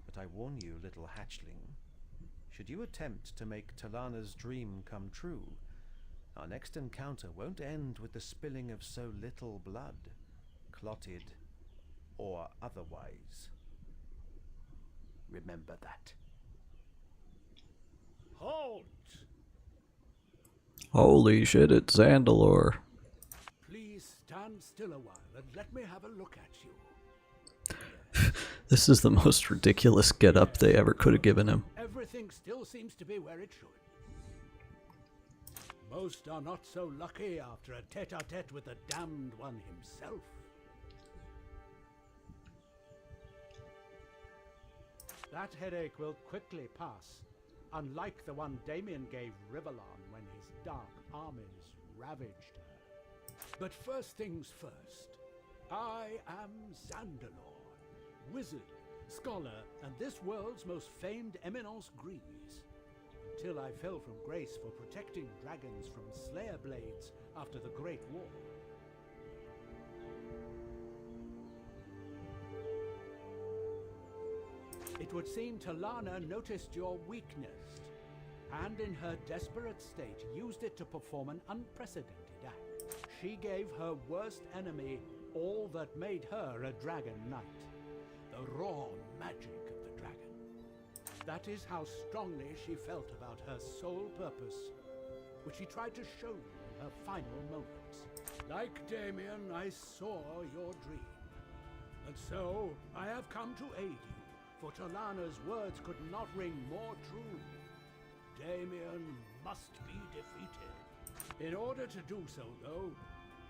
But I warn you, little hatchling, should you attempt to make Talana's dream come true, our next encounter won't end with the spilling of so little blood, clotted or otherwise. Remember that. Halt! Holy shit, it's Zandalore. Please stand still a while and let me have a look at you. This is the most ridiculous get-up they ever could have given him. Everything still seems to be where it should. Most are not so lucky after a tete-a-tete with the damned one himself. That headache will quickly pass, unlike the one Damien gave Rivellon when his dark armies ravaged her. But first things first, I am Zandalore, wizard, scholar, and this world's most famed eminence grise. Until I fell from grace for protecting dragons from Slayer blades after the Great War. It would seem Talana noticed your weakness, and in her desperate state used it to perform an unprecedented act. She gave her worst enemy all that made her a dragon knight, the raw magic of the dragon. That is how strongly she felt about her sole purpose, which she tried to show you in her final moments. Like Damien, I saw your dream. And so, I have come to aid you, for Talana's words could not ring more true. Damien must be defeated. In order to do so, though,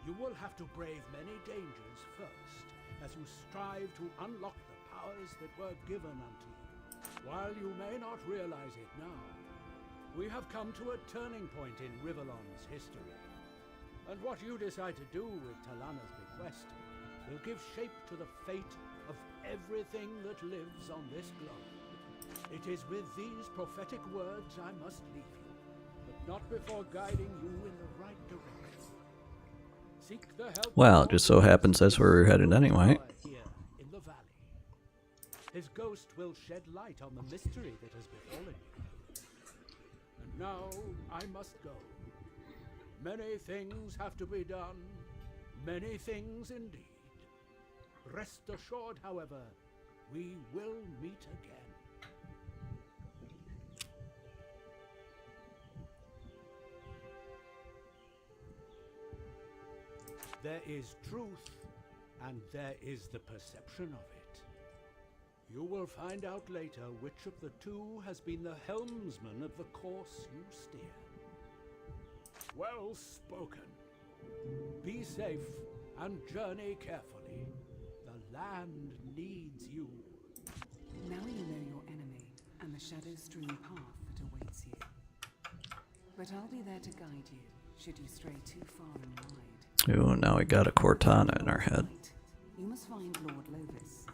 you will have to brave many dangers first, as you strive to unlock the powers that were given unto you. While you may not realize it now, we have come to a turning point in Rivellon's history. And what you decide to do with Talana's bequest will give shape to the fate of everything that lives on this globe. It is with these prophetic words I must leave you, but not before guiding you in the right direction. Seek the help. Well, it just so happens that's where we're headed anyway. Here in the valley. His ghost will shed light on the mystery that has befallen you. And now I must go. Many things have to be done, many things indeed. Rest assured, however, we will meet again. There is truth, and there is the perception of it. You will find out later which of the two has been the helmsman of the course you steer. Well spoken. Be safe and journey carefully. The land needs you. Now you know your enemy and the shadow-strewn path that awaits you. But I'll be there to guide you, should you stray too far and wide. Ooh, now we got a Cortana in our head. You must find Lord Lovis.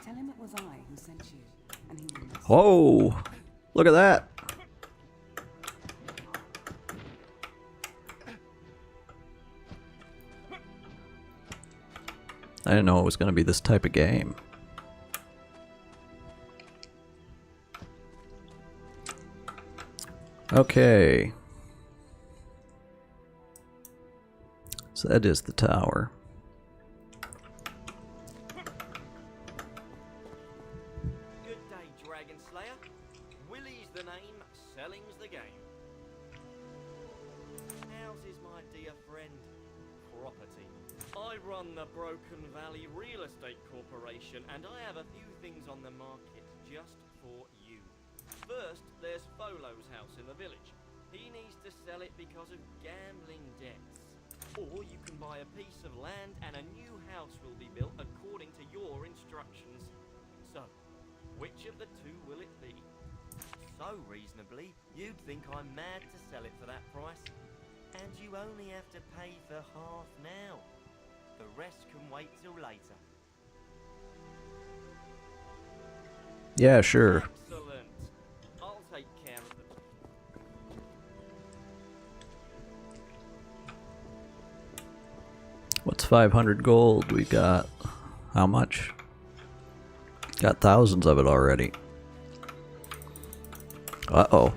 Tell him it was I who sent you, and he will listen. Oh, look at that. I didn't know it was going to be this type of game. Okay. So that is the tower. Good day, Dragon Slayer. Willie's the name, selling's the game. How's is my dear friend? Property. I run the Broken Valley Real Estate Corporation, and I have a few things on the market just for you. First, there's Folo's house in the village. He needs to sell it because of gambling debts. Or you can buy a piece of land and a new house will be built according to your instructions. So, which of the two will it be? So reasonably, you'd think I'm mad to sell it for that price. And you only have to pay for half now. The rest can wait till later. Yeah, sure. Excellent. I'll take care of it. What's 500 gold? We got how much? Got thousands of it already. Uh-oh.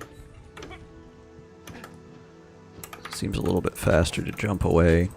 Seems a little bit faster to jump away.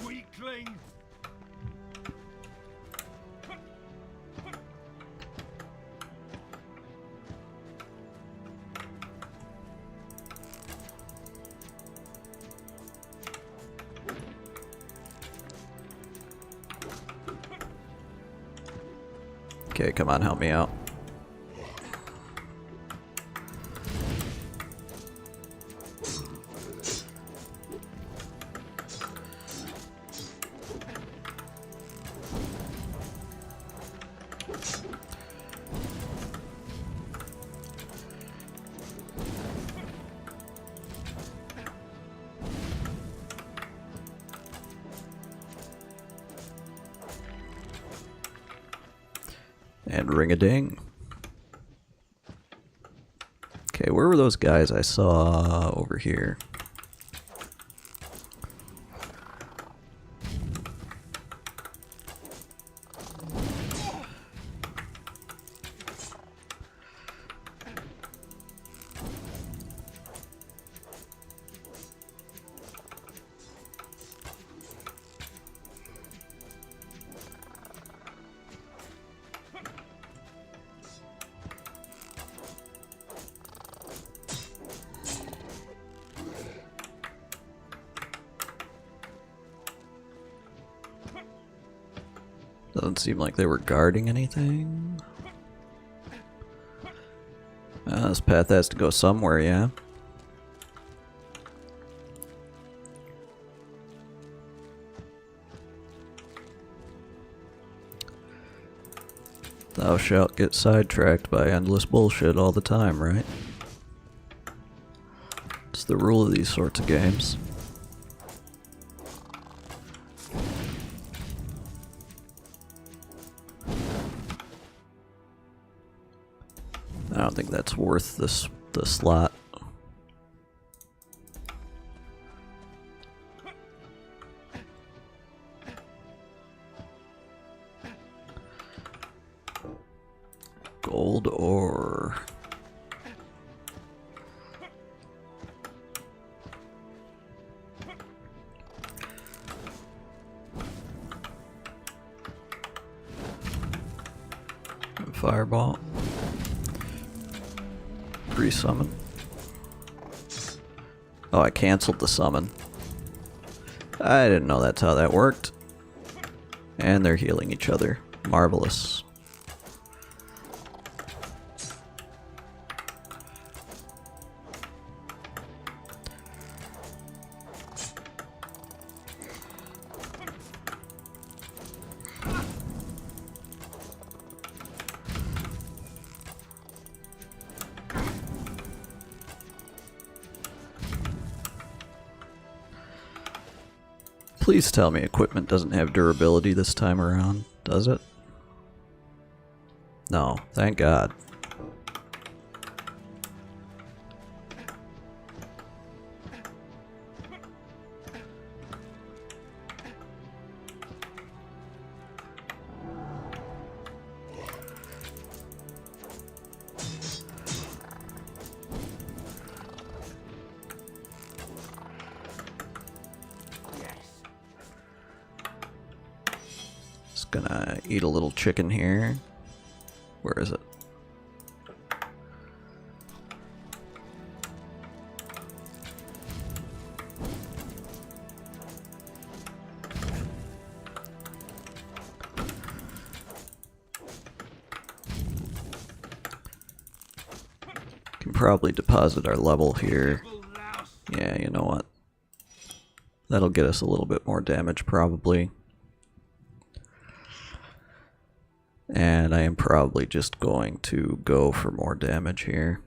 Weakling! Okay, come on, help me out. And ring-a-ding. Okay, where were those guys I saw over here? Doesn't seem like they were guarding anything. This path has to go somewhere, yeah? Thou shalt get sidetracked by endless bullshit all the time, right? It's the rule of these sorts of games. I don't think that's worth the slot. Gold ore. Fireball. Resummon. Oh, I canceled the summon. I didn't know that's how that worked. And they're healing each other. Marvelous. Please tell me equipment doesn't have durability this time around, does it? No, thank God. Just gonna eat a little chicken here. Where is it? Can probably deposit our level here. Yeah, you know what? That'll get us a little bit more damage probably. And I am probably just going to go for more damage here.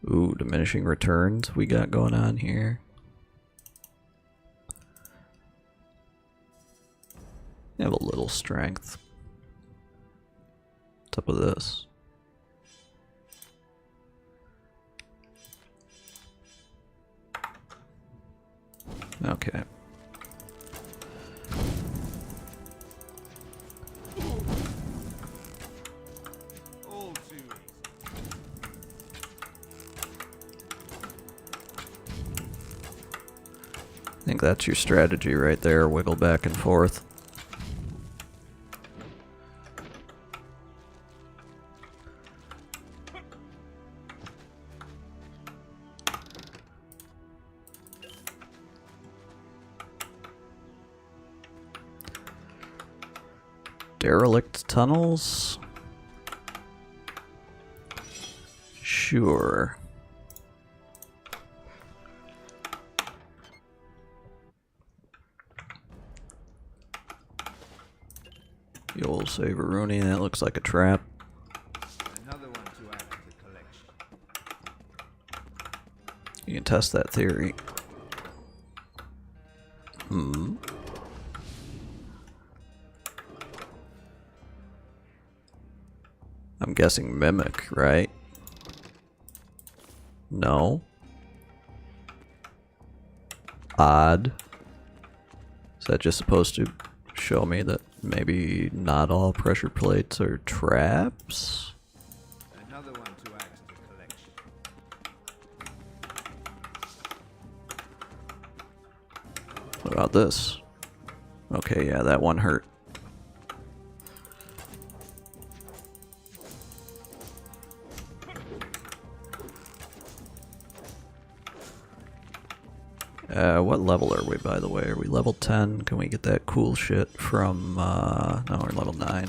Ooh, diminishing returns we got going on here. I have a little strength. What's up with this? Okay. I think that's your strategy right there, wiggle back and forth. Derelict tunnels? Sure. The old Savaruni, that looks like a trap. Another one to add to the collection. You can test that theory. Hmm. I'm guessing mimic, right? No. Odd. Is that just supposed to show me that maybe not all pressure plates are traps? Another one to add to the collection. What about this? Okay, yeah, that one hurt. What level are we, by the way? Are we level 10? Can we get that cool shit from, no, we're level 9.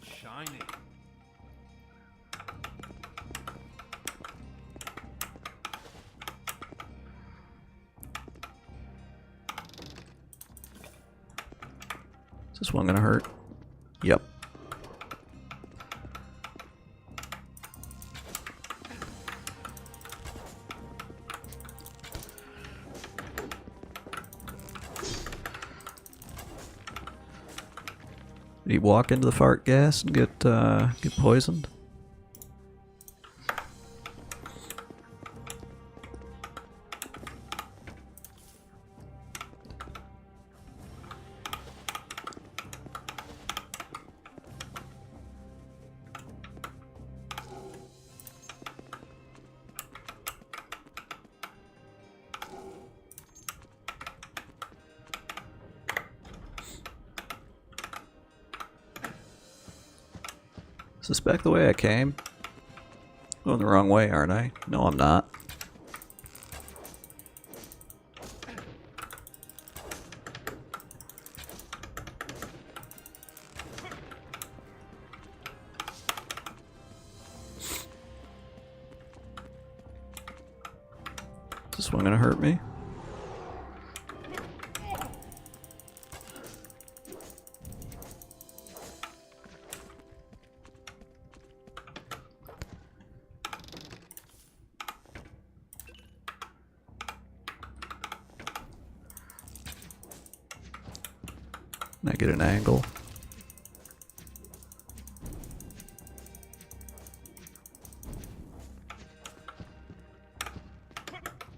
Shiny. Is this one gonna hurt? Yep. Did he walk into the fart gas and get poisoned? Is this back the way I came? Going the wrong way, aren't I? No, I'm not. Is this one gonna hurt me? Can I get an angle?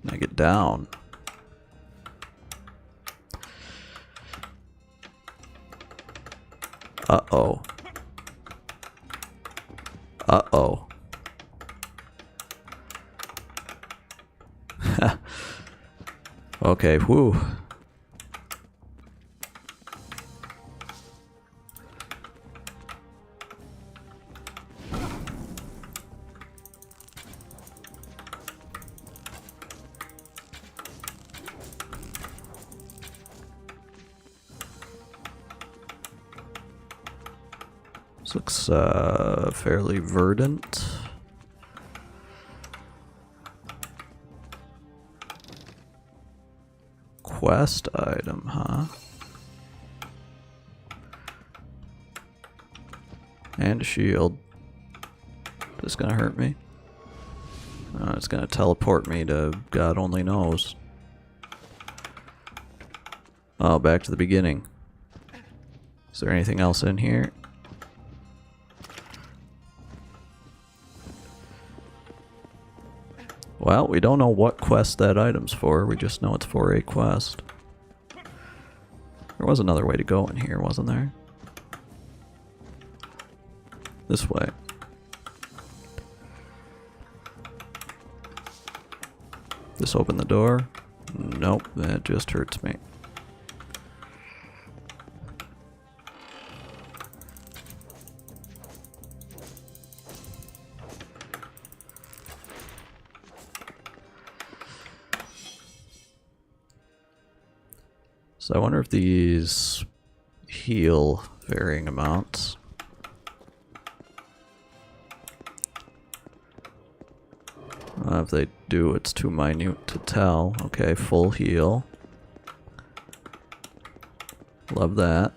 Can I get down? Uh-oh. Uh-oh. Okay, whew. This looks fairly verdant. Quest item, huh? And a shield. This gonna hurt me? It's gonna teleport me to God only knows. Oh, back to the beginning. Is there anything else in here? Well, we don't know what quest that item's for, we just know it's for a quest. There was another way to go in here, wasn't there? This way. This open the door? Nope, that just hurts me. So I wonder if these heal varying amounts. If they do, it's too minute to tell. Okay, full heal. Love that.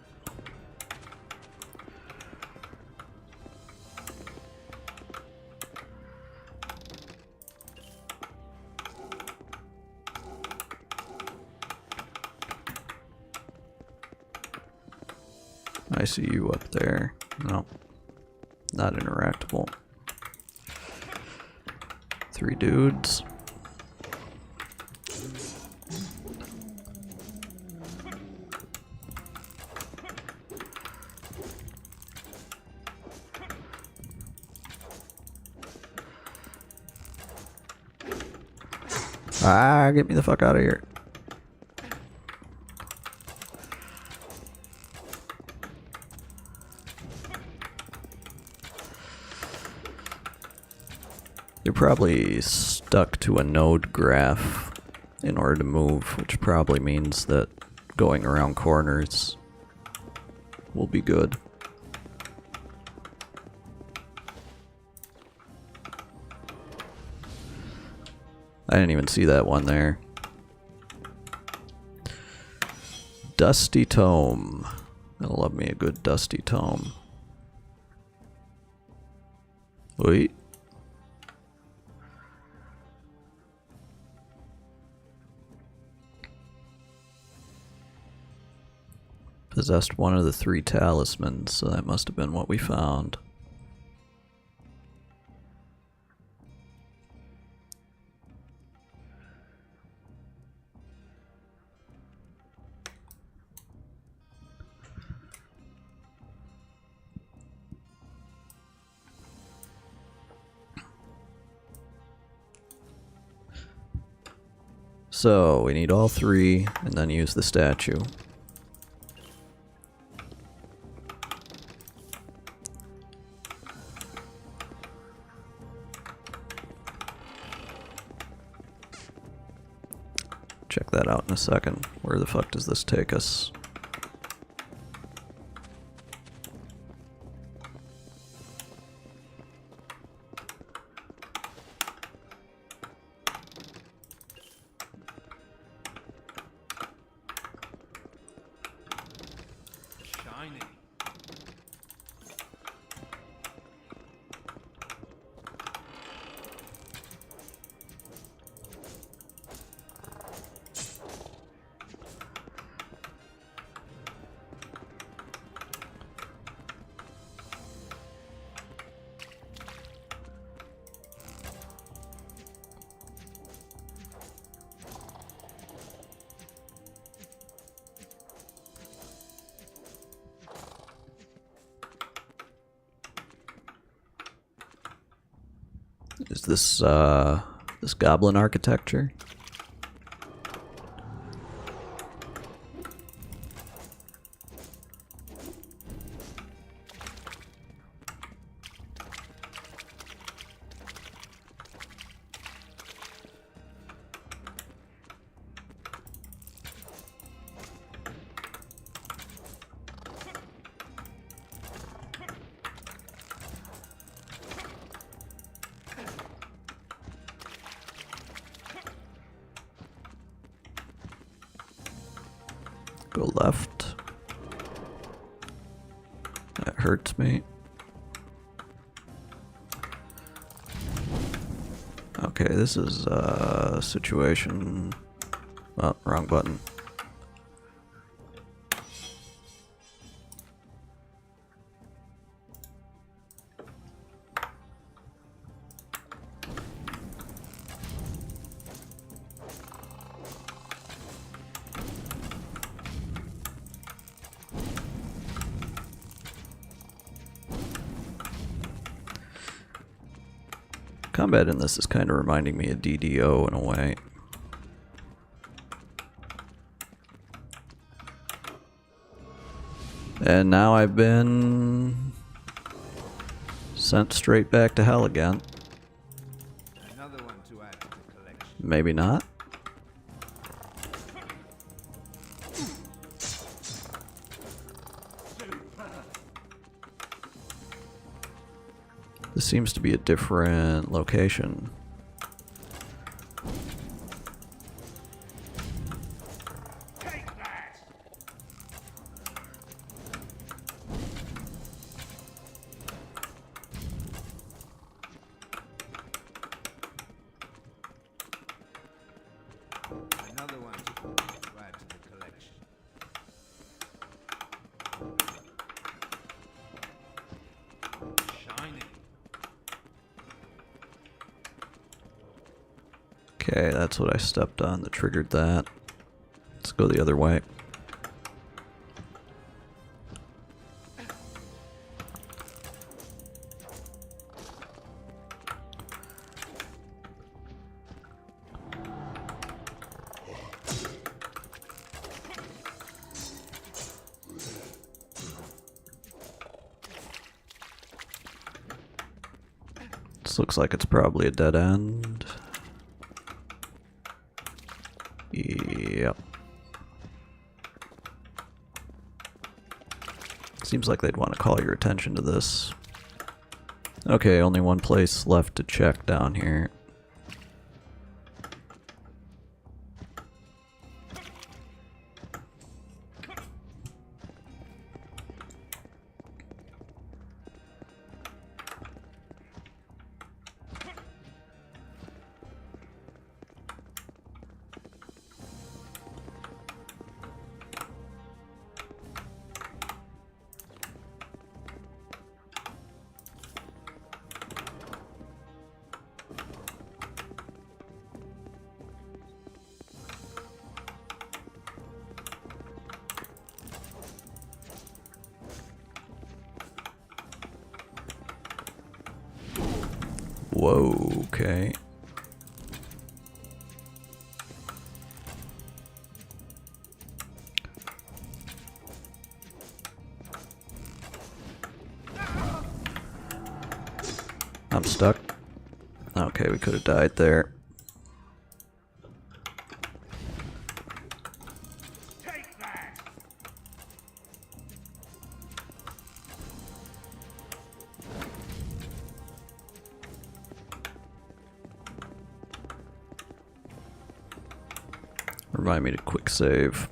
I see you up there. No, not interactable. 3 dudes. Ah, get me the fuck out of here. You're probably stuck to a node graph in order to move, which probably means that going around corners will be good. I didn't even see that one there. Dusty Tome. I love me a good Dusty Tome. Wait. Possessed one of the 3 talismans, so that must have been what we found. So, we need all 3, and then use the statue. Check that out in a second. Where the fuck does this take us? Shiny. Is this this goblin architecture? Go left. That hurts me. Okay, this is a situation. Oh, wrong button. Combat in this is kind of reminding me of DDO in a way. And now I've been sent straight back to hell again. Another one to add to the collection. Maybe not. This seems to be a different location. Another one to add to the collection. Shiny. Okay, that's what I stepped on that triggered that. Let's go the other way. This looks like it's probably a dead end. Yep. Seems like they'd want to call your attention to this. Okay, only one place left to check down here. Whoa, okay. I'm stuck. Okay, we could have died there. Remind me to quick save.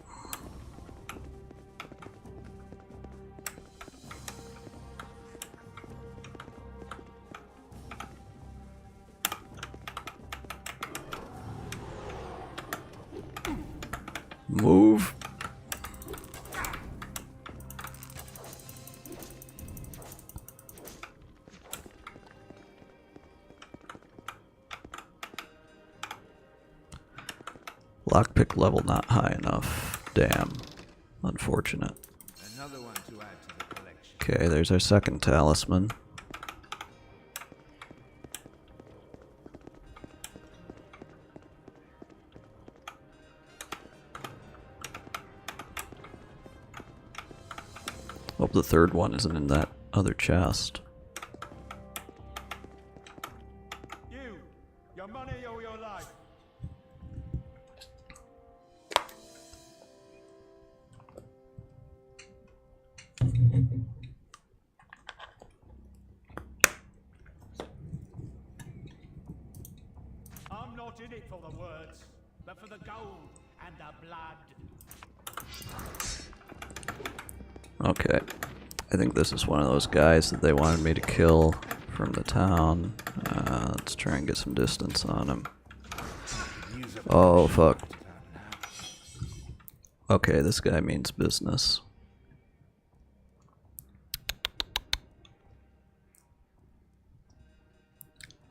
Move. Lockpick level not high enough. Damn. Unfortunate. Another one to add to the collection. Okay, there's our second talisman. Hope the third one isn't in that other chest. You, your money or your life? I'm not in it for the words, but for the gold and the blood. Okay. I think this is one of those guys that they wanted me to kill from the town. Let's try and get some distance on him. Oh, fuck. Okay, this guy means business.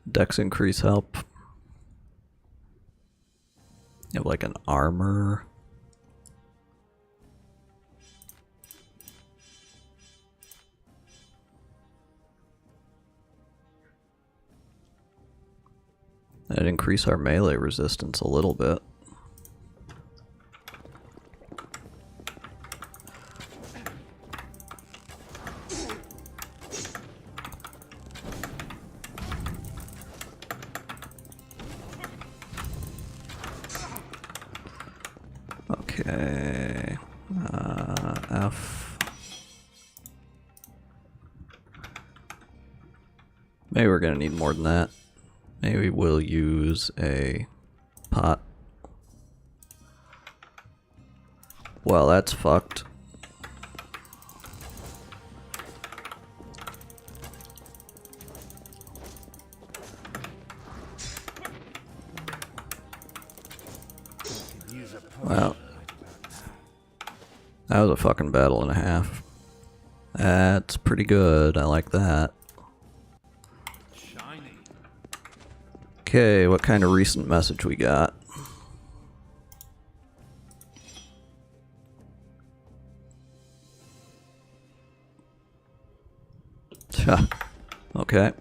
Dex increase help. You have like an armor. That'd increase our melee resistance a little bit. Okay, F. Maybe we're gonna need more than that. Maybe we'll use a pot. Well, that's fucked. Wow. That was a fucking battle and a half. That's pretty good. I like that. Okay, what kind of recent message we got? Okay.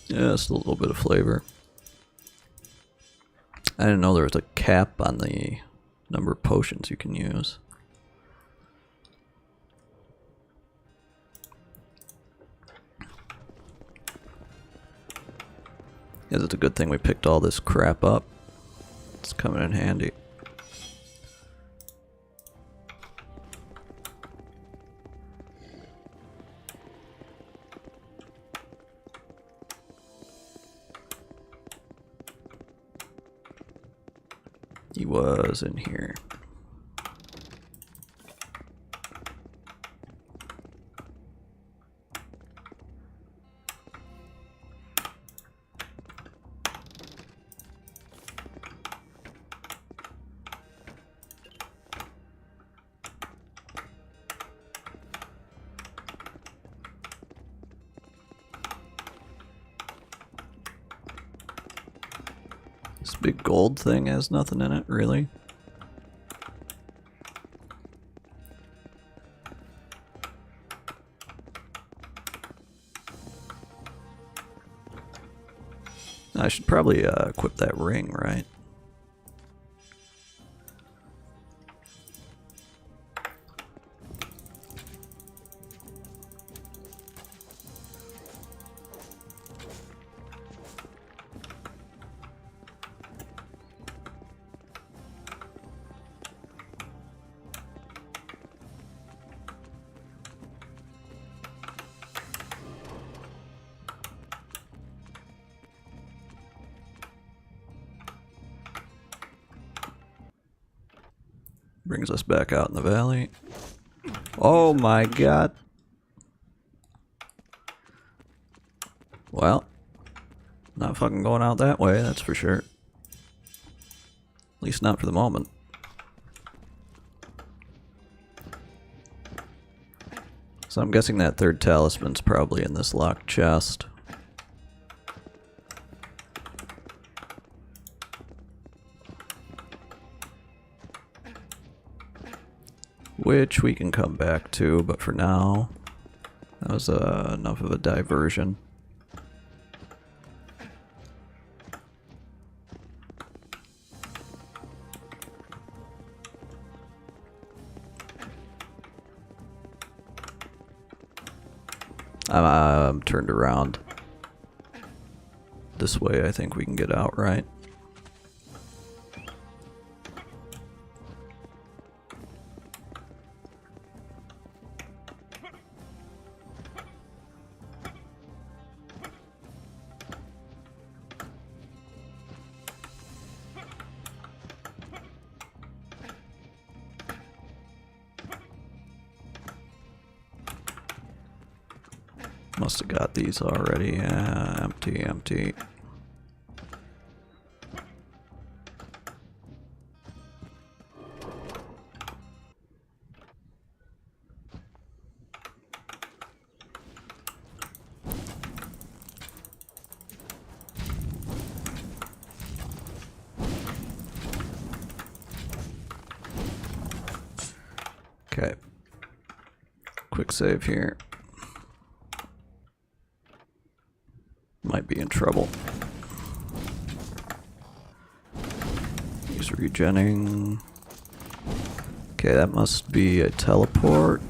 Yeah, just a little bit of flavor. I didn't know there was a cap on the number of potions you can use. Guess it's a good thing we picked all this crap up. It's coming in handy. He was in here. This big gold thing has nothing in it, really. I should probably equip that ring, right? Brings us back out in the valley. Oh my god. Well, not fucking going out that way, that's for sure. At least not for the moment. So I'm guessing that third talisman's probably in this locked chest. Which we can come back to, but for now, that was enough of a diversion. I'm turned around. This way I think we can get out, right? Must have got these already. Yeah, empty, empty. Okay. Quick save here. Might be in trouble. He's regenning. Okay, that must be a teleport.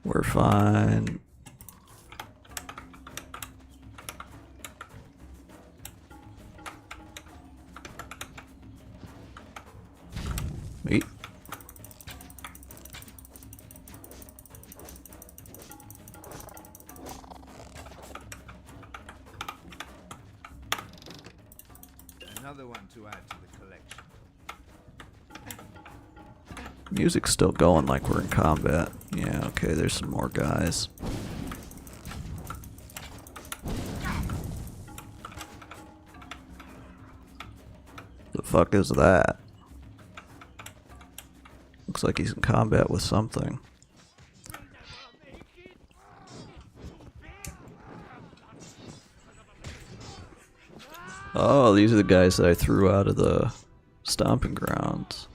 We're fine. Wait. Another one to add to the collection. Music's still going like we're in combat. Yeah, okay, there's some more guys. The fuck is that? Looks like he's in combat with something. Oh, these are the guys that I threw out of the stomping grounds.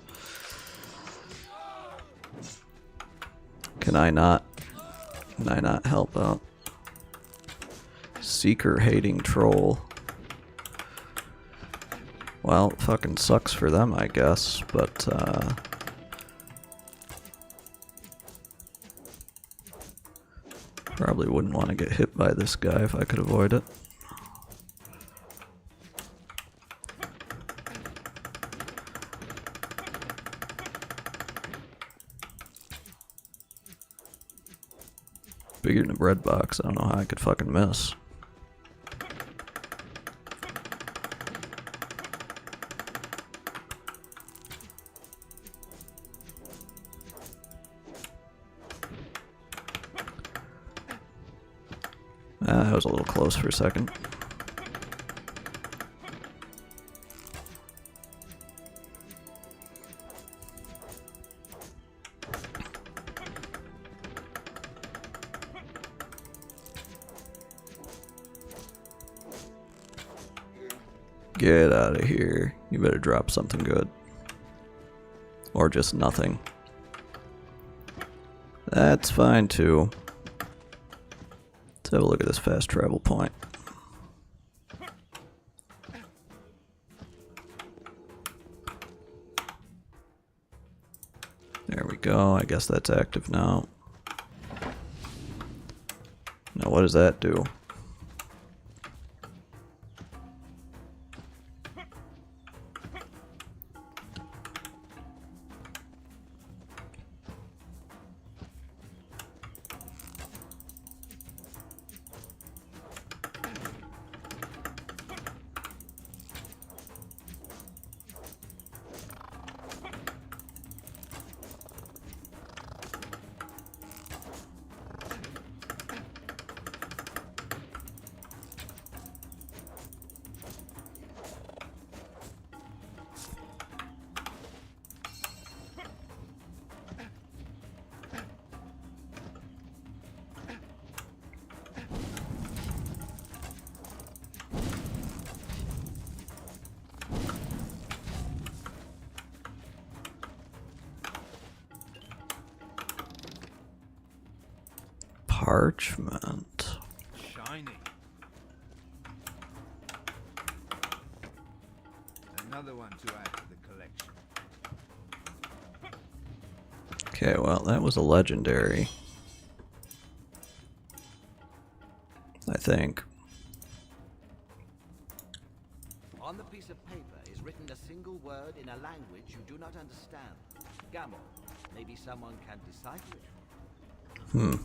Can I not help out? Seeker hating troll. Well, it fucking sucks for them, I guess, but probably wouldn't want to get hit by this guy if I could avoid it. Bigger than a bread box. I don't know how I could fucking miss. That was a little close for a second. Get out of here. You better drop something good. Or just nothing. That's fine too. Let's have a look at this fast travel point. There we go. I guess that's active now. Now what does that do? Parchment. Shiny. Another one to add to the collection. Okay, well, that was a legendary. I think. On the piece of paper is written a single word in a language you do not understand. Gamble. Maybe someone can decipher it.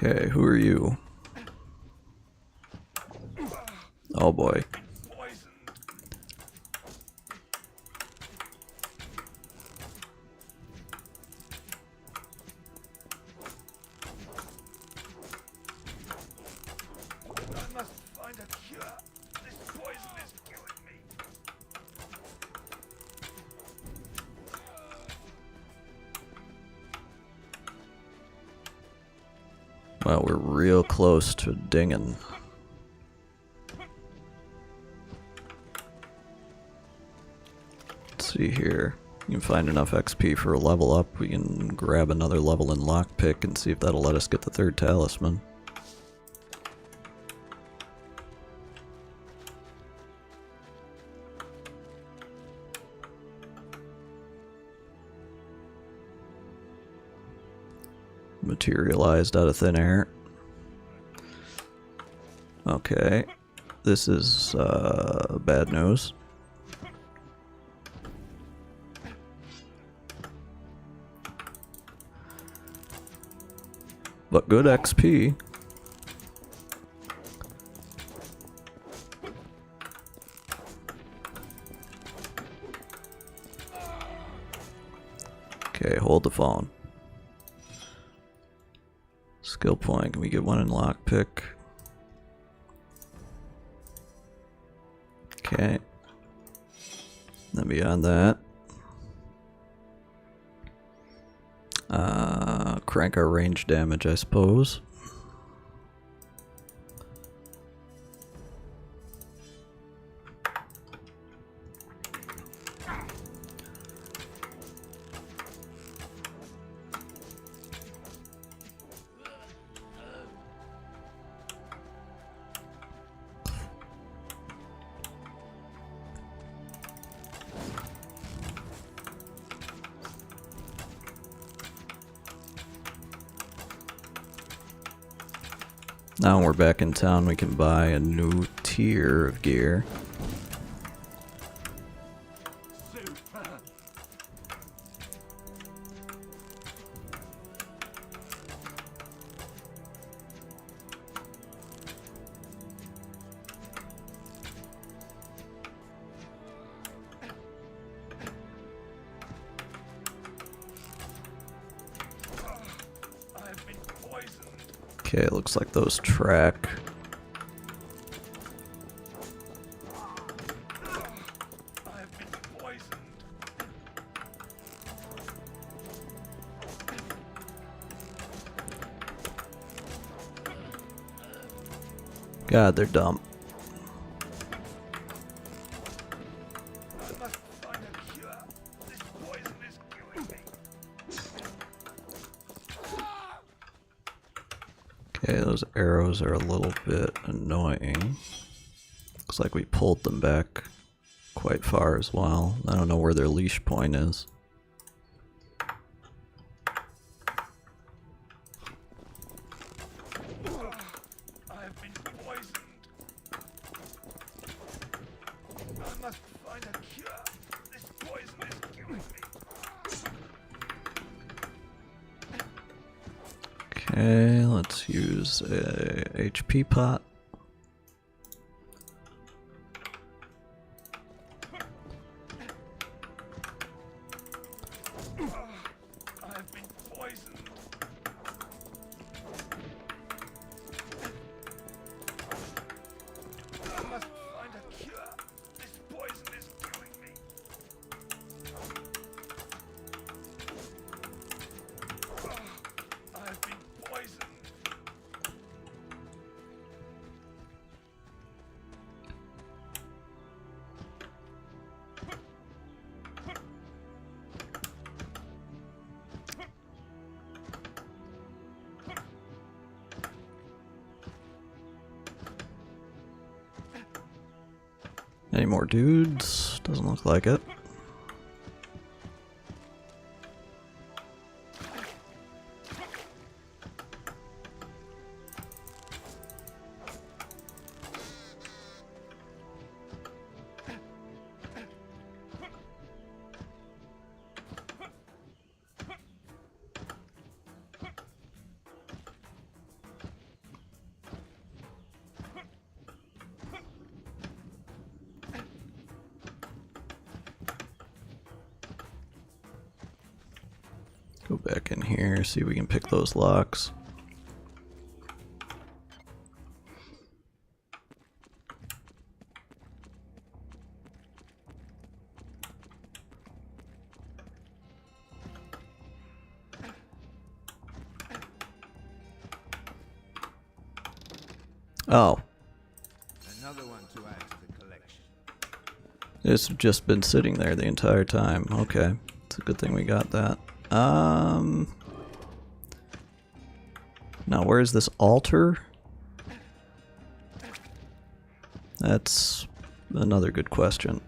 Okay, who are you? Oh boy. I must find a cure. This poison is killing me. Well, we're real close to dinging. Let's see here. You can find enough XP for a level up. We can grab another level in lockpick and see if that'll let us get the third talisman. Materialized out of thin air. Okay, this is bad news. But good XP. Okay, hold the phone. Skill point, can we get one in lockpick? Okay. Then beyond that, crank our range damage, I suppose. Now we're back in town, we can buy a new tier of gear. Okay, it looks like those track. God, they're dumb. Okay, those arrows are a little bit annoying. Looks like we pulled them back quite far as well. I don't know where their leash point is. Okay, let's use a HP pot. Any more dudes? Doesn't look like it. Go back in here, see if we can pick those locks. Oh. Another one to add to the collection. It's just been sitting there the entire time. Okay. It's a good thing we got that. Now where's this altar? That's another good question.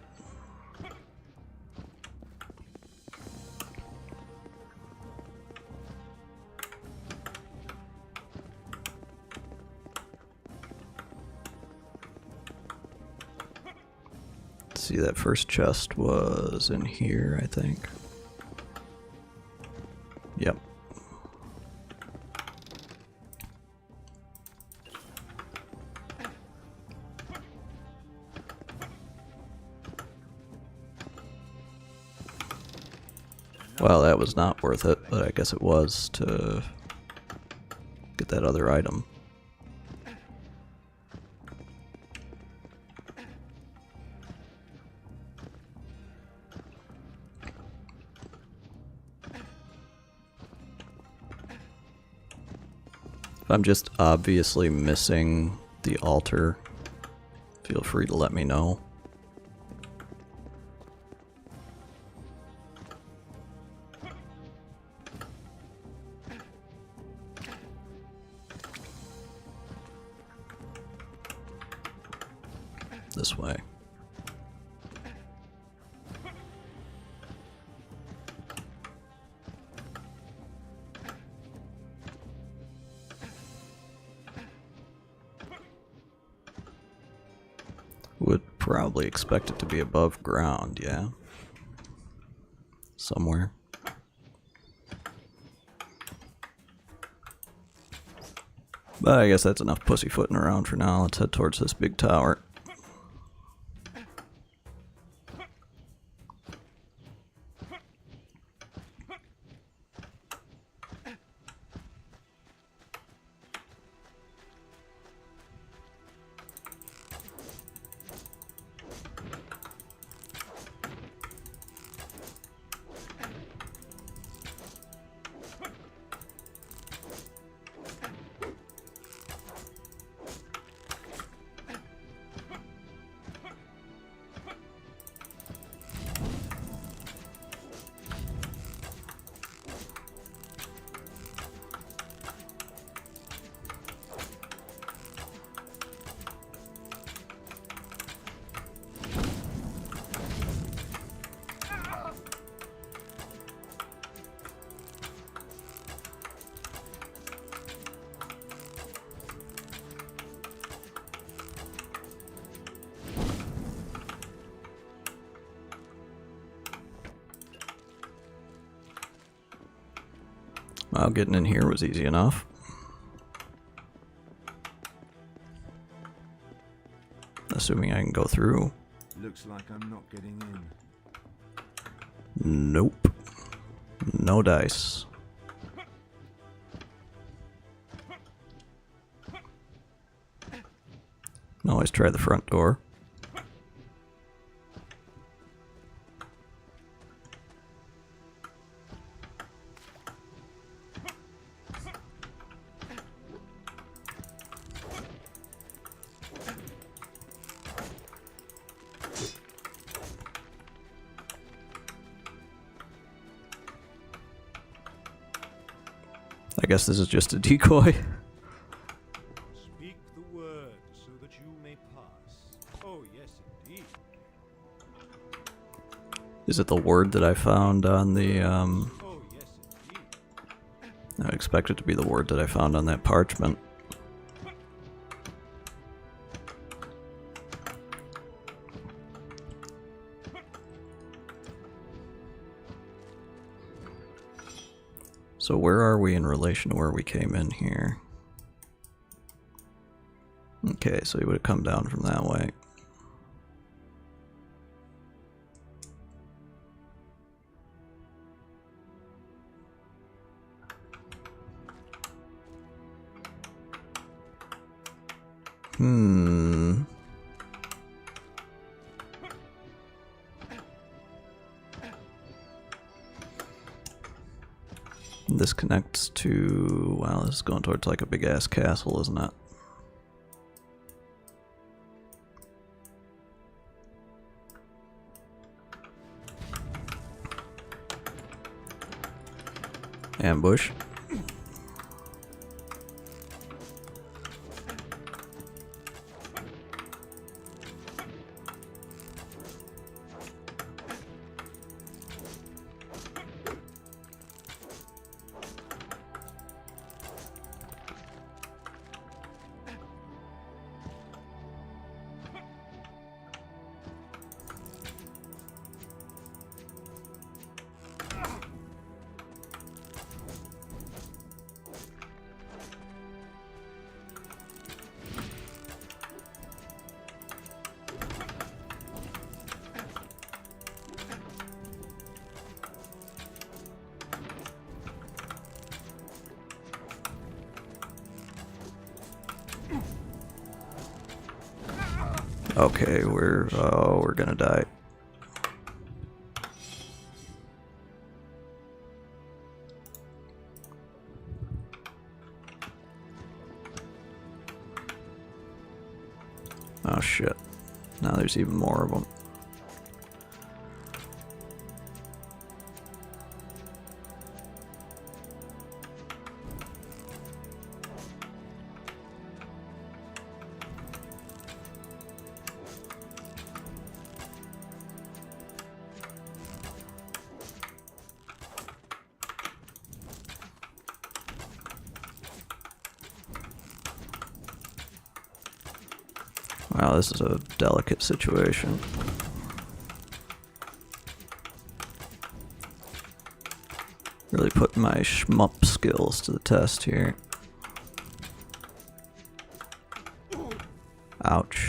Let's see, that first chest was in here, I think. Yep. Well, that was not worth it, but I guess it was to get that other item. If I'm just obviously missing the altar, feel free to let me know. This way. Would probably expect it to be above ground, yeah. Somewhere. But I guess that's enough pussyfooting around for now. Let's head towards this big tower. Well, getting in here was easy enough. Assuming I can go through. Looks like I'm not getting in. Nope. No dice. Can always try the front door. I guess this is just a decoy. Speak the word so that you may pass. Oh, yes, indeed. Is it the word that I found on the, I expect it to be the word that I found on that parchment. So where are we in relation to where we came in here? Okay, so he would have come down from that way. This connects to, wow, this is going towards like a big ass castle, isn't it? Ambush. Okay, we're gonna die. Oh shit. Now there's even more of them. Wow, this is a delicate situation. Really putting my shmup skills to the test here. Ouch.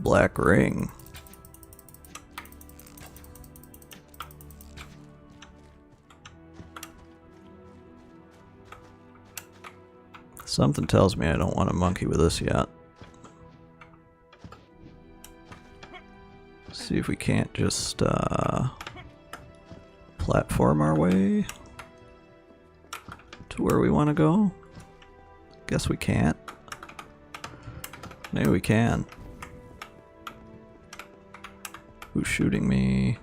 Black ring. Something tells me I don't want to monkey with this yet. See if we can't just platform our way to where we want to go. Guess we can't. Maybe we can. Who's shooting me?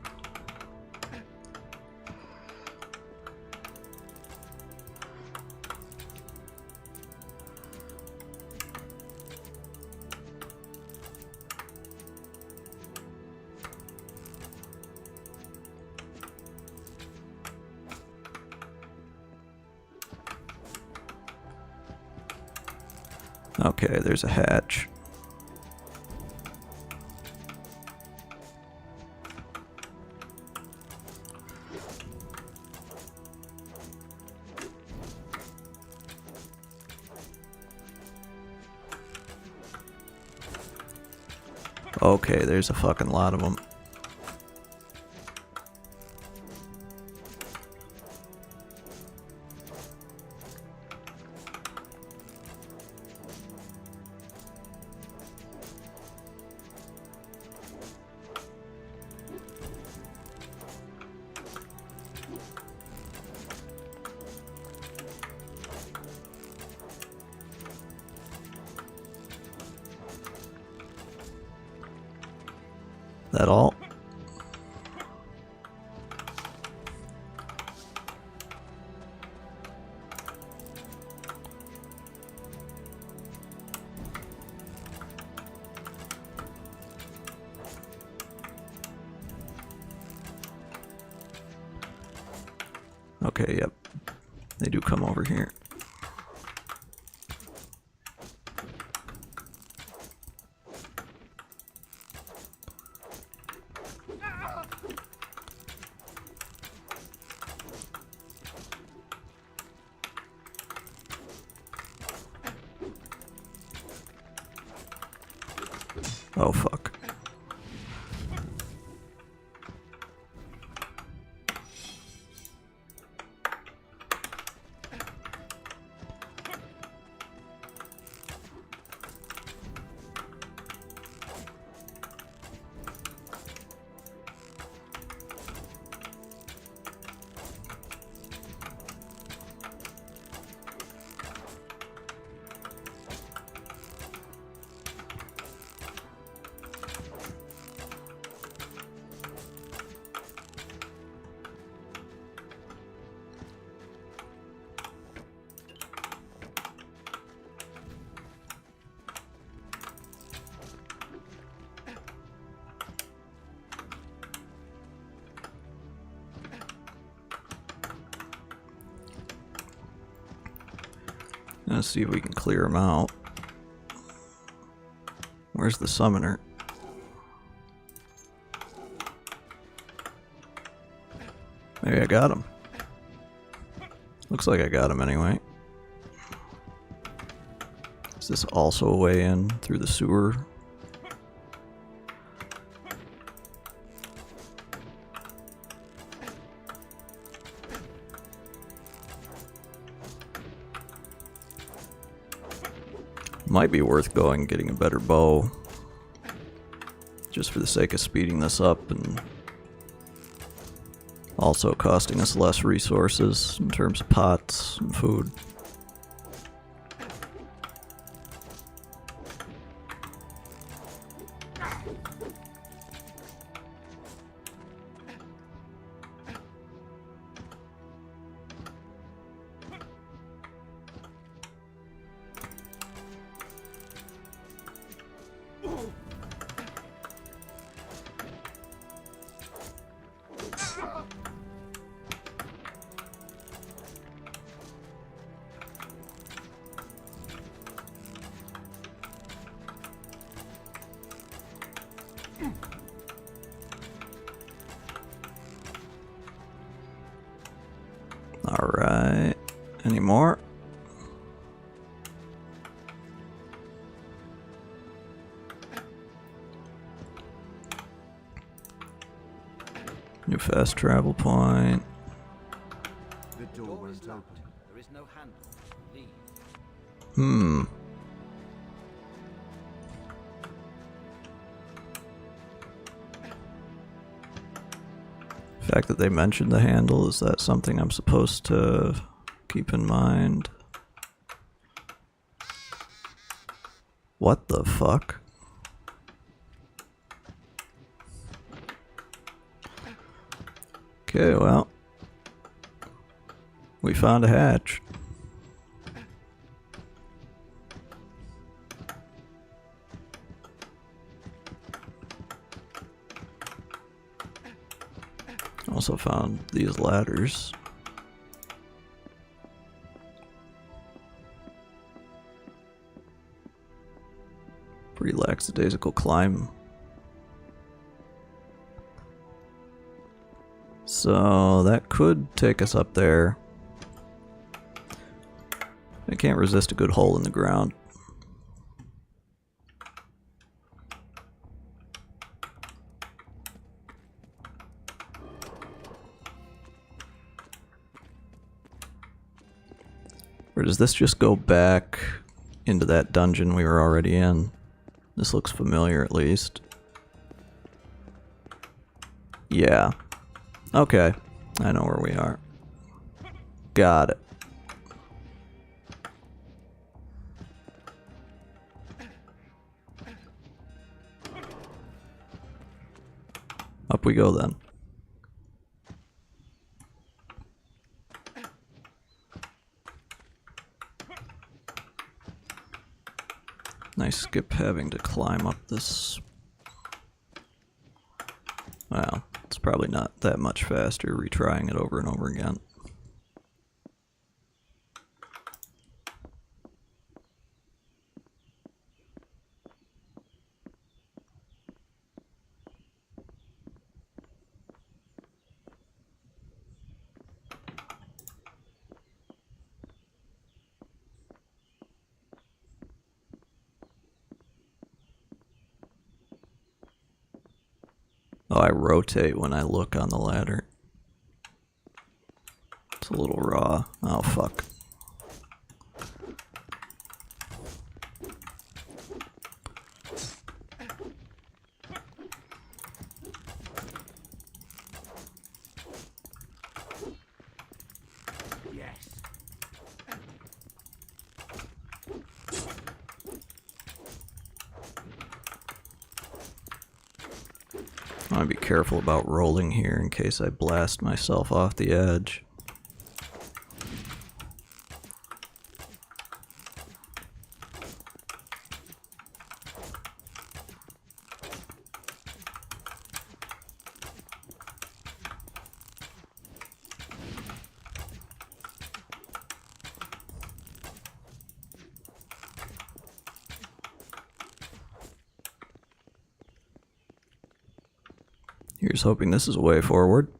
Okay, there's a hatch. Okay, there's a fucking lot of them. That all? Okay, yep. They do come over here. Oh, fuck. Let's see if we can clear him out. Where's the summoner? Maybe I got him. Looks like I got him anyway. Is this also a way in through the sewer? Might be worth going and getting a better bow, just for the sake of speeding this up and also costing us less resources in terms of pots and food. Alright, any more? New fast travel point. The door won't open. There is no handle. Leave. The fact that they mentioned the handle, is that something I'm supposed to keep in mind? What the fuck? Okay, well, we found a hatch. Also found these ladders. Pretty lackadaisical climb. So that could take us up there. I can't resist a good hole in the ground. Or does this just go back into that dungeon we were already in? This looks familiar, at least. Yeah. Okay. I know where we are. Got it. Up we go then. Nice skip having to climb up this. Well, it's probably not that much faster retrying it over and over again. Oh, I rotate when I look on the ladder. It's a little raw. Oh, fuck. I want to be careful about rolling here in case I blast myself off the edge. Here's hoping this is a way forward.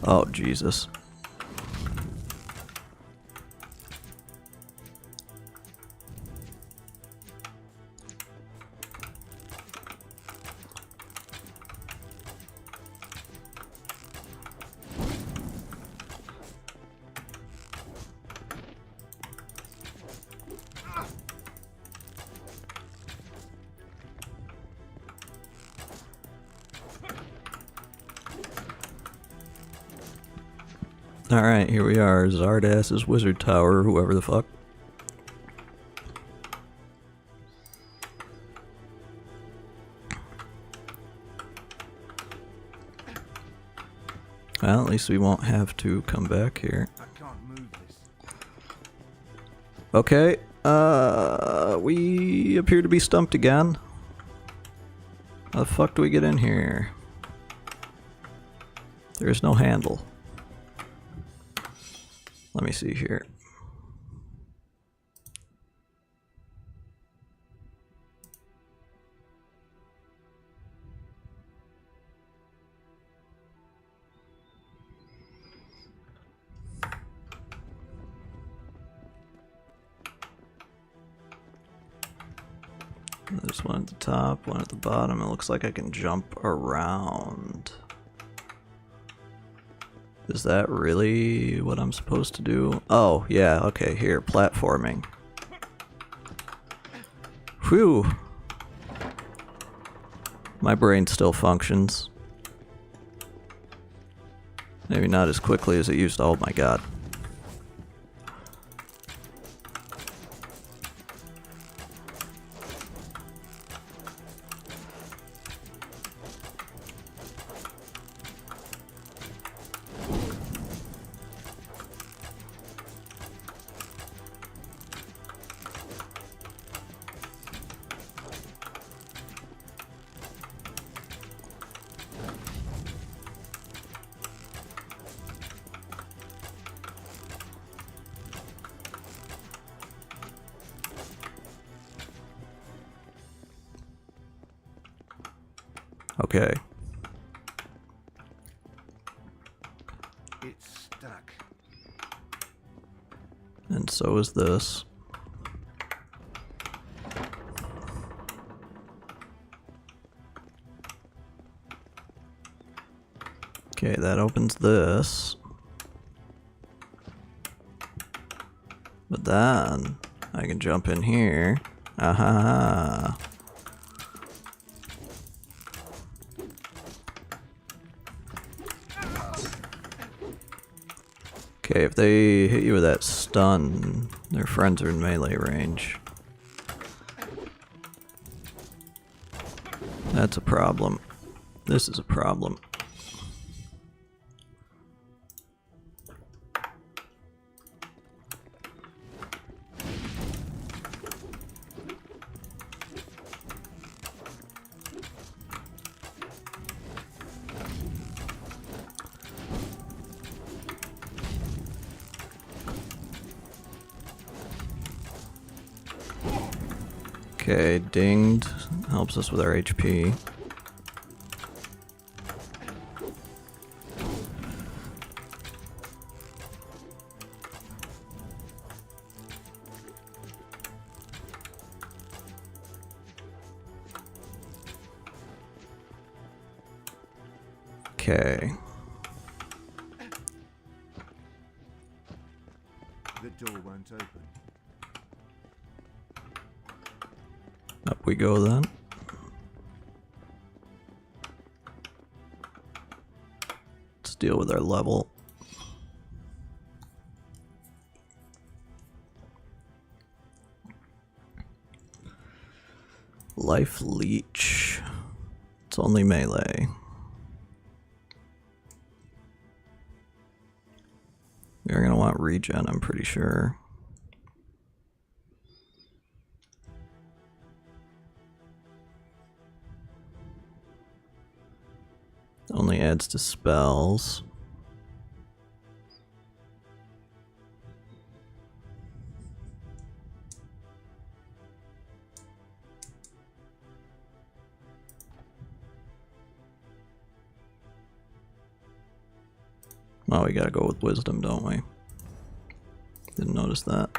Oh, Jesus. Alright, here we are, Zardass's Wizard Tower, whoever the fuck. Well, at least we won't have to come back here. I can't move this. Okay, we appear to be stumped again. How the fuck do we get in here? There's no handle. Let me see here. There's one at the top, one at the bottom. It looks like I can jump around. Is that really what I'm supposed to do? Oh, yeah, okay, here, platforming. Whew! My brain still functions. Maybe not as quickly as it used to. Oh my god. Okay. It's stuck. And so is this. Okay, that opens this. But then I can jump in here. Aha. Okay, if they hit you with that stun, their friends are in melee range. That's a problem. This is a problem. Okay, dinged. Helps us with our HP. Okay. The door won't open. Up we go then. Let's deal with our level. Life leech. It's only melee. We're gonna want regen, I'm pretty sure. Only adds to spells. Well, we gotta go with wisdom, don't we? Didn't notice that.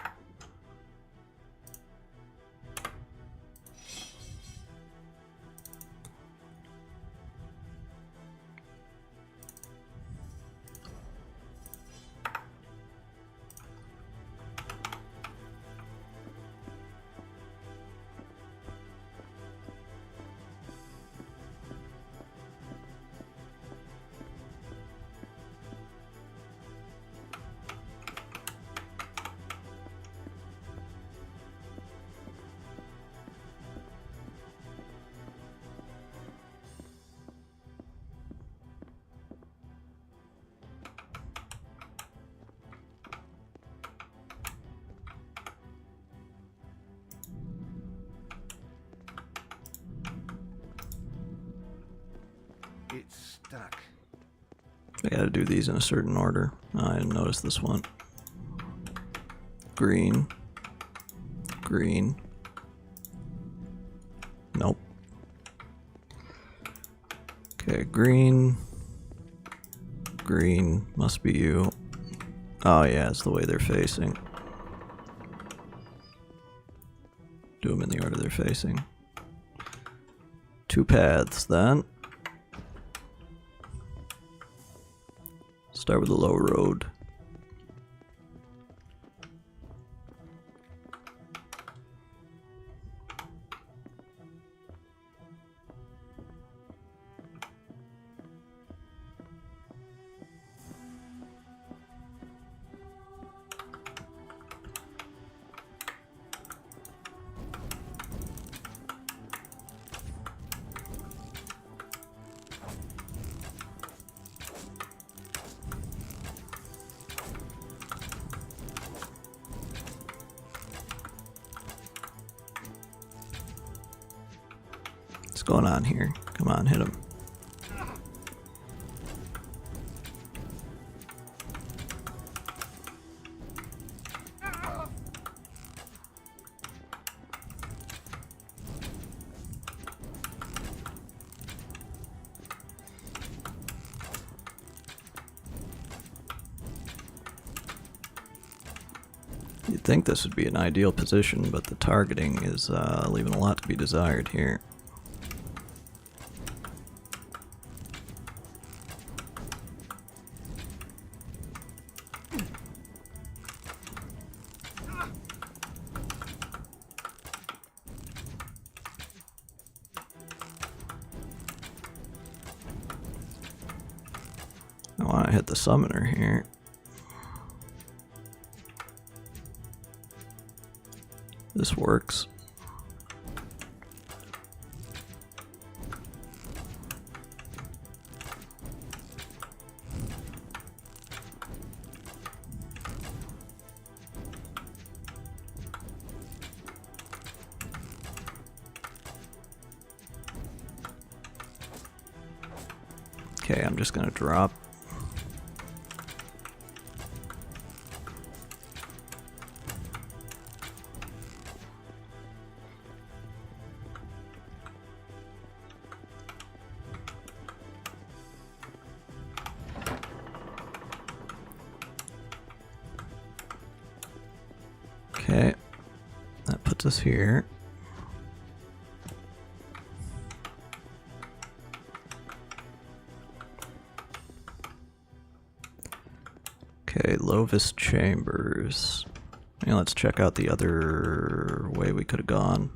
It's stuck. I gotta do these in a certain order. Oh, I didn't notice this one. Green. Green. Nope. Okay, green. Green. Must be you. Oh yeah, it's the way they're facing. Do them in the order they're facing. Two paths then. Start with the low road. What's going on here? Come on, hit him. You'd think this would be an ideal position, but the targeting is leaving a lot to be desired here. I want to hit the summoner here. This works. Okay, I'm just gonna drop. Okay, that puts us here. Okay, Lovis Chambers. Yeah, let's check out the other way we could have gone.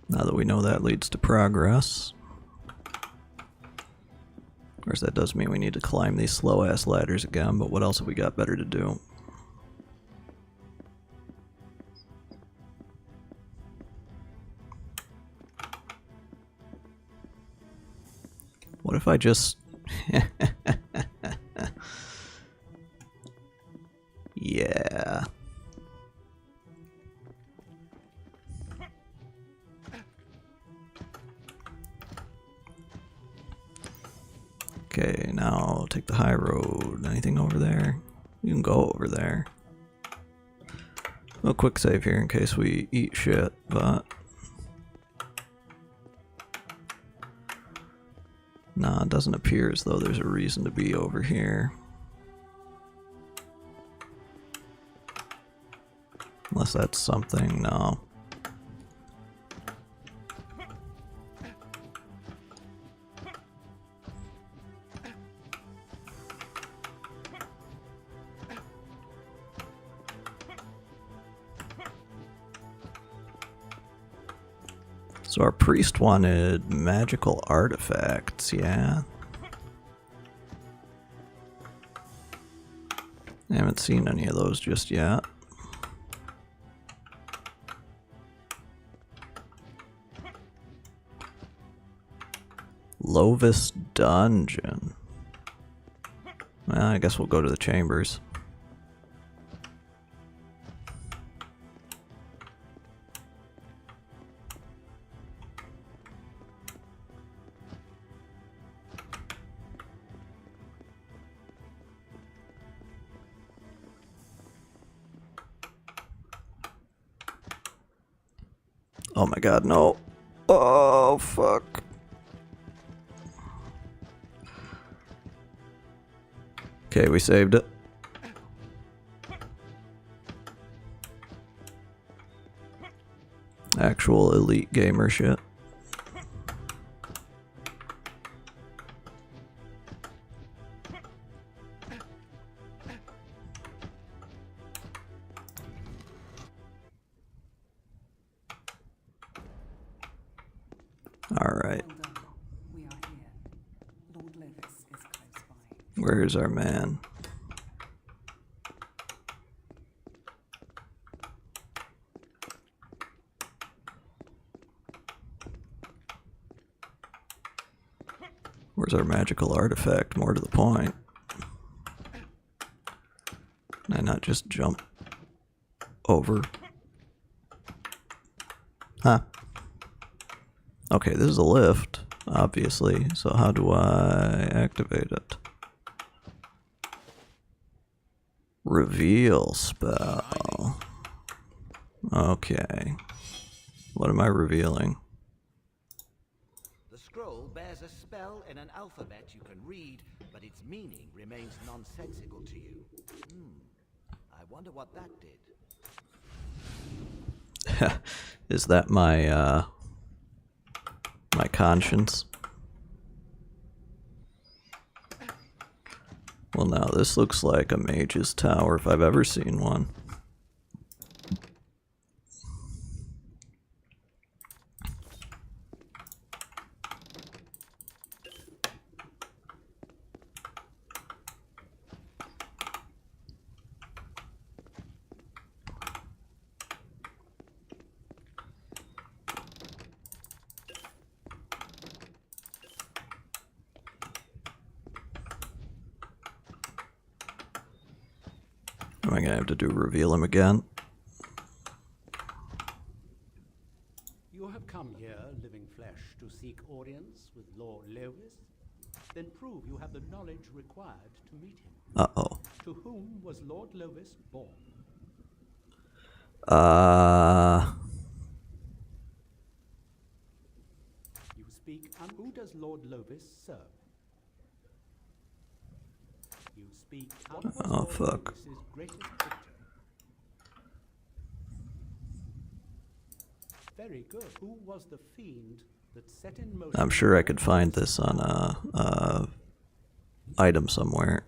Now that we know that leads to progress. Of course, that does mean we need to climb these slow-ass ladders again, but what else have we got better to do? What if I just... Yeah. Okay, now take the high road. Anything over there? You can go over there. A quick save here in case we eat shit, but... Nah, it doesn't appear as though there's a reason to be over here. Unless that's something, no. So our priest wanted magical artifacts, yeah. I haven't seen any of those just yet. Lovis Dungeon. Well, I guess we'll go to the chambers. Oh my god, no. Oh, fuck. Okay, we saved it. Actual elite gamer shit. Alright. Where's our man? Where's our magical artifact? More to the point. Can I not just jump over? Huh. Okay, this is a lift, obviously, so how do I activate it? Reveal spell. Okay. What am I revealing? The scroll bears a spell in an alphabet you can read, but its meaning remains nonsensical to you. I wonder what that did. Is that my, my conscience? Well, now this looks like a mage's tower if I've ever seen one. Am I gonna have to do reveal him again? You have come here, living flesh, to seek audience with Lord Lewis? Then prove you have the knowledge required to meet him. Uh-oh. To whom was Lord Lewis born? You speak, and who does Lord Lewis serve? You speak, what was Oh, Lord fuck. Lewis's greatest victory? Very good. Who was the fiend that set in motion? I'm sure I could find this on a item somewhere.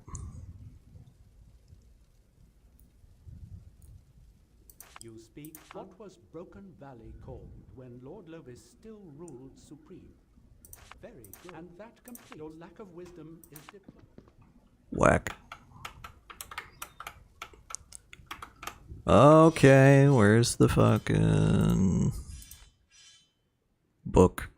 You speak, what was Broken Valley called when Lord Lewis still ruled supreme? Very good. And that completes. Your lack of wisdom is Whack. Okay, where's the fucking book?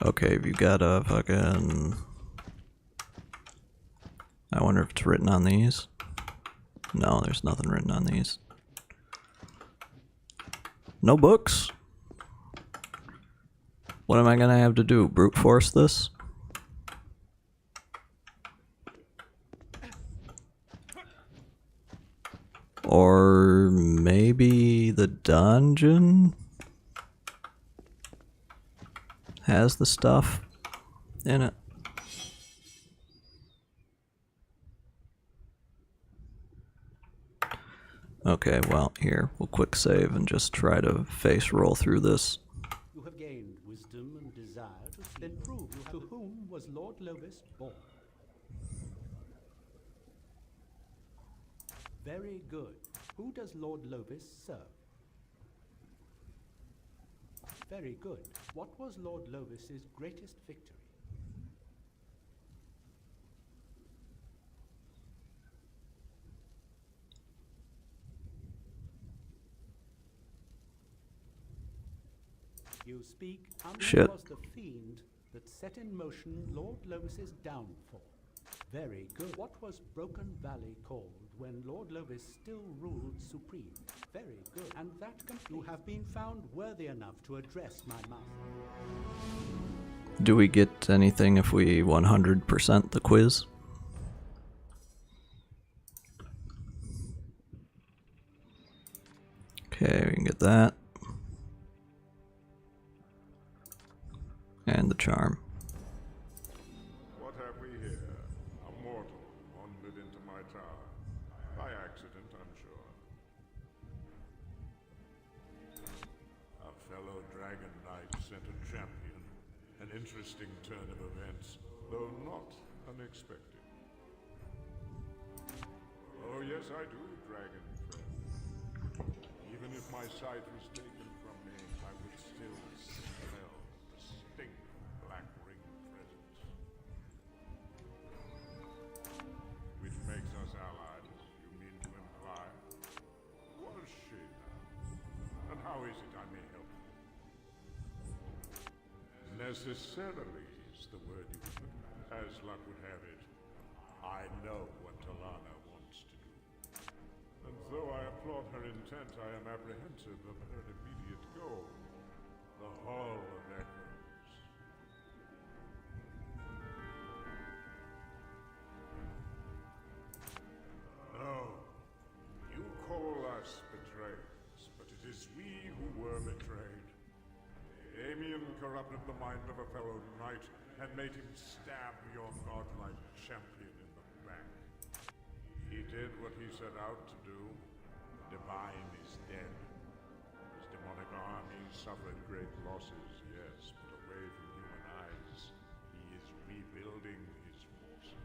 Okay, have you got a fucking... I wonder if it's written on these. No, there's nothing written on these. No books? What am I gonna have to do? Brute force this? Or maybe the dungeon has the stuff in it. Okay, well, here, we'll quick save and just try to face roll through this. You have gained wisdom and desire to see. Then prove you have. To whom was Lord Lewis born? Very good. Who does Lord Lewis serve? Very good. What was Lord Lewis's greatest victory? You speak, and Shit. was the fiend that set in motion Lord Lewis's downfall? Very good. What was Broken Valley called when Lord Lewis still ruled supreme? Very good. And that you have been found worthy enough to address my master. Do we get anything if we 100% the quiz? Okay, we can get that. And the charm. What have we here? A mortal wandered into my tower. By accident, I'm sure. A fellow dragon knight sent a champion. An interesting turn of events, though not unexpected. Oh yes, I do, dragon friend. Even if my sight was taken from me, I would still smell the stink of Black Ring presence. Which makes us allies, you mean to imply? What is she now? And how is it I may help you? Necessarily is the word you put. As luck would have it, I know what Talana wants to do. And though I applaud her intent, I am apprehensive of her immediate goal. The Hall of Echoes. No. You call us betrayers, but it is we who were betrayed. Damien corrupted the mind of a fellow knight and made him stab your godlike champion in the back. He did what he set out to do. Divine is dead. His demonic armies suffered great losses, yes, but away from human eyes, he is rebuilding his forces.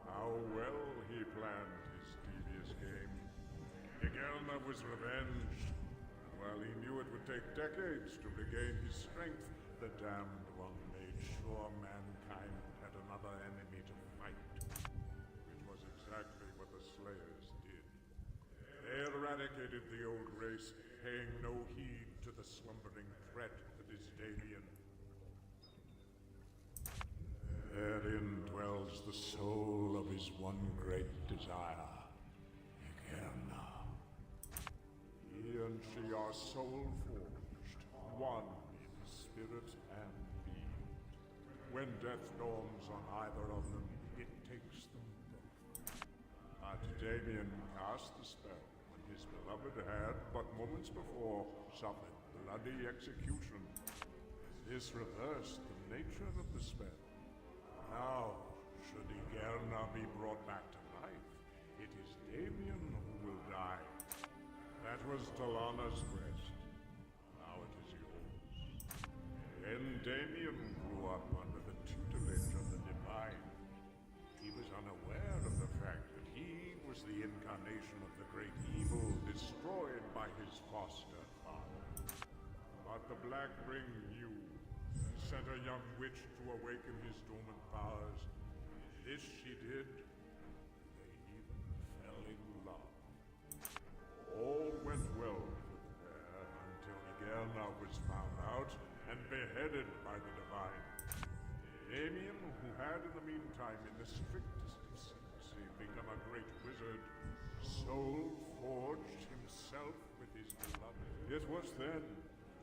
How well he planned his Tolana was revenged. And while he knew it would take decades to regain his strength, the Damned One made sure mankind had another enemy to fight. Which was exactly what the Slayers did. They eradicated the old race, paying no heed to the slumbering threat that is Damien. Therein dwells the soul of his one great desire, Egerna. He and she are soul-forged, one in spirit and being. When death dawns on either of them, it takes them both. But Damien cast the spell when his beloved had, but moments before, suffered bloody execution. This reversed the nature of the spell. Now, should Egerna be brought back to life, it is Damien who will die. That was Tolana's quest. Now it is yours. When Damien grew up under the tutelage of the Divine, he was unaware of the fact that he was the incarnation of the great evil destroyed by his foster father. But the Black Ring knew. Sent a young witch to awaken his dormant powers. This she did. They even fell in love. All went well for the pair until Egerna was found out and beheaded by the Divine. Damien, who had in the meantime in the strictest of secrecy become a great wizard, soul-forged himself with his beloved. It was then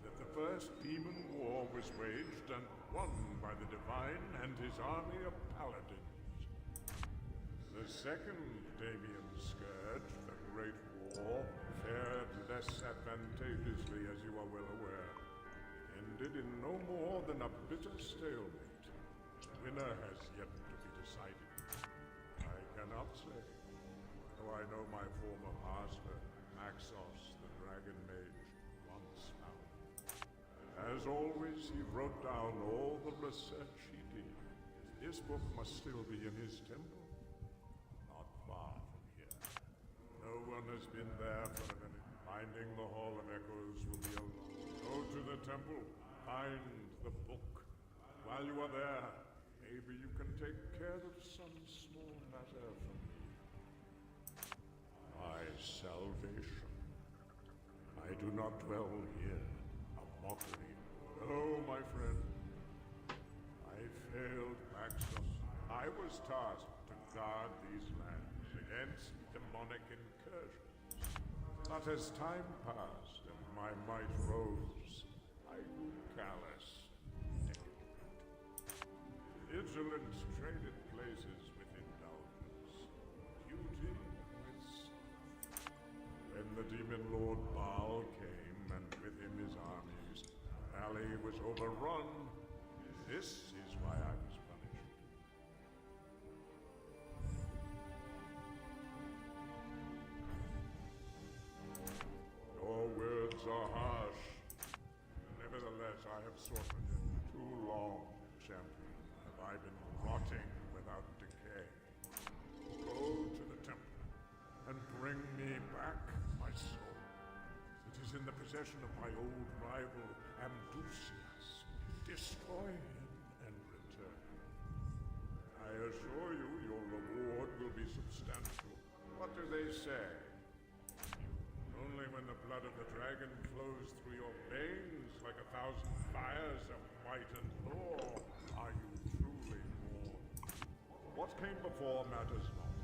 that the first demon war was waged and won by the Divine and his army of paladins. The second Damien Scourge, the Great War, fared less advantageously, as you are well aware. It ended in no more than a bitter stalemate. The winner has yet to be decided. I cannot say, though I know my former master, Maxos, the Dragon Mage, once found. As always, he wrote down all the research he did. This book must still be in his temple. Not far from here. No one has been there for a minute. Finding the Hall of Echoes will be a go to the temple. Find the book. While you are there, maybe you can take care of some small matter for me. My salvation. I do not dwell here. A mockery. Oh, my friend. I failed Maxos. I was tasked to guard these lands against demonic incursions. But as time passed and my might rose, I grew callous and ignorant. Vigilance traded places with indulgence, duty with sloth. When the demon lord Baal came, and with him his armies, the valley was overrun. This is why I was punished. Your words are harsh. Nevertheless, I have suffered too long, champion. Have I been rotting without decay? Go to the temple and bring me back my soul. It is in the possession of my old rival, Amdusias. Destroy him and return. I assure you, your reward will be substantial. What do they say? Only when the blood of the dragon flows through your veins like 1,000 fires of might and lore are you truly born. What came before matters not.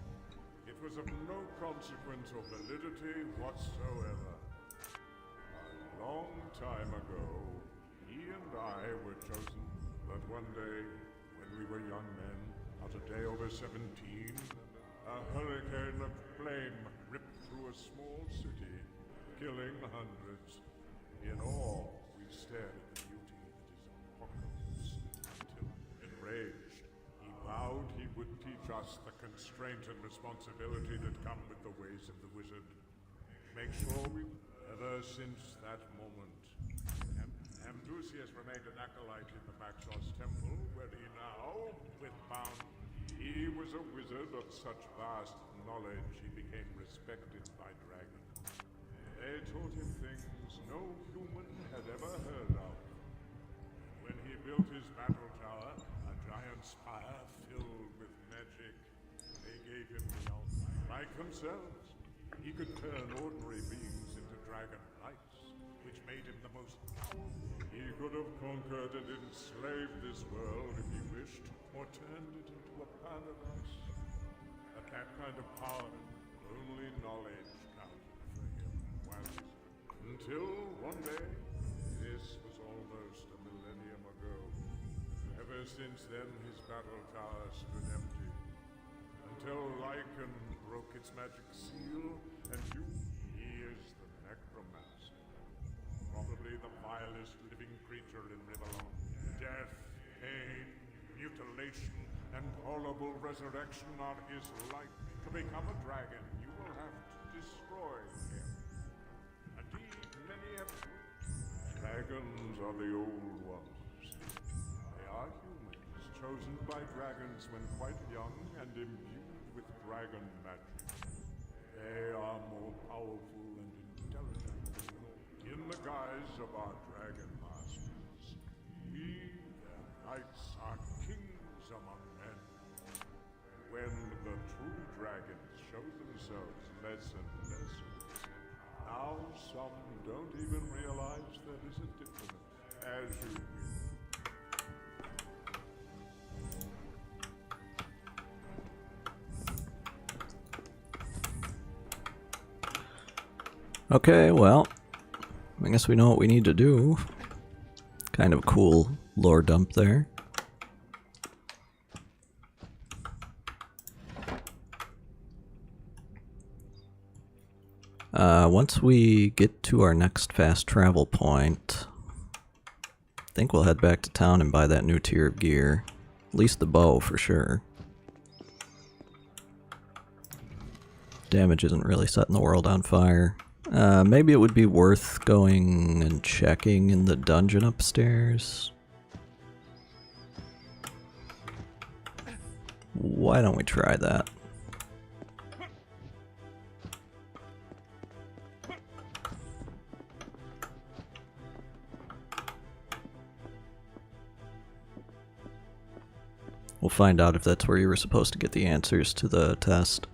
It was of no consequence or validity whatsoever. A long time ago, he and I were chosen, but one day, when we were young men, not a day over 17, a hurricane of flame ripped through a small city, killing hundreds. In awe, we stared at the beauty that is apocalypse, until, enraged, he vowed he would teach us the constraint and responsibility that come with the ways of the wizard. Make sure we, ever since that moment, Amdusias remained an acolyte in the Maxos temple, where he now, with bound, he was a wizard of such vast knowledge he became respected by dragons. They taught him things no human had ever heard of. When he built his battle tower, a giant spire filled with magic, they gave him the outside. Like themselves, he could turn ordinary beings into dragon knights, which made him the most powerful. He could have conquered and enslaved this world if he wished, or turned it into a paradise. But that kind of power, only knowledge counted for him. Until one day, this was almost a millennium ago. Ever since then, his battle tower stood empty. Until Lycan broke its magic seal, and he is the necromancer. Probably the vilest living creature in Rivellon. Death, pain, mutilation, and horrible resurrection are his light. To become a dragon, you will have to destroy him. Indeed, many have dragons are the old ones. They are humans, chosen by dragons when quite young and imbued with dragon magic. They are more powerful and intelligent in the guise of our dragon masters. We, their knights, are kings among men. When the true dragons show themselves less and less, now some don't even realize there is a difference, as you will. Okay, well, I guess we know what we need to do. Kind of a cool lore dump there. Once we get to our next fast travel point, I think we'll head back to town and buy that new tier of gear. At least the bow, for sure. Damage isn't really setting the world on fire. Maybe it would be worth going and checking in the dungeon upstairs. Why don't we try that? We'll find out if that's where you were supposed to get the answers to the test.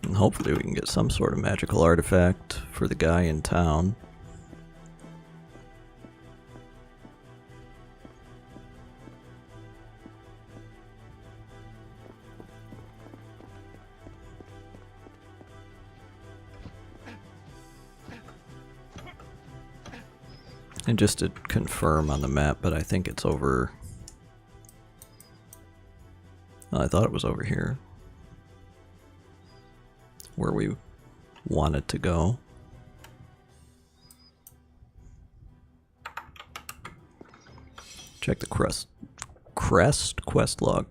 And hopefully we can get some sort of magical artifact for the guy in town. And just to confirm on the map, but I think it's over... Oh, I thought it was over here, where we wanted to go. Check the crest quest log.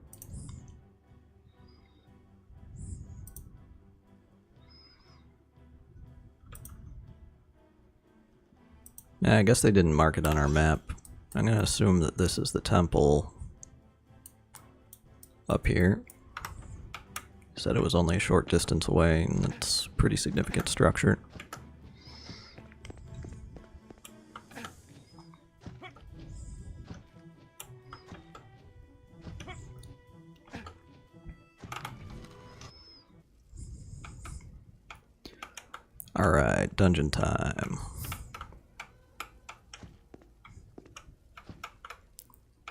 Yeah, I guess they didn't mark it on our map. I'm gonna assume that this is the temple up here. Said it was only a short distance away, and it's a pretty significant structure. Alright, dungeon time.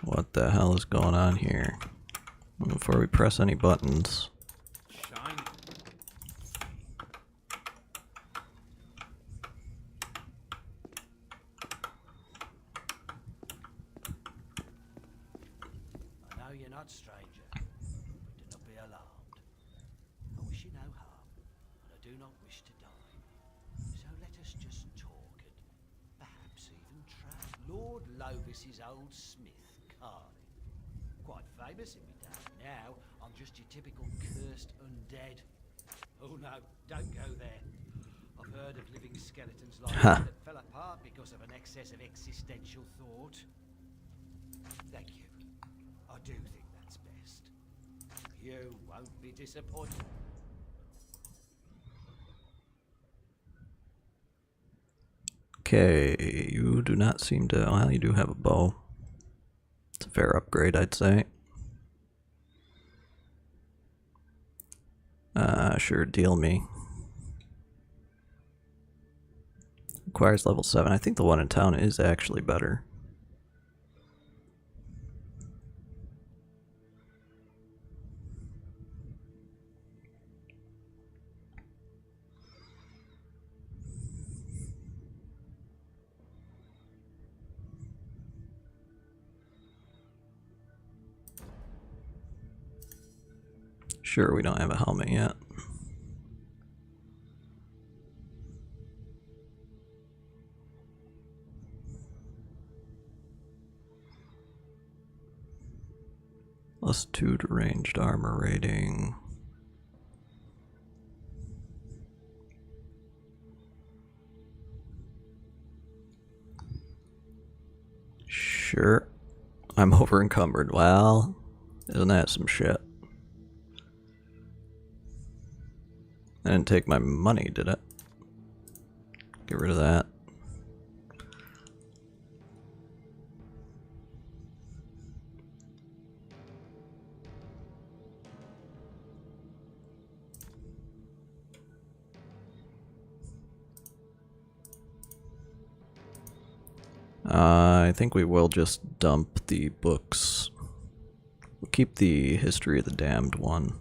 What the hell is going on here? Before we press any buttons. I know you're not stranger, but do not be alarmed. I wish you no harm, and I do not wish to die. So let us just talk and perhaps even track. Lord Lovis's old smith, Carly. Quite famous in me day. Now, I'm just your typical cursed undead. Oh no, don't go there. I've heard of living skeletons like that that fell apart because of an excess of existential thought. Thank you. I do think that's best. You won't be disappointed. Okay, you do not seem to... Well, you do have a bow. It's a fair upgrade, I'd say. Sure, deal me. Requires level 7. I think the one in town is actually better. Sure, we don't have a helmet yet. +2 to ranged armor rating. Sure. I'm over encumbered. Well, isn't that some shit? I didn't take my money, did it? Get rid of that. I think we will just dump the books. We'll keep the History of the Damned one.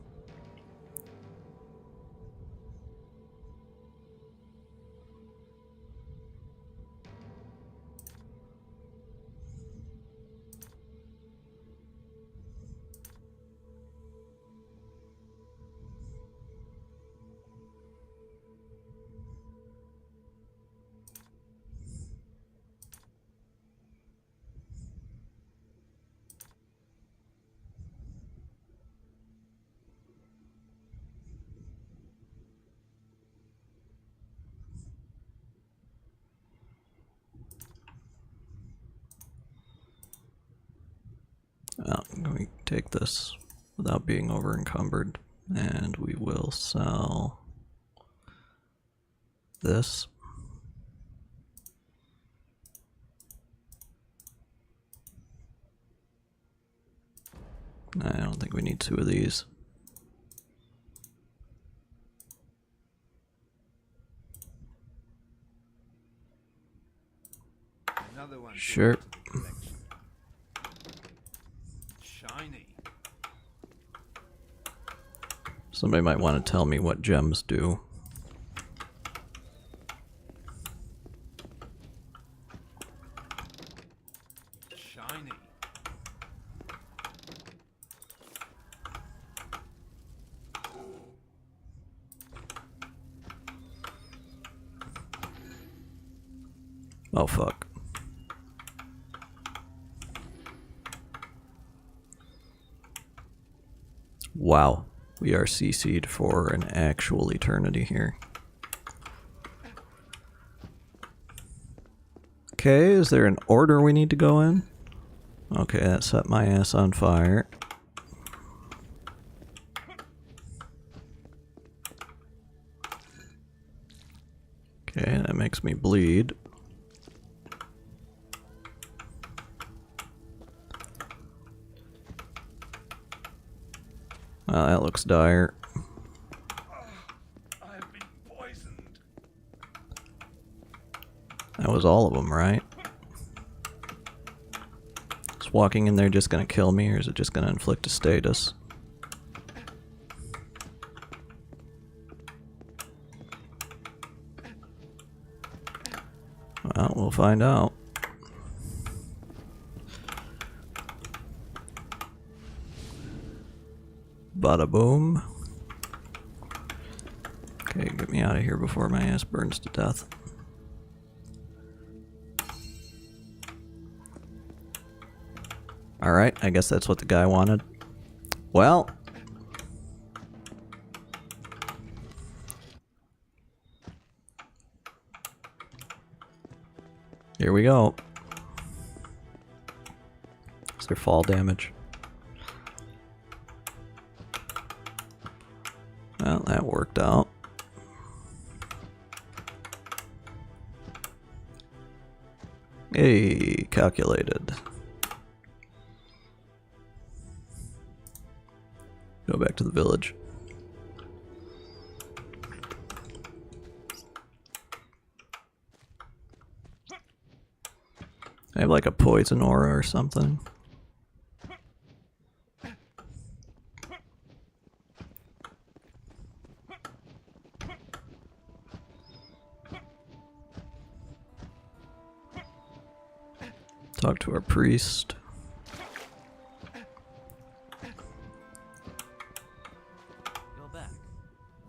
I'm going to take this without being over encumbered, and we will sell this. I don't think we need 2 of these. Another one. Sure. Shiny. Somebody might want to tell me what gems do. Shiny. Oh fuck. Wow. We are CC'd for an actual eternity here. Okay, is there an order we need to go in? Okay, that set my ass on fire. Okay, that makes me bleed. Well, that looks dire. I've been poisoned. That was all of them, right? Is walking in there just gonna kill me, or is it just gonna inflict a status? Well, we'll find out. Bada boom. Okay, get me out of here before my ass burns to death. Alright, I guess that's what the guy wanted. Well. Here we go. Is there fall damage? Well, that worked out. Hey, calculated. Go back to the village. I have like a poison aura or something. Talk to our priest. You're back.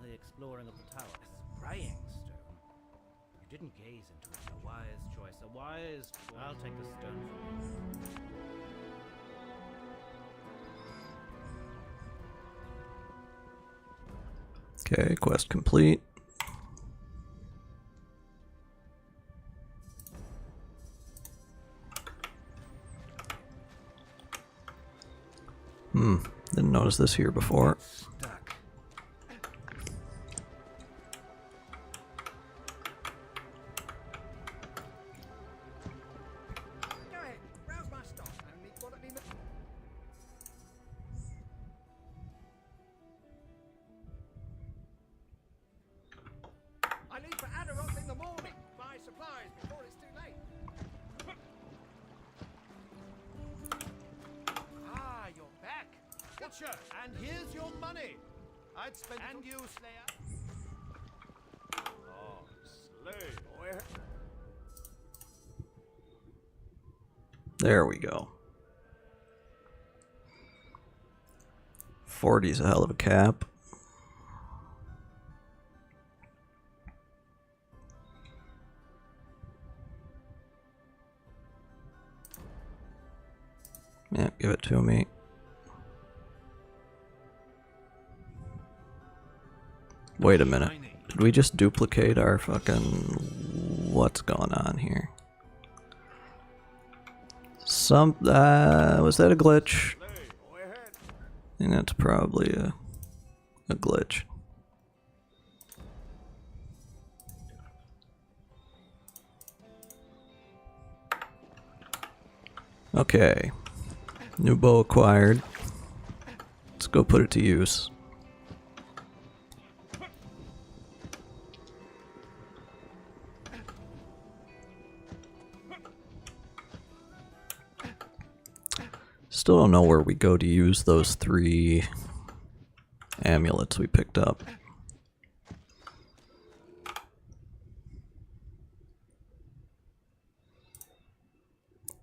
The exploring of the tower. A spraying stone. You didn't gaze into it. A wise choice. A wise choice. I'll take the stone from you. Okay, quest complete. Didn't notice this here before. I leave for Adarok in the morning. Buy supplies before it's too late. Ah, you're back. Butcher, and here's your money. I'd spend and you, Slayer. Oh, Slay. Where? There we go. 40's a hell of a cap. Yeah, give it to me. Wait a minute. Did we just duplicate our fucking... What's going on here? Was that a glitch? I think that's probably a glitch. Okay. New bow acquired. Let's go put it to use. Still don't know where we go to use those 3 amulets we picked up.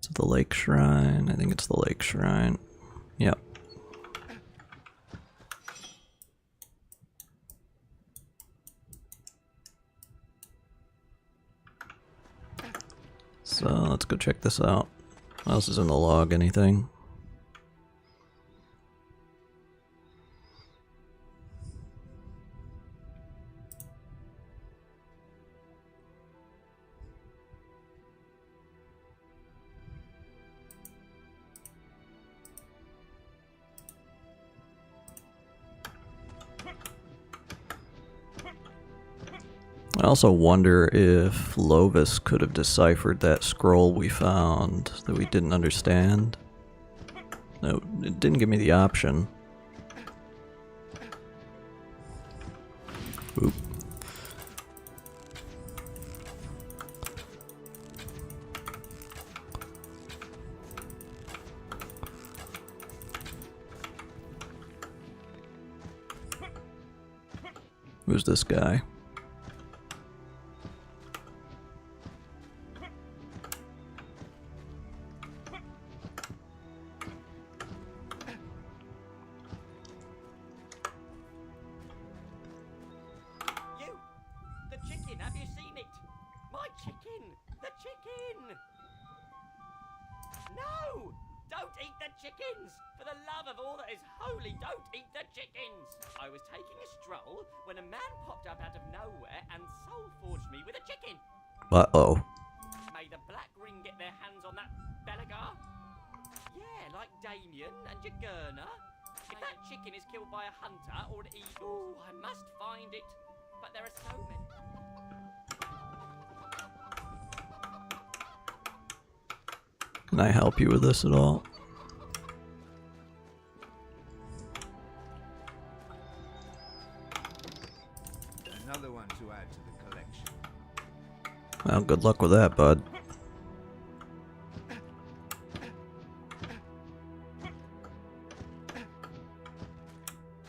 Is it the lake shrine? I think it's the lake shrine. Yep. So let's go check this out. What else is in the log? Anything? I also wonder if Lovis could have deciphered that scroll we found that we didn't understand. No, it didn't give me the option. Oop. Who's this guy? Uh-oh. May the Black Ring get their hands on that Belagar? Yeah, like Damien and Jagurna. If that chicken is killed by a hunter or an eagle, I must find it. But there are so many. Can I help you with this at all? Another one to add to the collection. Well, good luck with that, bud.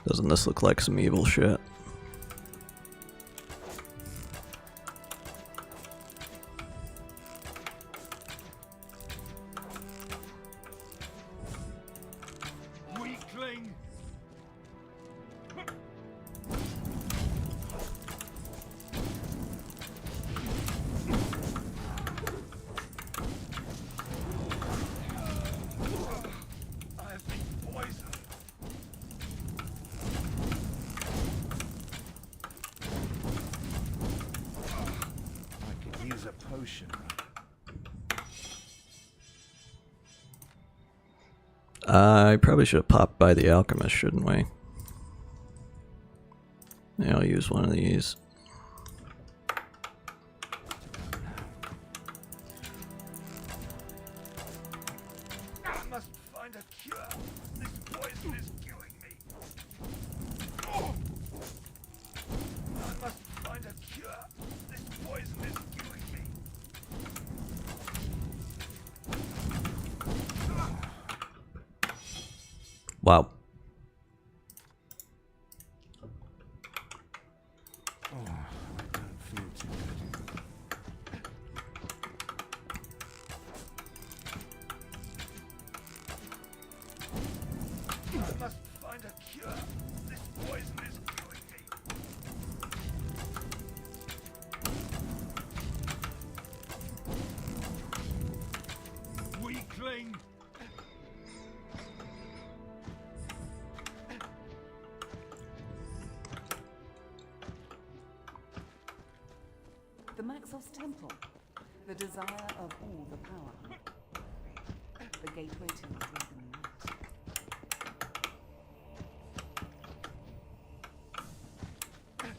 Doesn't this look like some evil shit? Weakling! I've been poisoned. I could use a potion. I probably should have popped by the alchemist, shouldn't we? Yeah, I'll use one of these. I must find a cure. This poison is killing me. Oh! I must find a cure. This poison is killing me. Wow. Oh, I don't feel too good. I must find a cure. This poison is killing me. Weakling! The Maxos Temple, the desire of all the power. The gateway to Dragon Light.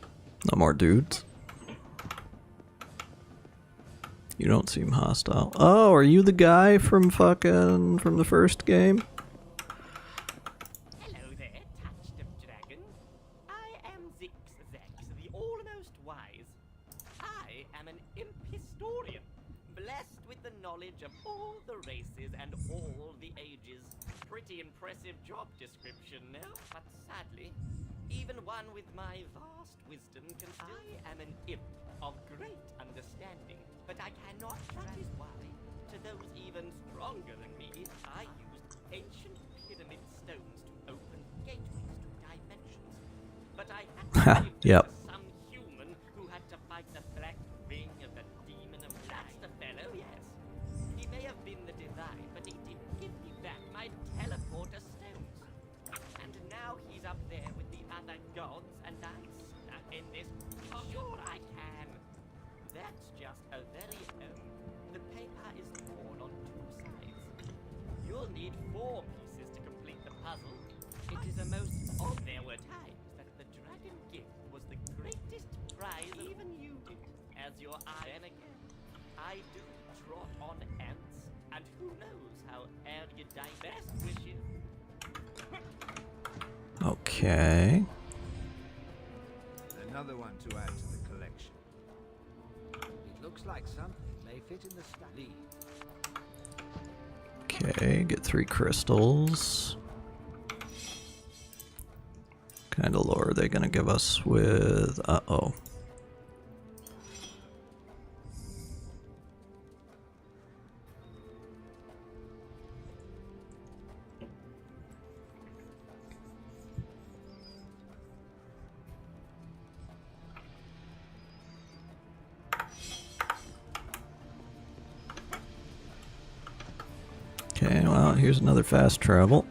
No more dudes. You don't seem hostile. Oh, are you the guy from the first game? Hello there, touched of dragon. I am Zix, the almost wise. I am an imp historian, blessed with the knowledge of all the races and all the ages. Pretty impressive job description now, but sadly, even one with my vast wisdom can still... I am an imp of great understanding, but I cannot. That is why, to those even stronger than me, I used ancient pyramid stones to open gateways to dimensions. But I had to give Yep. to some human who had to fight the black ring of the demon of light. That's the fellow, yes. He may have been the divine, but he didn't give me back my teleporter stones. And now he's up there with the other gods, and I'm stuck in this. Sure I can. That's just a very the paper is torn on two sides. You'll need 4 pieces to complete the puzzle. It is a most odd. There were times that the dragon gift was the greatest prize. Even you did, as your eye. And again, I do trot on ants, and who knows how erudite. Best wishes. Okay. Another one to add to the collection. It looks like something may fit in the study. Okay, get 3 crystals. What kind of lore are they gonna give us with... Uh-oh. Okay, well, here's another fast travel.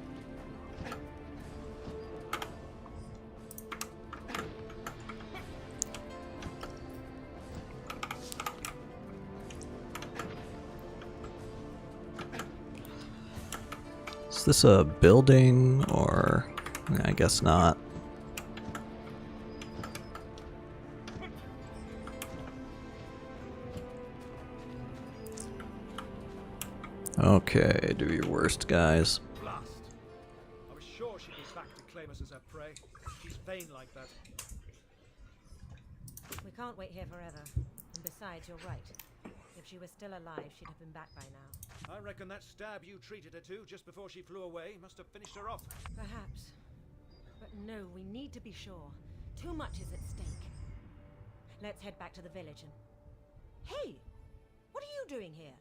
Is this a building or... I guess not. Okay, do your worst, guys. Blast! I was sure she'd be back to claim us as her prey. She's vain like that. We can't wait here forever. And besides, you're right. If she was still alive, she'd have been back by now. I reckon that stab you treated her to just before she flew away must have finished her off. Perhaps. But no, we need to be sure. Too much is at stake. Let's head back to the village and... Hey! What are you doing here?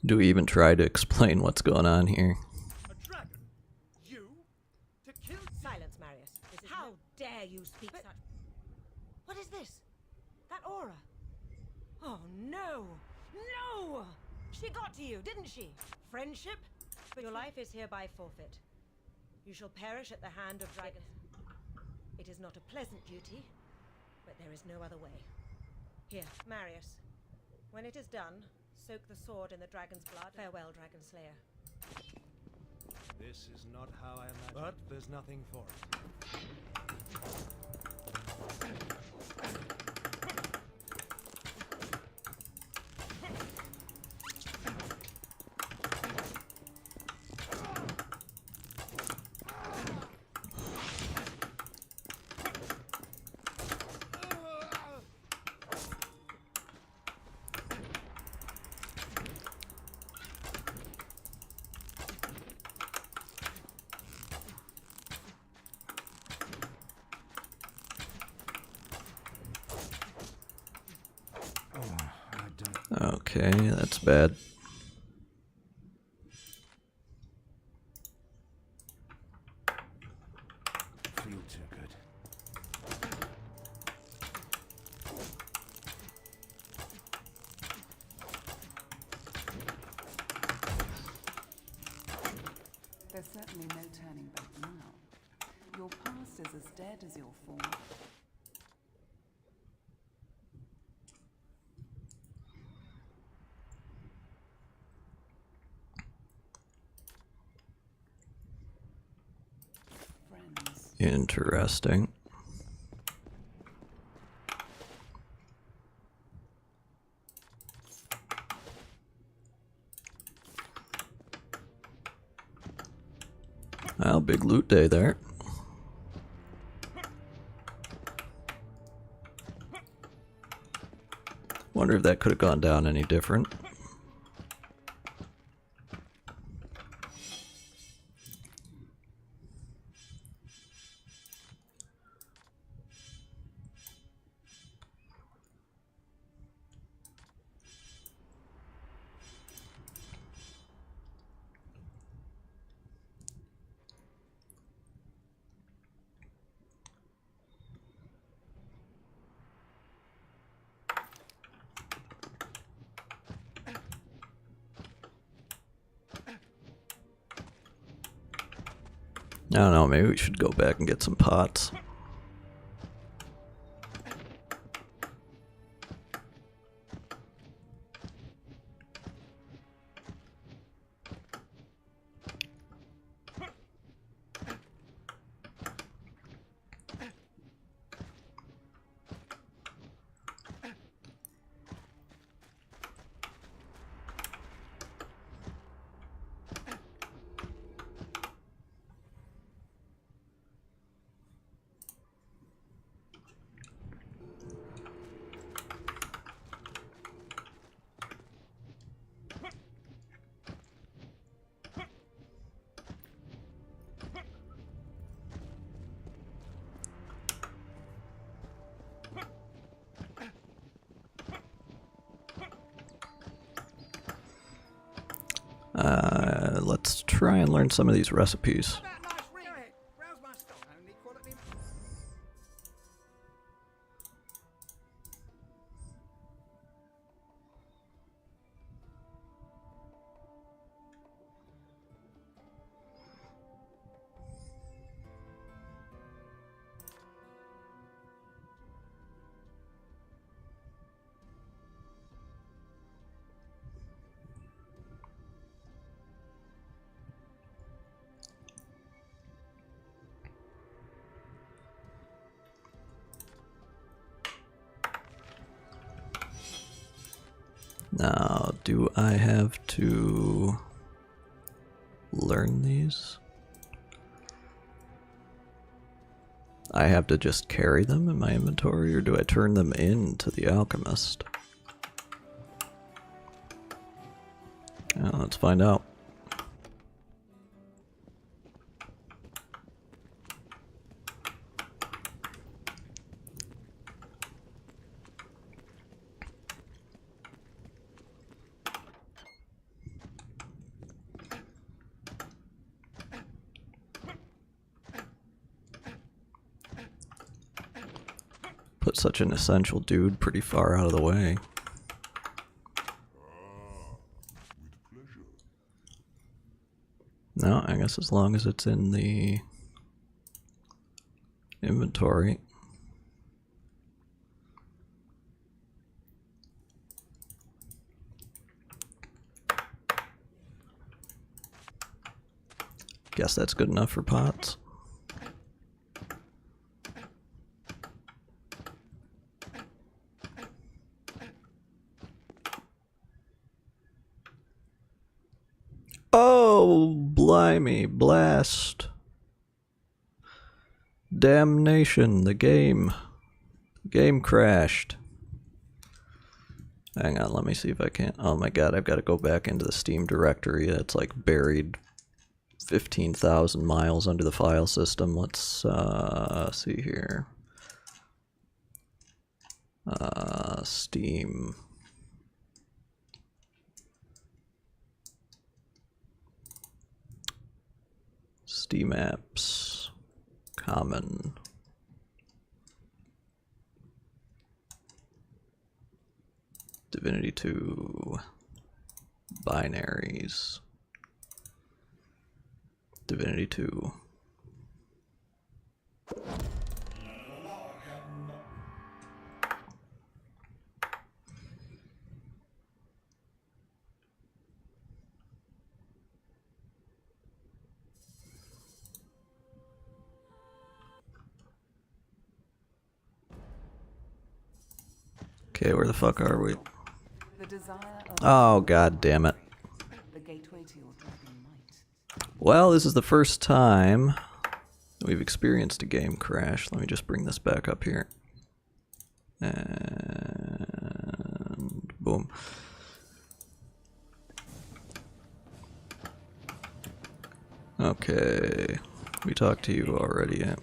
Do we even try to explain what's going on here? A dragon? You? To kill... Silence, Marius. How dare you speak such... What is this? That aura? Oh, no! No! She got to you, didn't she? Friendship? But your life is hereby forfeit. You shall perish at the hand of dragons. It is not a pleasant duty, but there is no other way. Here, Marius. When it is done, soak the sword in the dragon's blood. Farewell, Dragon Slayer. This is not how I imagined. But there's nothing for it. Okay, that's bad. Feel too good. There's certainly no turning back now. Your past is as dead as your former. Interesting. Well, big loot day there. Wonder if that could have gone down any different. I don't know, maybe we should go back and get some pots. Let's try and learn some of these recipes. Now, do I have to learn these? I have to just carry them in my inventory, or do I turn them in to the alchemist? Let's find out. Put such an essential dude pretty far out of the way. No, I guess as long as it's in the inventory. Guess that's good enough for pots. Oh, blimey, blast. Damnation, the game crashed. Hang on, let me see if I can. Oh my god, I've got to go back into the Steam directory. It's like buried 15,000 miles under the file system. Let's see here. Steam. Steam apps, common. Divinity 2, binaries. Divinity 2. Okay, where the fuck are we? Oh, god damn it. Well, this is the first time we've experienced a game crash. Let me just bring this back up here. And boom. Okay. We talked to you already, yeah.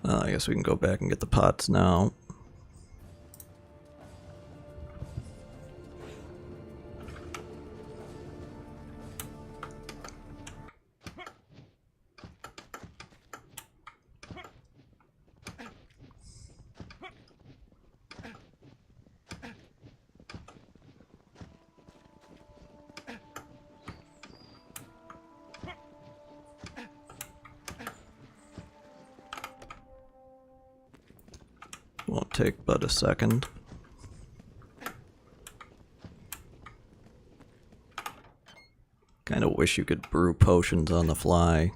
Well, I guess we can go back and get the pots now. Won't take but a second. Kinda wish you could brew potions on the fly.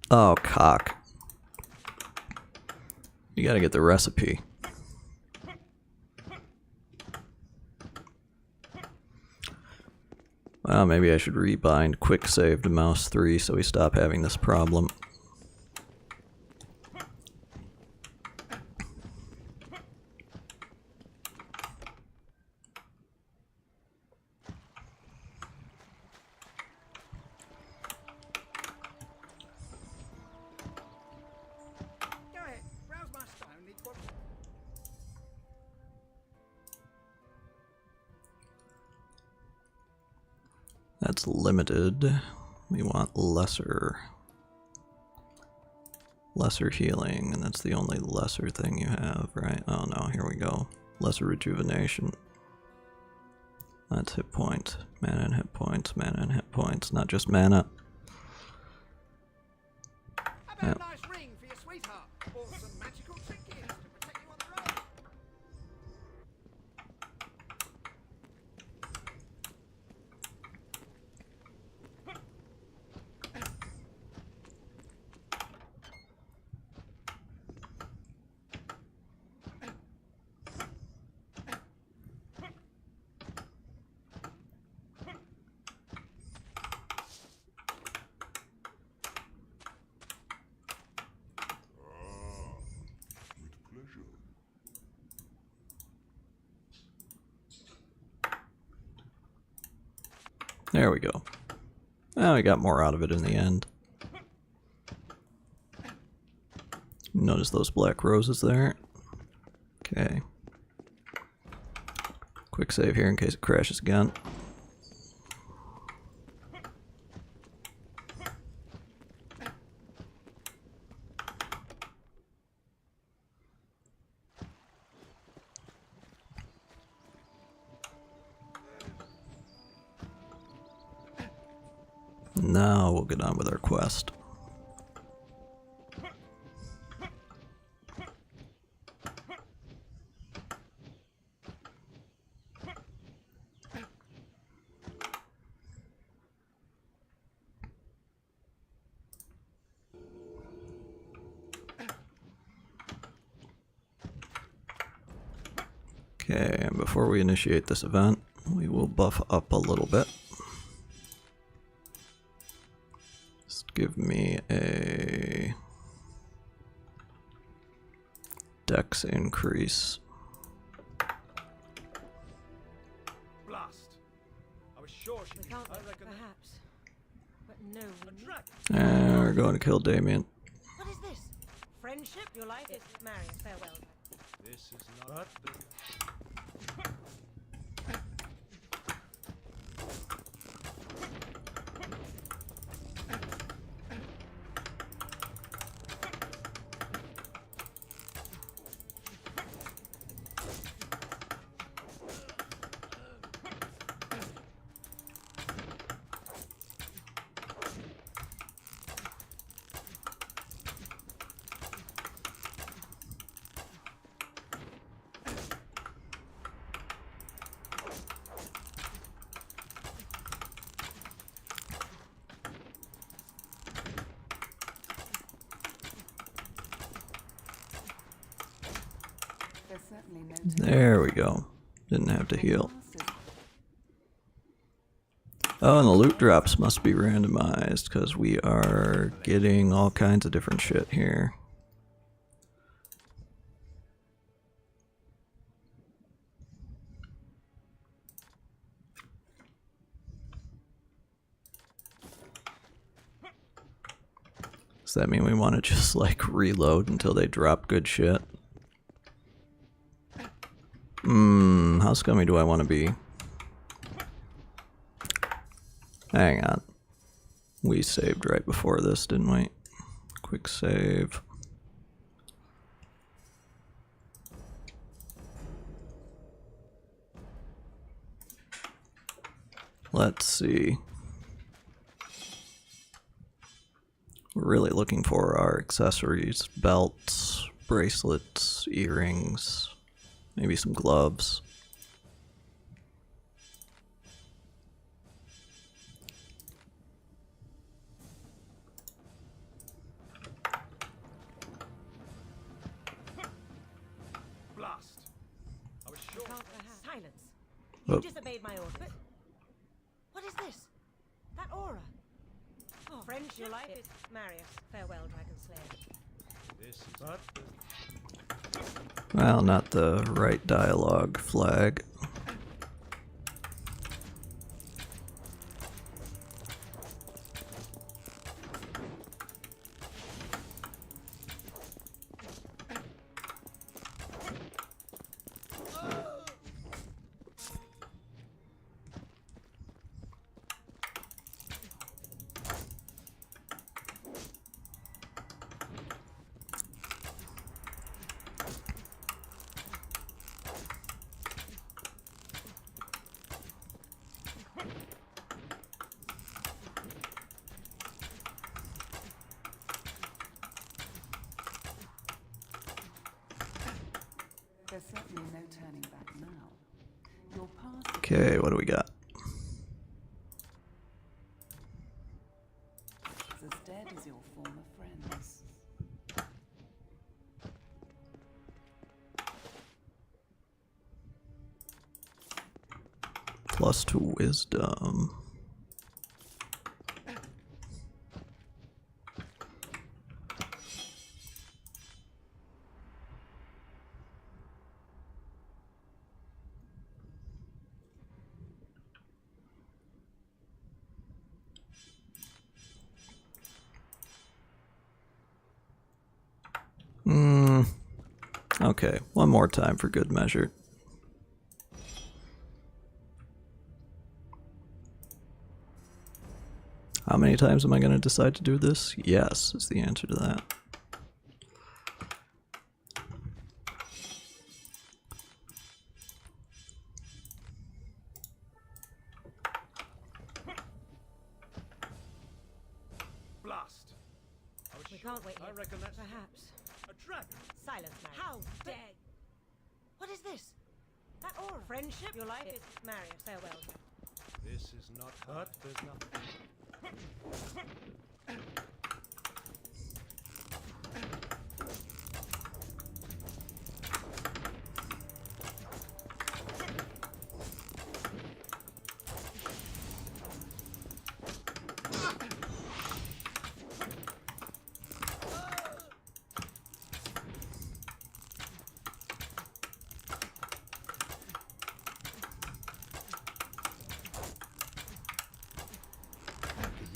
Oh, cock. You gotta get the recipe. Well, maybe I should rebind quick save to mouse 3 so we stop having this problem. That's limited. We want lesser healing, and that's the only lesser thing you have, right? Oh no, here we go. Lesser rejuvenation. That's hit points. Mana and hit points. Mana and hit points. Not just mana. How about a nice ring for your sweetheart? Or some magical trinkets to protect you on the road? There we go. Well, we got more out of it in the end. Notice those black roses there. Okay. Quick save here in case it crashes again. Now we'll get on with our quest. Okay, and before we initiate this event, we will buff up a little bit. Give me a dex increase. Blast! I was sure she We can't, I reckon. perhaps. But no, we need... And we're going to kill Damien. What is this? Friendship? Your life is married. Farewell. This is not. There's certainly no There we go. Didn't have to heal. Oh, and the loot drops must be randomized because we are getting all kinds of different shit here. Does that mean we want to just like reload until they drop good shit? How scummy do I want to be? Hang on. We saved right before this, didn't we? Quick save. Let's see. We're really looking for our accessories, belts, bracelets, earrings, maybe some gloves. Blast! I was sure. Silence. Oh. You disobeyed my order. But what is this? That aura. Oh, friendship. Your life is Marius. Farewell, Dragon Slayer. This is Well, not the right dialogue flag. There's certainly no turning back now. Your past... Okay, what do we got? is as dead as your former friends. +2 wisdom. Okay, one more time for good measure. How many times am I going to decide to do this? Yes, is the answer to that. Blast! We can't wait I here. reckon that's Perhaps. a dragon. Silence, Marius. How dare... What is this? That aura. Friendship? Your life is... Marius, farewell. This is not hurt. There's nothing.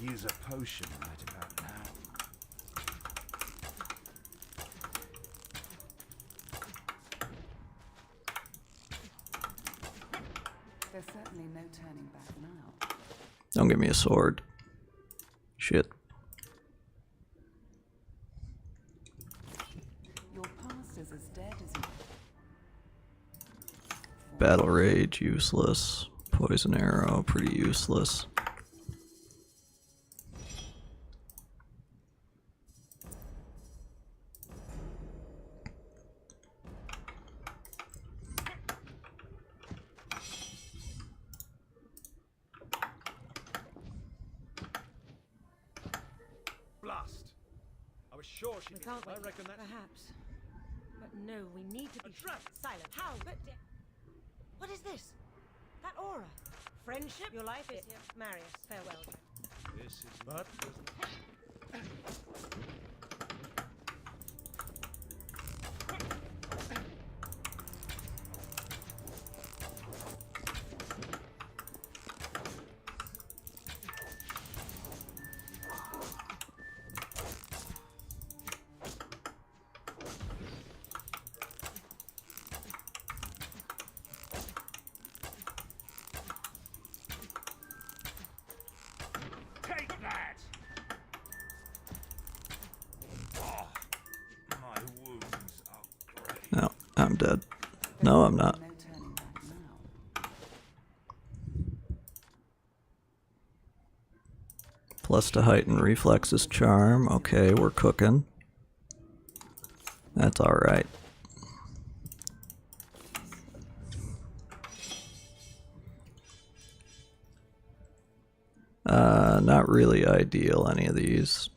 Use a potion right about now. There's certainly no turning back now. Don't give me a sword. Shit. Your past is as dead as you. Battle Rage, useless. Poison Arrow, pretty useless. Blast! I was sure she We did. can't I wait. reckon that's... Perhaps. But no, we need to be... silent. How? But... what is this? That aura. Friendship? Your life is here. Marius, farewell. This is but take that! Oh, my wounds are great. No, I'm dead. No, I'm not. No turning back now. Plus to heighten reflexes charm. Okay, we're cooking. That's alright. Not really ideal, any of these.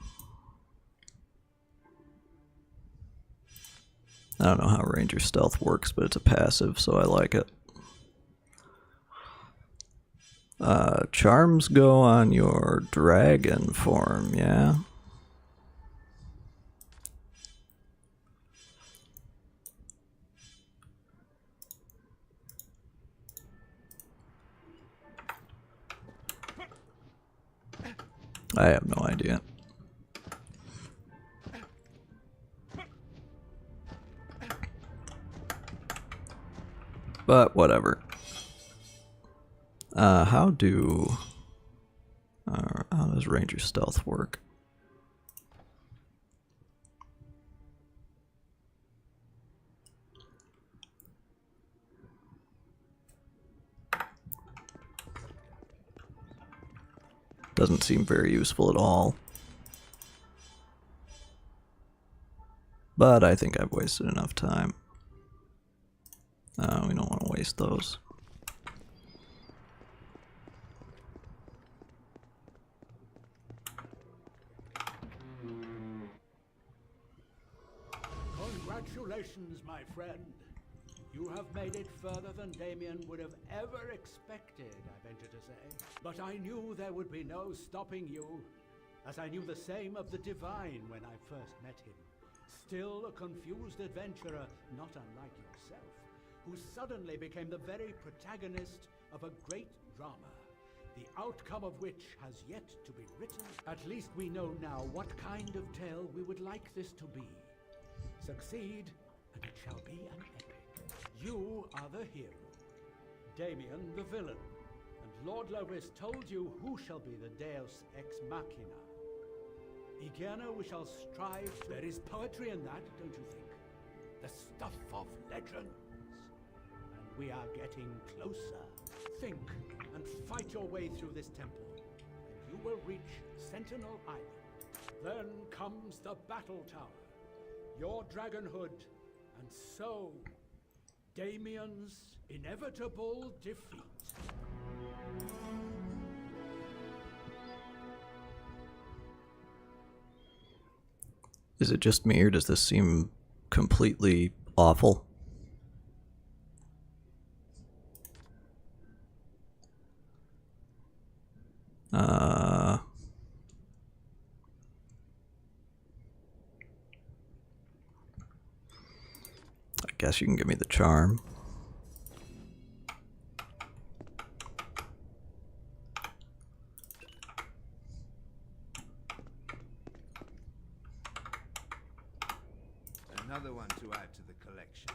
I don't know how Ranger Stealth works, but it's a passive, so I like it. Charms go on your dragon form, yeah? I have no idea. But whatever. How does Ranger Stealth work? Doesn't seem very useful at all. But I think I've wasted enough time. We don't want to waste those. Congratulations, my friend. You have made it further than Damien would have ever expected, I venture to say. But I knew there would be no stopping you, as I knew the same of the Divine when I first met him. Still a confused adventurer, not unlike yourself, who suddenly became the very protagonist of a great drama, the outcome of which has yet to be written. At least we know now what kind of tale we would like this to be. Succeed, and it shall be an epic. You are the hero, Damien the villain, and Lord Loris told you who shall be the Deus Ex Machina. Together we shall strive. There is poetry in that, don't you think? The stuff of legends. And we are getting closer. Think and fight your way through this temple, and you will reach Sentinel Island. Then comes the battle tower, your dragonhood, and so Damien's inevitable defeat. Is it just me, or does this seem completely awful? I guess you can give me the charm. Another one to add to the collection.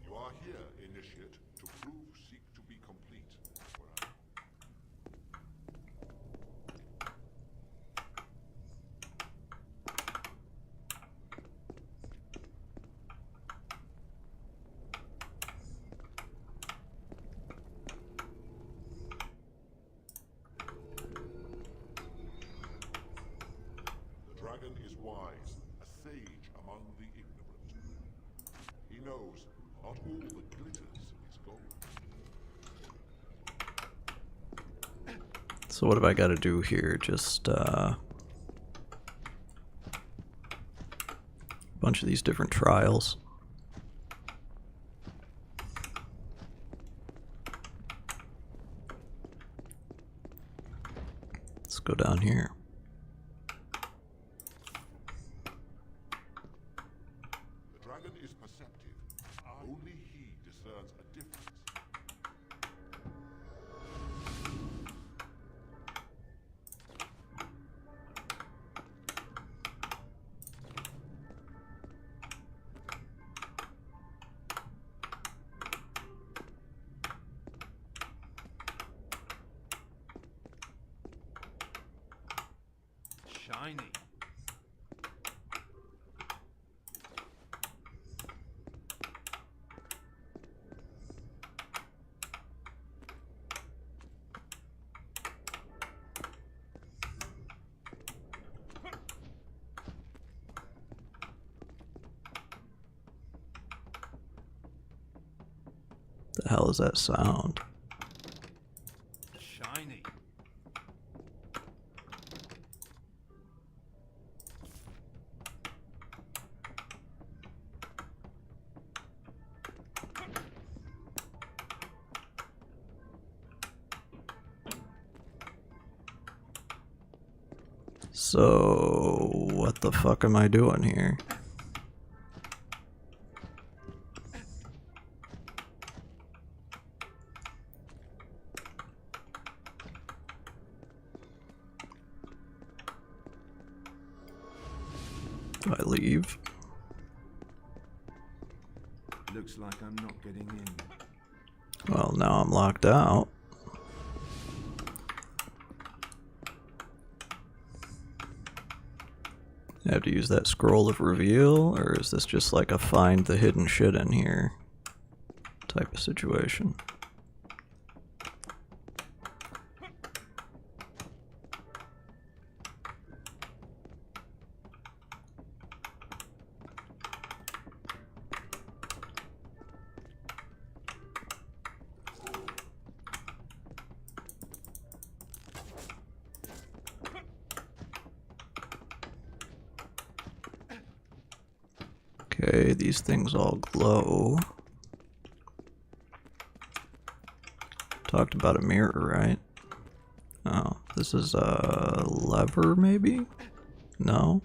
You are here, Initiate, to prove seek to be complete. The dragon is wise, a sage among the ignorant. He knows not all that glitters is gold. So what have I got to do here? Just a bunch of these different trials. Let's go down here. The dragon is perceptive. Only he discerns a difference. Shiny. The hell is that sound? Shiny. So, what the fuck am I doing here? Do I leave? Looks like I'm not getting in. Well, now I'm locked out. I have to use that scroll of reveal, or is this just like a find the hidden shit in here type of situation? Okay, these things all glow. Talked about a mirror, right? Oh, this is a lever, maybe? No?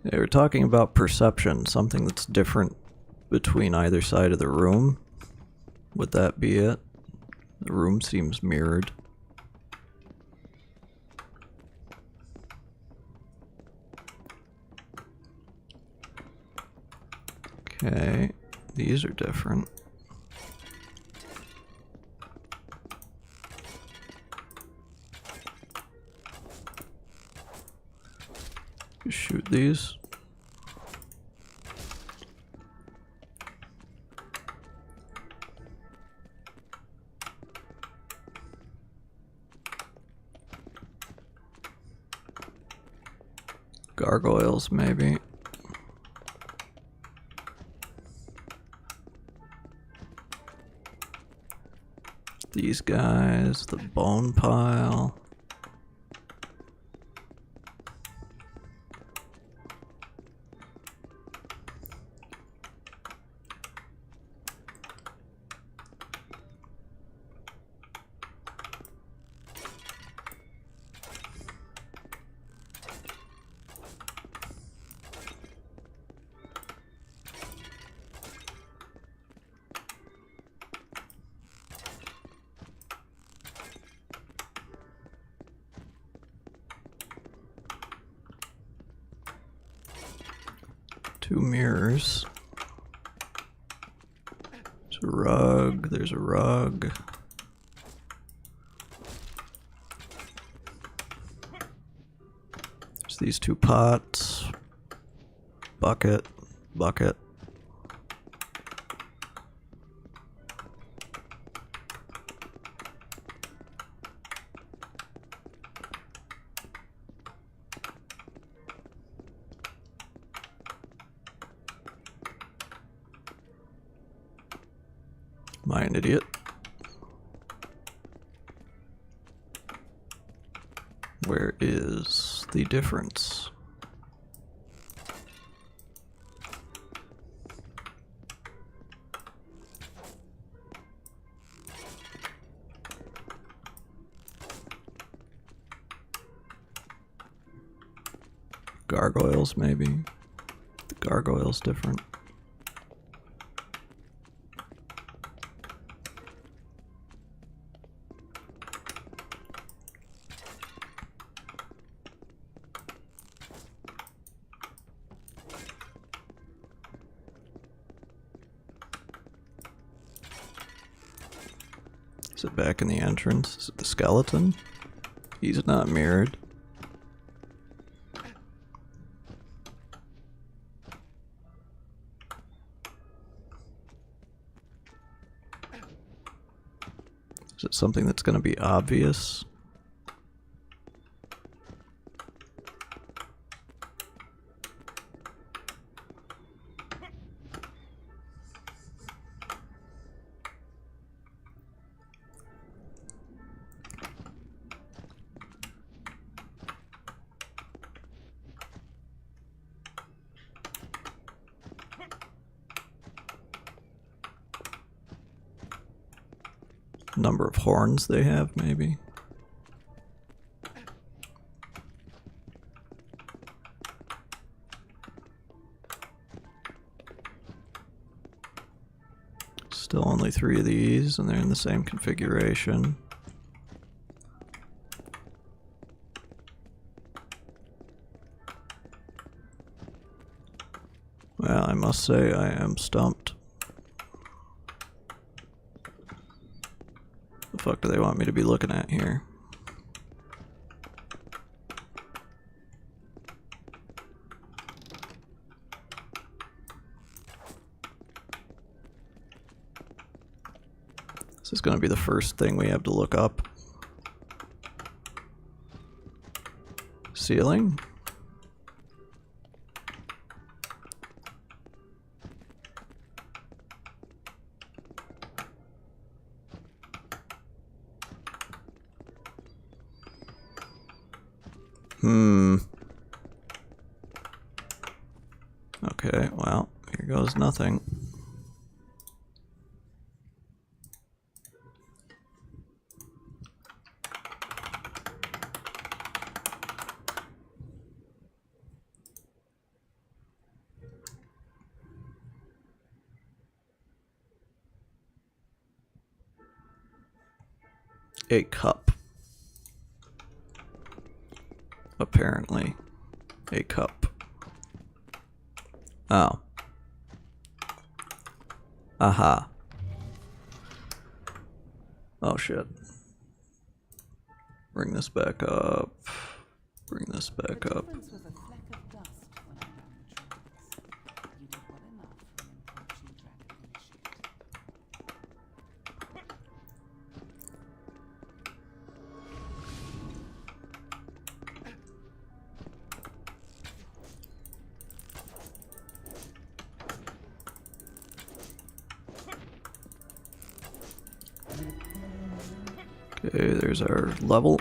They were talking about perception, something that's different between either side of the room. Would that be it? The room seems mirrored. Okay, these are different. Just shoot these. Gargoyles, maybe. These guys, the bone pile. Two mirrors. There's a rug, there's a rug. There's these two pots. Bucket, bucket. Am I an idiot? Where is the difference? Gargoyles, maybe. The gargoyle's different. Is it back in the entrance? Is it the skeleton? He's not mirrored. Is it something that's going to be obvious? Number of horns they have, maybe. Still only 3 of these, and they're in the same configuration. Well, I must say I am stumped. The fuck do they want me to be looking at here? This is going to be the first thing we have to look up. Ceiling? Okay, well, here goes nothing. A cup. Apparently. A cup. Oh. Aha. Oh shit. Bring this back up. Bring this back up. Okay, there's our level.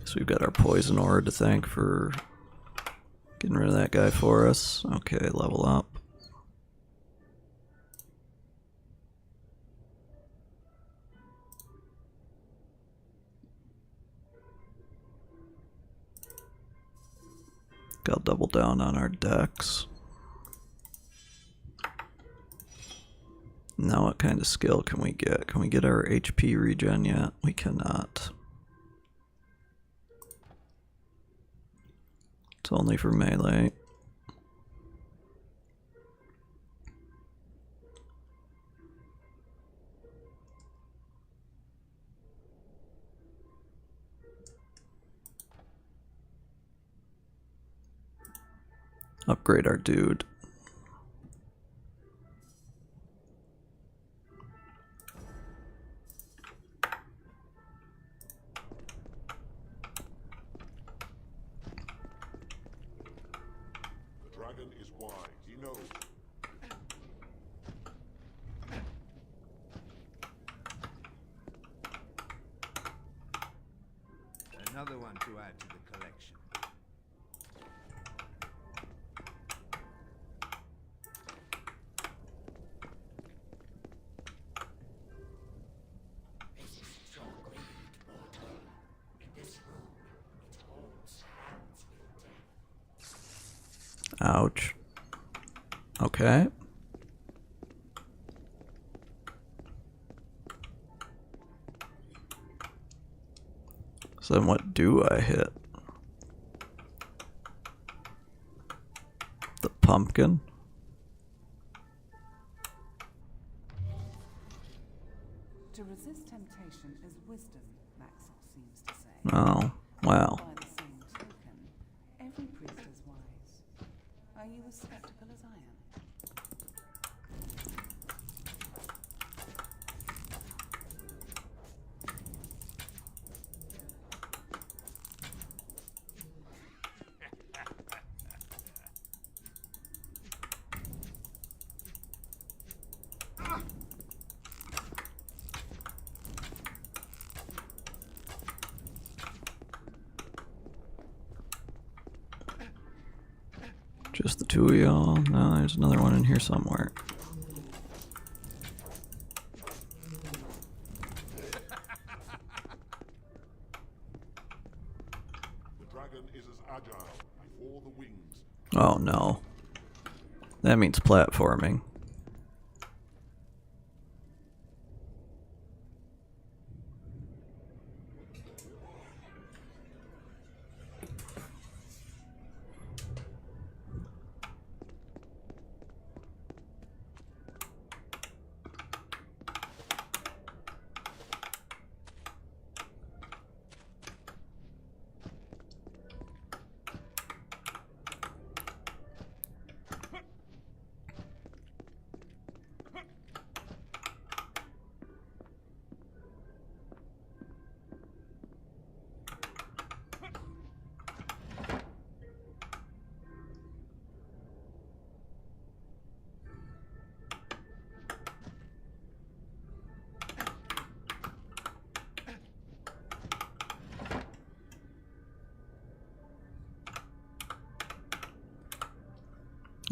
So we've got our poison ore to thank for getting rid of that guy for us. Okay, level up. I'll double down on our decks. Now what kind of skill can we get? Can we get our HP regen yet? We cannot. It's only for melee. Upgrade our dude. Dragon is wise. He knows. Another one to add to the collection. Ouch. Okay. So then what do I hit? The pumpkin? To resist temptation is wisdom, Maxwell seems to say. Oh, wow. By the same token, every priest is wise. Are you as skeptical as I am? Just the two of y'all? No, there's another one in here somewhere. Oh no. That means platforming.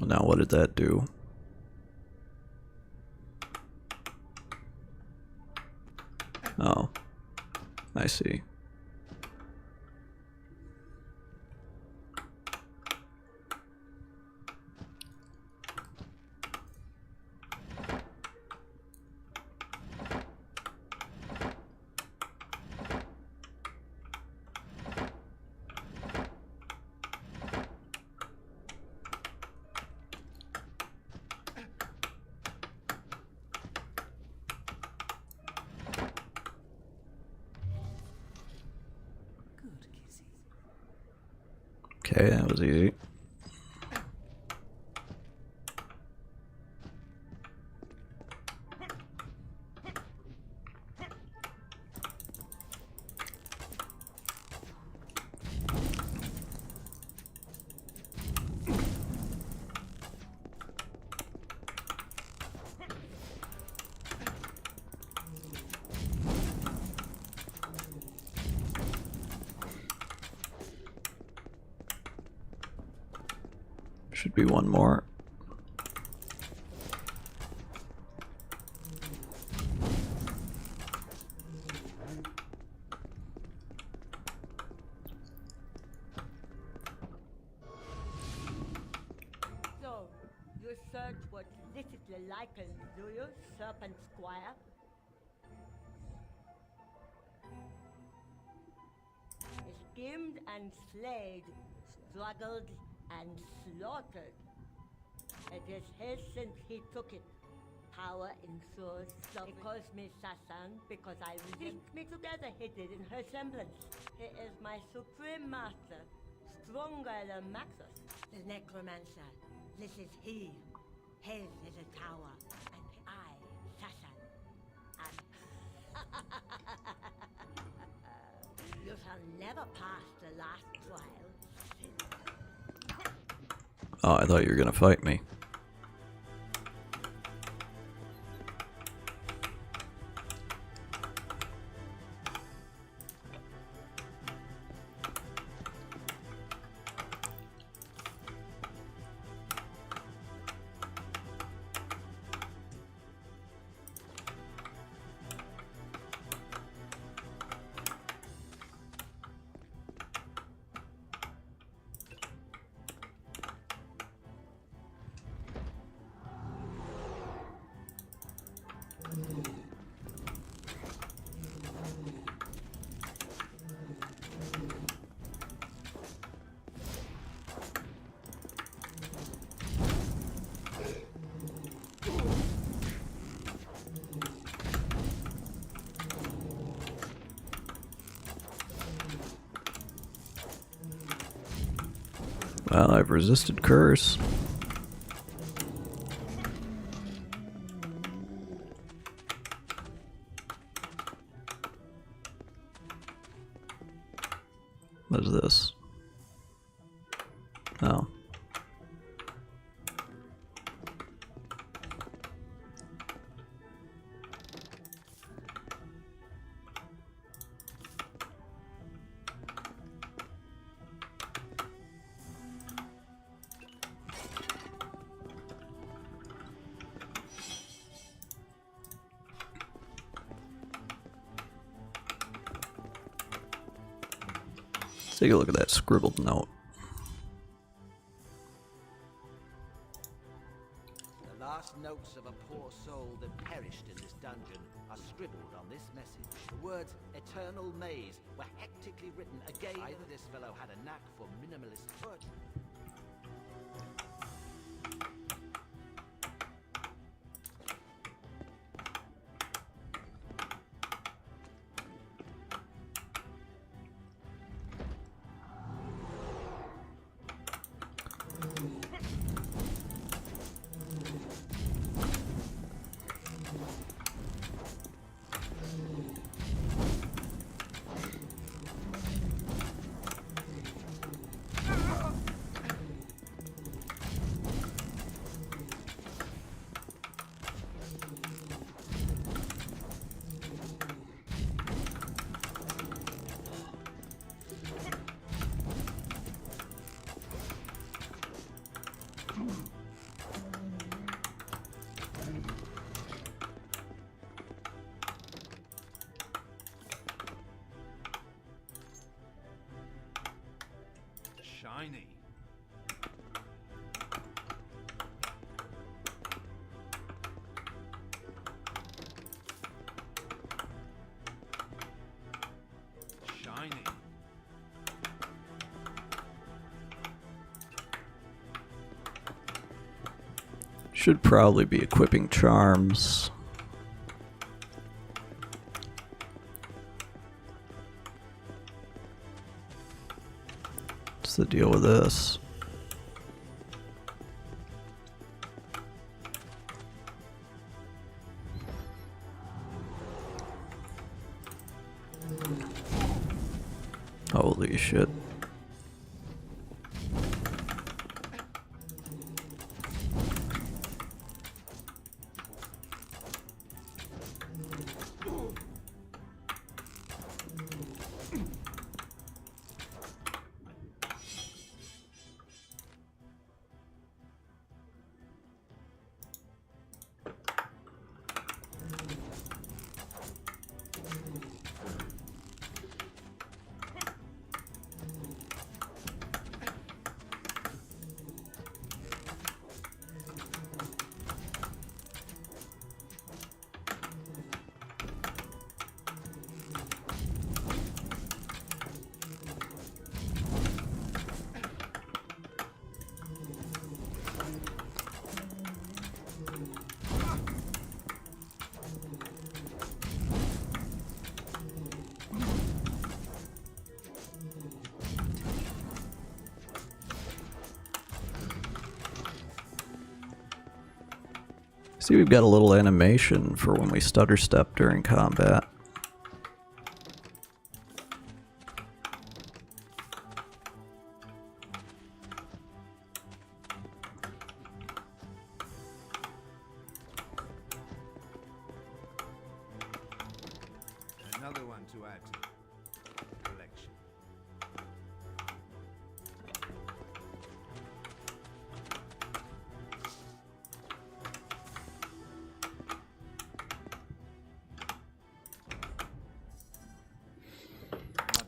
Now what did that do? Oh, I see. Okay, that was easy. Should be one more. So, your search was little likened, do you, Serpent Squire? Skimmed and slayed, struggled and slaughtered. It is his since he took it. Power ensures suffering. He calls me Sasan because I link me together hidden in her semblance. He is my supreme master, stronger than Maxus. The necromancer. This is he. His is a tower, and I, Sasan, am. You shall never pass the last trial. Oh, I thought you were gonna fight me. Well, I've resisted curse. What is this? Oh. Take a look at that scribbled note. last notes of a poor soul that perished in this dungeon are scribbled on this message. The words "Eternal Maze" were hectically written again. Either this fellow had a knack for minimalist foot. Shiny. Shiny. Should probably be equipping charms. What's the deal with this? Holy shit. See, we've got a little animation for when we stutter step during combat. Another one to add to the collection.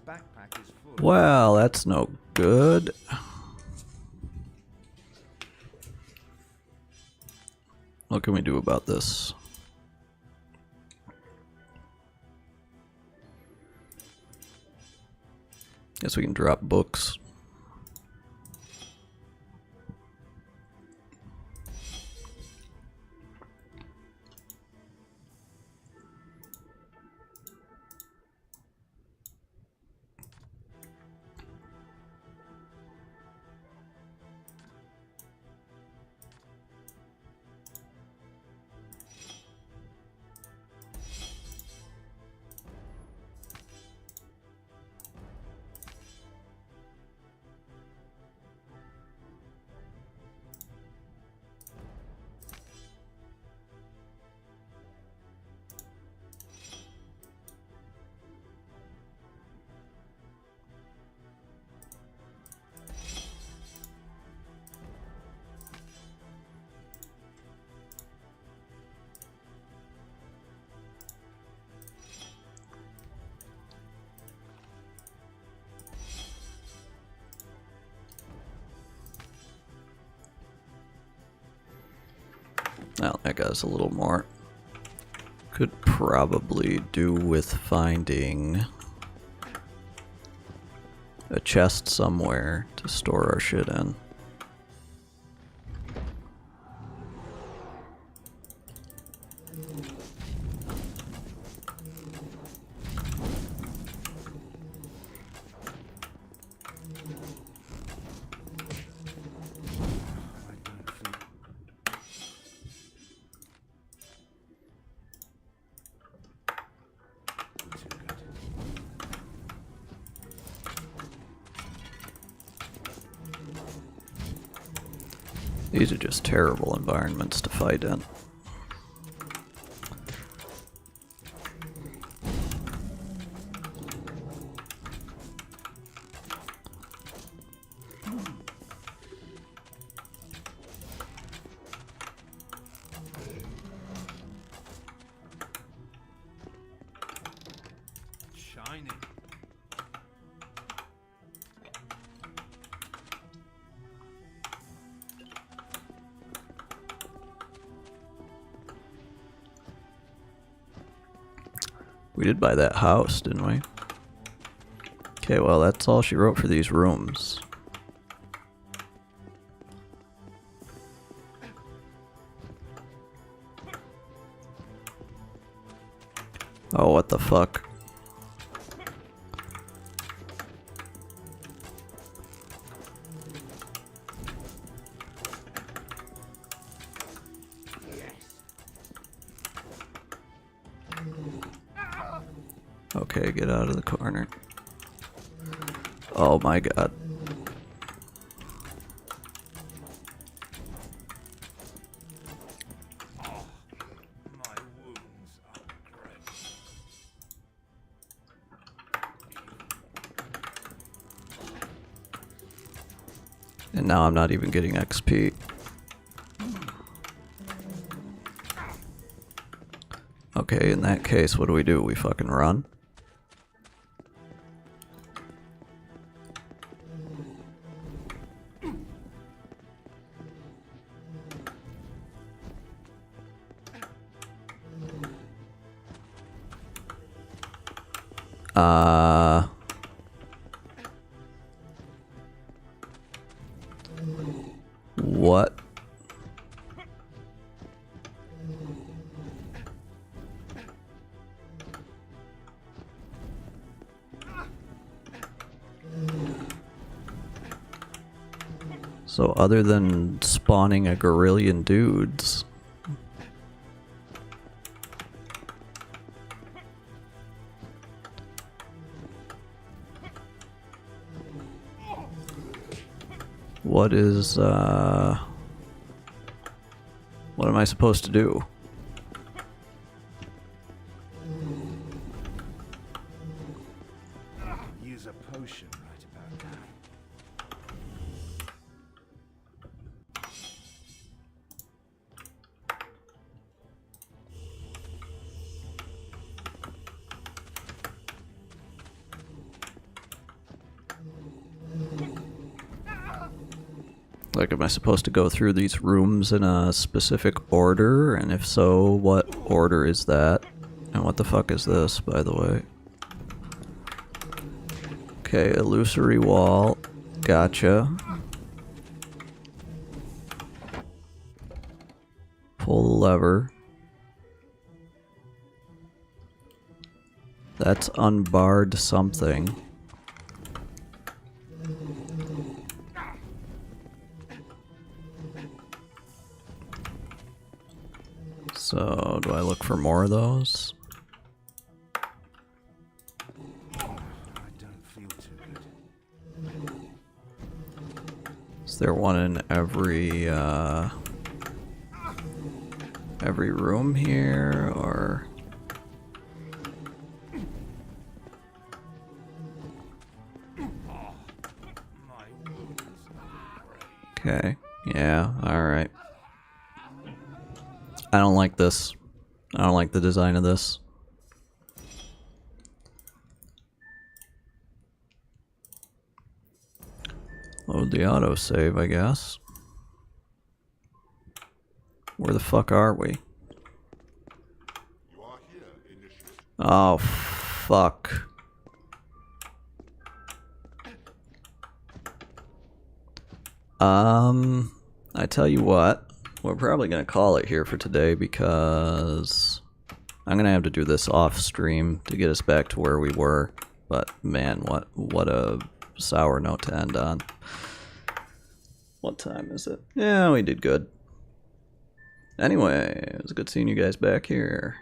My backpack is full. Well, that's no good. What can we do about this? Guess we can drop books. Now that guy's a little more. Could probably do with finding a chest somewhere to store our shit in. These are just terrible environments to fight in. Shiny. We did buy that house, didn't we? Okay, well, that's all she wrote for these rooms. Oh, what the fuck? Okay, get out of the corner. Oh my god. And now I'm not even getting XP. Okay, in that case, what do? We fucking run? What? So other than spawning a gorillion dudes, what am I supposed to do? Use a potion right about now. Like, am I supposed to go through these rooms in a specific order? And if so, what order is that? And what the fuck is this, by the way? Okay, illusory wall. Gotcha. Pull the lever. That's unbarred something. So, do I look for more of those? I don't feel too good. Is there one in every room here, or? Okay, yeah, alright. I don't like this. I don't like the design of this. Load the autosave, I guess. Where the fuck are we? You are here, initiate. Oh, fuck. I tell you what, we're probably gonna call it here for today because I'm gonna have to do this off stream to get us back to where we were. But man, what a sour note to end on. What time is it? Yeah, we did good. Anyway, it was good seeing you guys back here.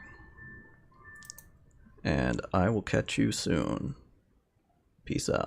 And I will catch you soon. Peace out.